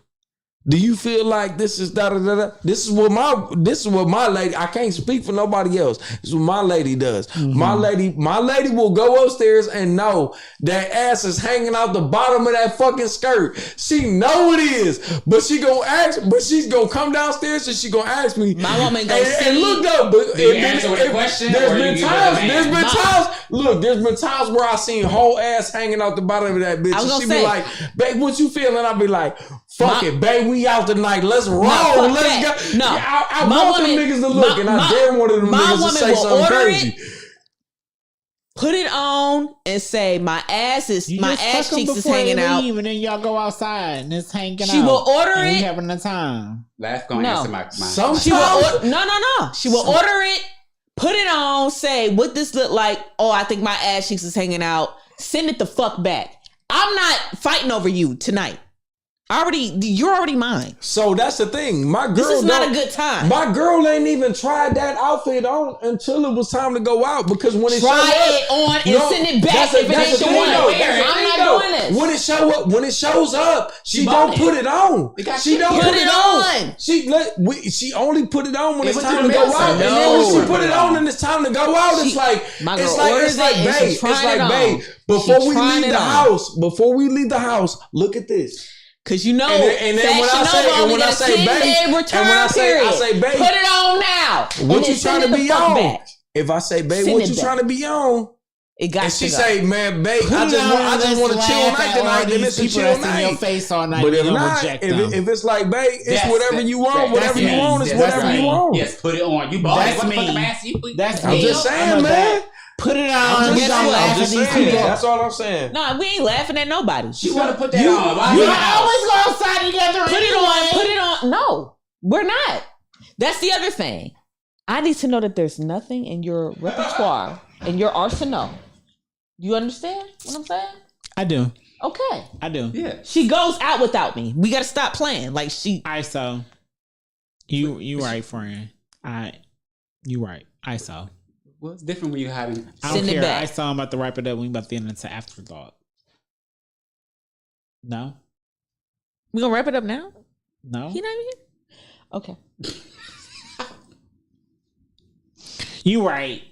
Do you feel like this is da da da da?" This is what my lady. I can't speak for nobody else. This is what my lady does. Mm-hmm. My lady will go upstairs and know that ass is hanging out the bottom of that fucking skirt. She know it is, but she's gonna come downstairs and she gonna ask me. My woman gonna and look though, but there's been times where I seen whole ass hanging out the bottom of that bitch. And she be like, "Babe, what you feeling?" I'll be like, "Fuck it, babe. We out tonight. Let's roll. Let's go." No, I want them niggas to look, and I dare one of them niggas to say something crazy. Put it on and say my ass cheeks is hanging out. And then y'all go outside and it's hanging out. She will order it. We having a time. Last gonna answer my. She will order it. Put it on. Say what this look like. Oh, I think my ass cheeks is hanging out. Send it the fuck back. I'm not fighting over you tonight. You're already mine. So that's the thing. My girl, this is not a good time. My girl ain't even tried that outfit on until it was time to go out because when it try it on and send it back if it ain't the one. I'm not doing this. When it shows up, she don't put it on. She don't put it on. She only put it on when it's time to go out. And then when she put it on and it's time to go out, it's like babe. Before we leave the house, look at this. Cause you know, and then when I say babe, put it on now. What you trying to be on? Back. If I say babe, what you trying to be on? It got and she say, man, babe, I just want to chill night tonight. Then it's a chill night. Your face all night. But if not, if it's like, babe, it's whatever you want. Whatever you want is whatever you want. Yes, put it on. You bought it. What the fuck ass you? That's I'm just saying, man. Put it on. That's all I'm saying. No, we ain't laughing at nobody. She want to put that on. You always go outside together. Put it on. No, we're not. That's the other thing. I need to know that there's nothing in your repertoire, in your arsenal. You understand what I'm saying? I do. Okay. I do. Yeah. She goes out without me. We got to stop playing. Like she. You right, friend. You right. What's different when you having? I don't care. I saw him about to wrap it up. We about to end into afterthought. No. We gonna wrap it up now? No. He not even here? Okay. You right.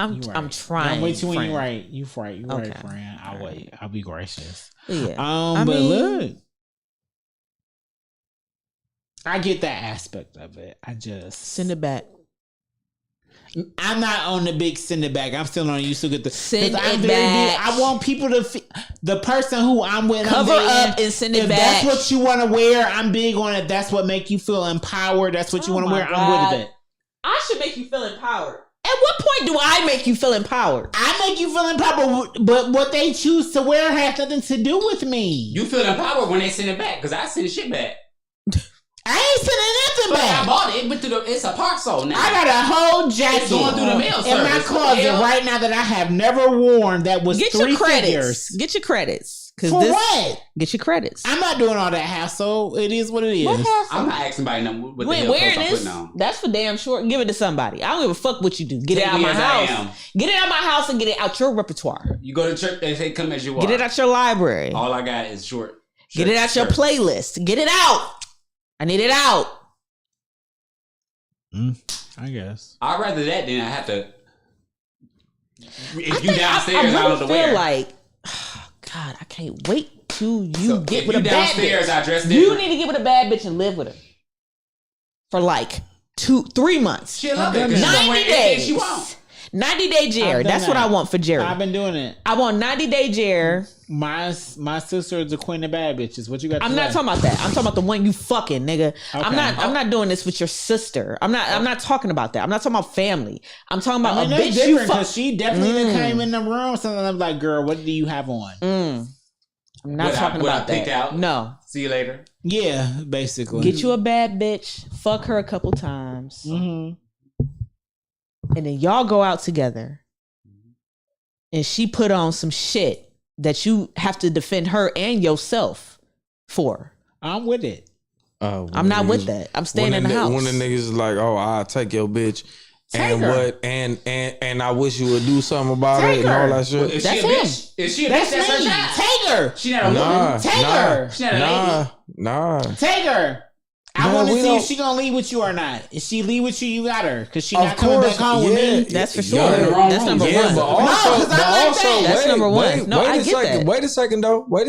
I'm trying. I'm with you when you right. You right. You right, friend. I'll wait. I'll be gracious. Yeah. Look, I get that aspect of it. I just send it back. I'm not on the big send it back. I'm still on you still get the send it back. I want people to the person who I'm with. Cover up and send it back. If that's what you want to wear, I'm big on it. That's what make you feel empowered. That's what you want to wear. I'm with it. I should make you feel empowered. At what point do I make you feel empowered? I make you feel empowered, but what they choose to wear has nothing to do with me. You feel empowered when they send it back, because I send shit back. I ain't sending nothing back. I bought it. It went through it's a parcel now. I got a whole jacket going through the mail in my closet right now that I have never worn. That was Get 3 your credits. figures. Get your credits. For what? Get your credits. I'm not doing all that hassle. It is what it is. I'm not asking anybody what you ain't wearing this. That's for damn sure. Give it to somebody. I don't give a fuck what you do. Get it out of my house. Get it out of my house and get it out your repertoire. You go to church, they say come as you are. Get it out your library. All I got is short. Get it out your playlist. Get it out. I need it out. I guess. I'd rather that than I have to. If you downstairs, I don't know where. Like, oh, God, I can't wait till you get with a bad bitch. I dress you need to get with a bad bitch and live with her for like 2-3 months. She'll love it. 90 days. She won't. 90-day Jer. That's what I want for Jerry. I've been doing it. I want 90-day Jer. My sister is the queen of bad bitches. What you got? I'm not talking about that. I'm talking about the one you fucking, nigga. Okay. I'm not doing this with your sister. I'm not talking about that. I'm not talking about family. I'm talking about a bitch you fuck. She definitely came in the room. Something I'm like, girl, what do you have on? I'm not talking about that. Out? No. See you later. Yeah, basically. Get you a bad bitch. Fuck her a couple times. Mm-hmm. And then y'all go out together and she put on some shit that you have to defend her and yourself for. I'm with it. I'm not with that. I'm staying in the house. When the niggas is like, oh, I'll take your bitch. And what? And I wish you would do something about it and all that shit. Well, that's him. If she a bitch, that's her job. Take her. She not a woman. Take her. She not a lady. Take her. I want to see if she gonna leave with you or not. If she leave with you, you got her because she not coming back home with me. That's for sure. That's number one. But also, that's number one. No, I get that. Wait a second though. But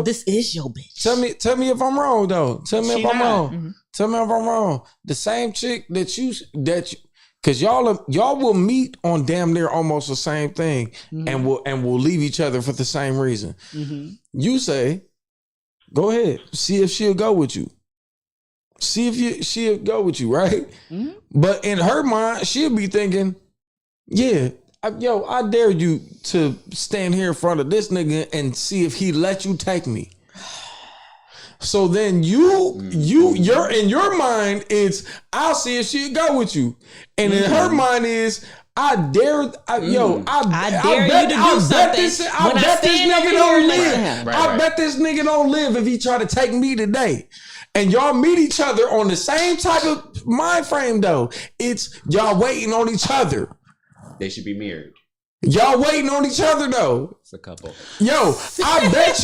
this is your bitch. Tell me if I'm wrong though. Tell me if I'm wrong. Mm-hmm. Tell me if I'm wrong. The same chick that you because y'all will meet on damn near almost the same thing, mm-hmm. and will leave each other for the same reason. Mm-hmm. You say, go ahead, see if she'll go with you. See if she'll go with you, right? Mm-hmm. But in her mind, she'll be thinking, yeah, I dare you to stand here in front of this nigga and see if he let you take me. So then you're in your mind, it's I'll see if she'll go with you. And in her mind is, I dare you to do something. I bet this nigga don't live. I bet this nigga don't live if he try to take me today. And y'all meet each other on the same type of mind frame though. It's y'all waiting on each other. They should be married. Y'all waiting on each other though. It's a couple. Yo, I bet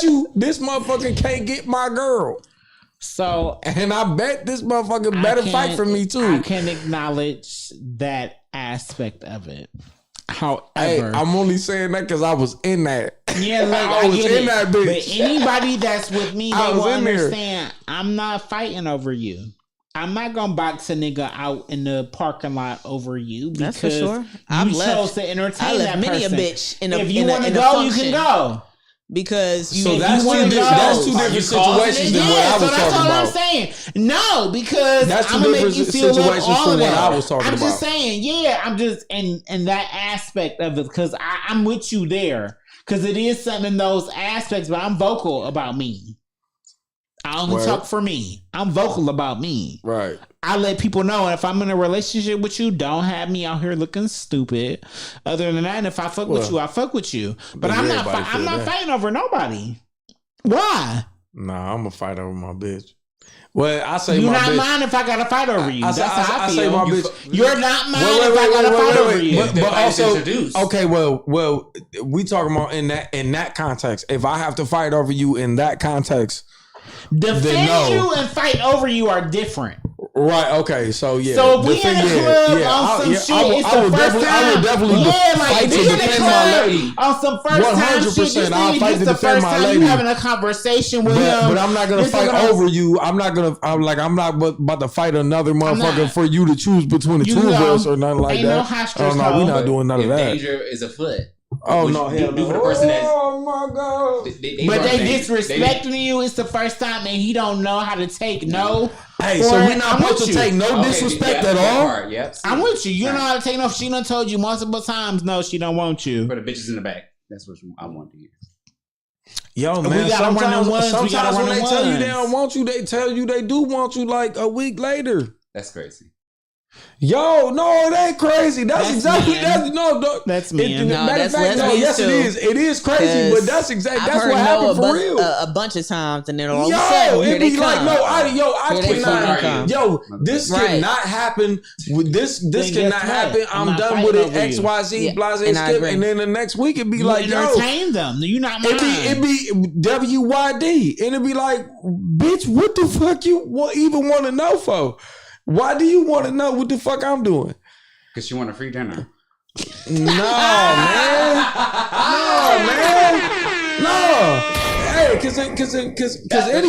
you this motherfucker can't get my girl. So, and I bet this motherfucker better fight for me too. I can acknowledge that aspect of it. However, hey, I'm only saying that because I was in that. Yeah, like, I was in that bitch. But anybody that's with me, they will understand. I'm not fighting over you. I'm not gonna box a nigga out in the parking lot over you because that's for sure. You chose to entertain that person. Many a bitch in a if you want to go, you can go. Because that's two different situations than what I was talking about. That's all I'm saying. No, because that's two different situations from what I was talking about. I'm just saying, I'm just in that aspect of it because I'm with you there because it is something in those aspects. But I'm vocal about me. I only talk for me. I'm vocal about me. Right. I let people know if I'm in a relationship with you, don't have me out here looking stupid. Other than that, and if I fuck with you, I fuck with you. But I'm not fighting over nobody. Why? Nah, I'm gonna fight over my bitch. Well, I say you're my not bitch. mine if I gotta fight over you. That's how I feel. say my bitch. You're not mine if I gotta fight over you. But also, okay, well, we talking about in that context. If I have to fight over you in that context, defend you and fight over you are different. Right. Okay. So yeah. So if we in the club on some shit, it's the first time. I would definitely fight to defend my lady. On some first time shit, 100%. I'll fight to defend my lady. You having a conversation with him, but I'm not gonna fight over you. I'm not about to fight another motherfucker for you to choose between the two of us or nothing like that. Oh no, we're not doing none of that. Danger is afoot. Oh no! Do for the person that's. Oh my god! But they disrespecting you. It's the first time, and he don't know how to take no. Hey, so we're not supposed to take no disrespect at all. Yep. I'm with you. You don't know how to take no. She done told you multiple times. No, she don't want you. For the bitches in the back. That's what I want to hear. Yo, man. Sometimes when they tell you they don't want you, they tell you they do want you like a week later. That's crazy. Yo, no, it ain't crazy. That's exactly me. That's me. Yes, it is. It is crazy, but that's exactly that's what happened for real. A bunch of times, and then all of a sudden, here they come. This cannot happen. This cannot happen. I'm done with it. XYZ, blase, skip, and then the next week it'd be like, yo, entertain them. You're not mine. It'd be WYD, and it'd be like, bitch, what the fuck you even want to know for? Why do you want to know what the fuck I'm doing? Because you want a free dinner. No, man. No. Hey, cause any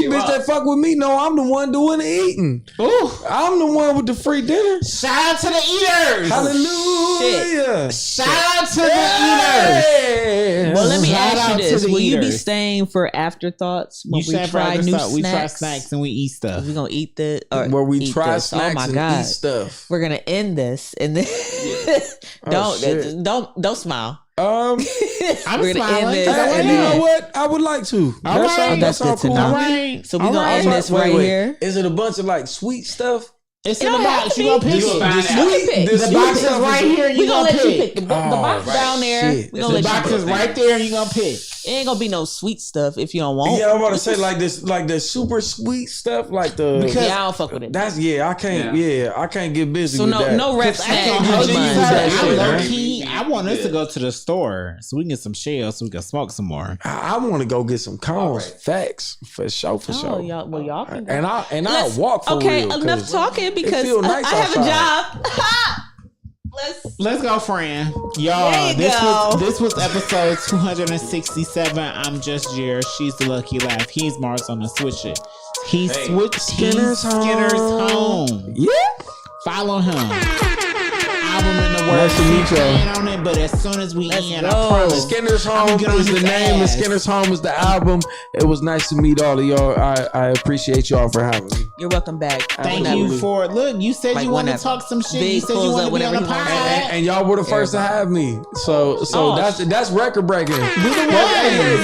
bitch that fuck with me know I'm the one doing the eating. Ooh, I'm the one with the free dinner. Shout out to the eaters. Hallelujah. Shout out to the eaters. Well, let me ask you this: will you be staying for afterthoughts when we try new snacks? We try snacks and we eat stuff. We're gonna eat the where we try snacks and eat stuff. We're gonna end this and then don't smile. I'm smiling. And you know what? I would like to. That's good to know. Right. So we're gonna end this right here. Is it a bunch of like sweet stuff? It's in the box. You gonna pick it. The box is right here. You gonna pick. The box down there. The box is right there. You gonna pick. It ain't gonna be no sweet stuff if you don't want. Yeah, I'm about to say like the super sweet stuff, like the. Because I don't fuck with it. That's I can't. Yeah, I can't get busy. So with that. no rep snack. I want us to go to the store so we can get some shells so we can smoke some more. I want to go get some cones. Right. Facts for sure. Y'all can go. And I walk for real. Okay, enough talking because I have a job. Let's go, friend. Y'all, this was episode 267. I'm just Jer. She's the Lucky Laugh. He's Mars on the Switch It. He switched Skinner's home. Yeah. Follow him. Album in the works. Nice to meet y'all. On it, but as soon as we end, I promise. Skinner's Home is the name, and Skinner's Home is the album. It was nice to meet all of y'all. I appreciate y'all for having me. You're welcome back. Thank you for look. You said you want to talk some shit. You said you want to be on the podcast, and y'all were the first to have me. So that's record breaking. We the one.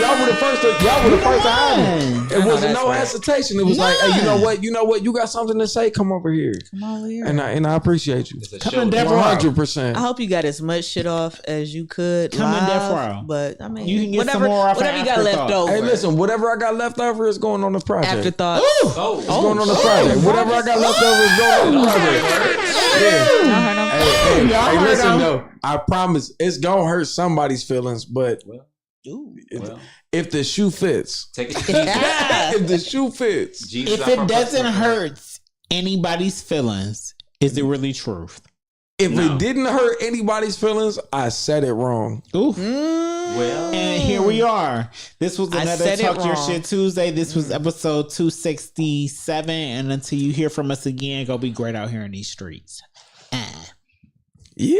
Y'all were the first. Y'all were the first to have me. It wasn't no hesitation. It was like, hey, you know what? You got something to say? Come over here. Come over here. And I appreciate you. Come in, Deborah. 100%. I hope you got as much shit off as you could. Come in Death Row. But I mean, you can get some more off. Whatever you got left over. Hey, listen, whatever I got left over is going on the project. Afterthoughts. It's going on the project. Whatever I got left over is going on the project. Hey, listen though. I promise it's gonna hurt somebody's feelings, but if the shoe fits, take it. If the shoe fits, if it doesn't hurt anybody's feelings, is it really truth? If it didn't hurt anybody's feelings, I said it wrong. Oof. Well, and here we are. This was another Talk Your Shit Tuesday. This was episode 267. And until you hear from us again, go be great out here in these streets. Yeah.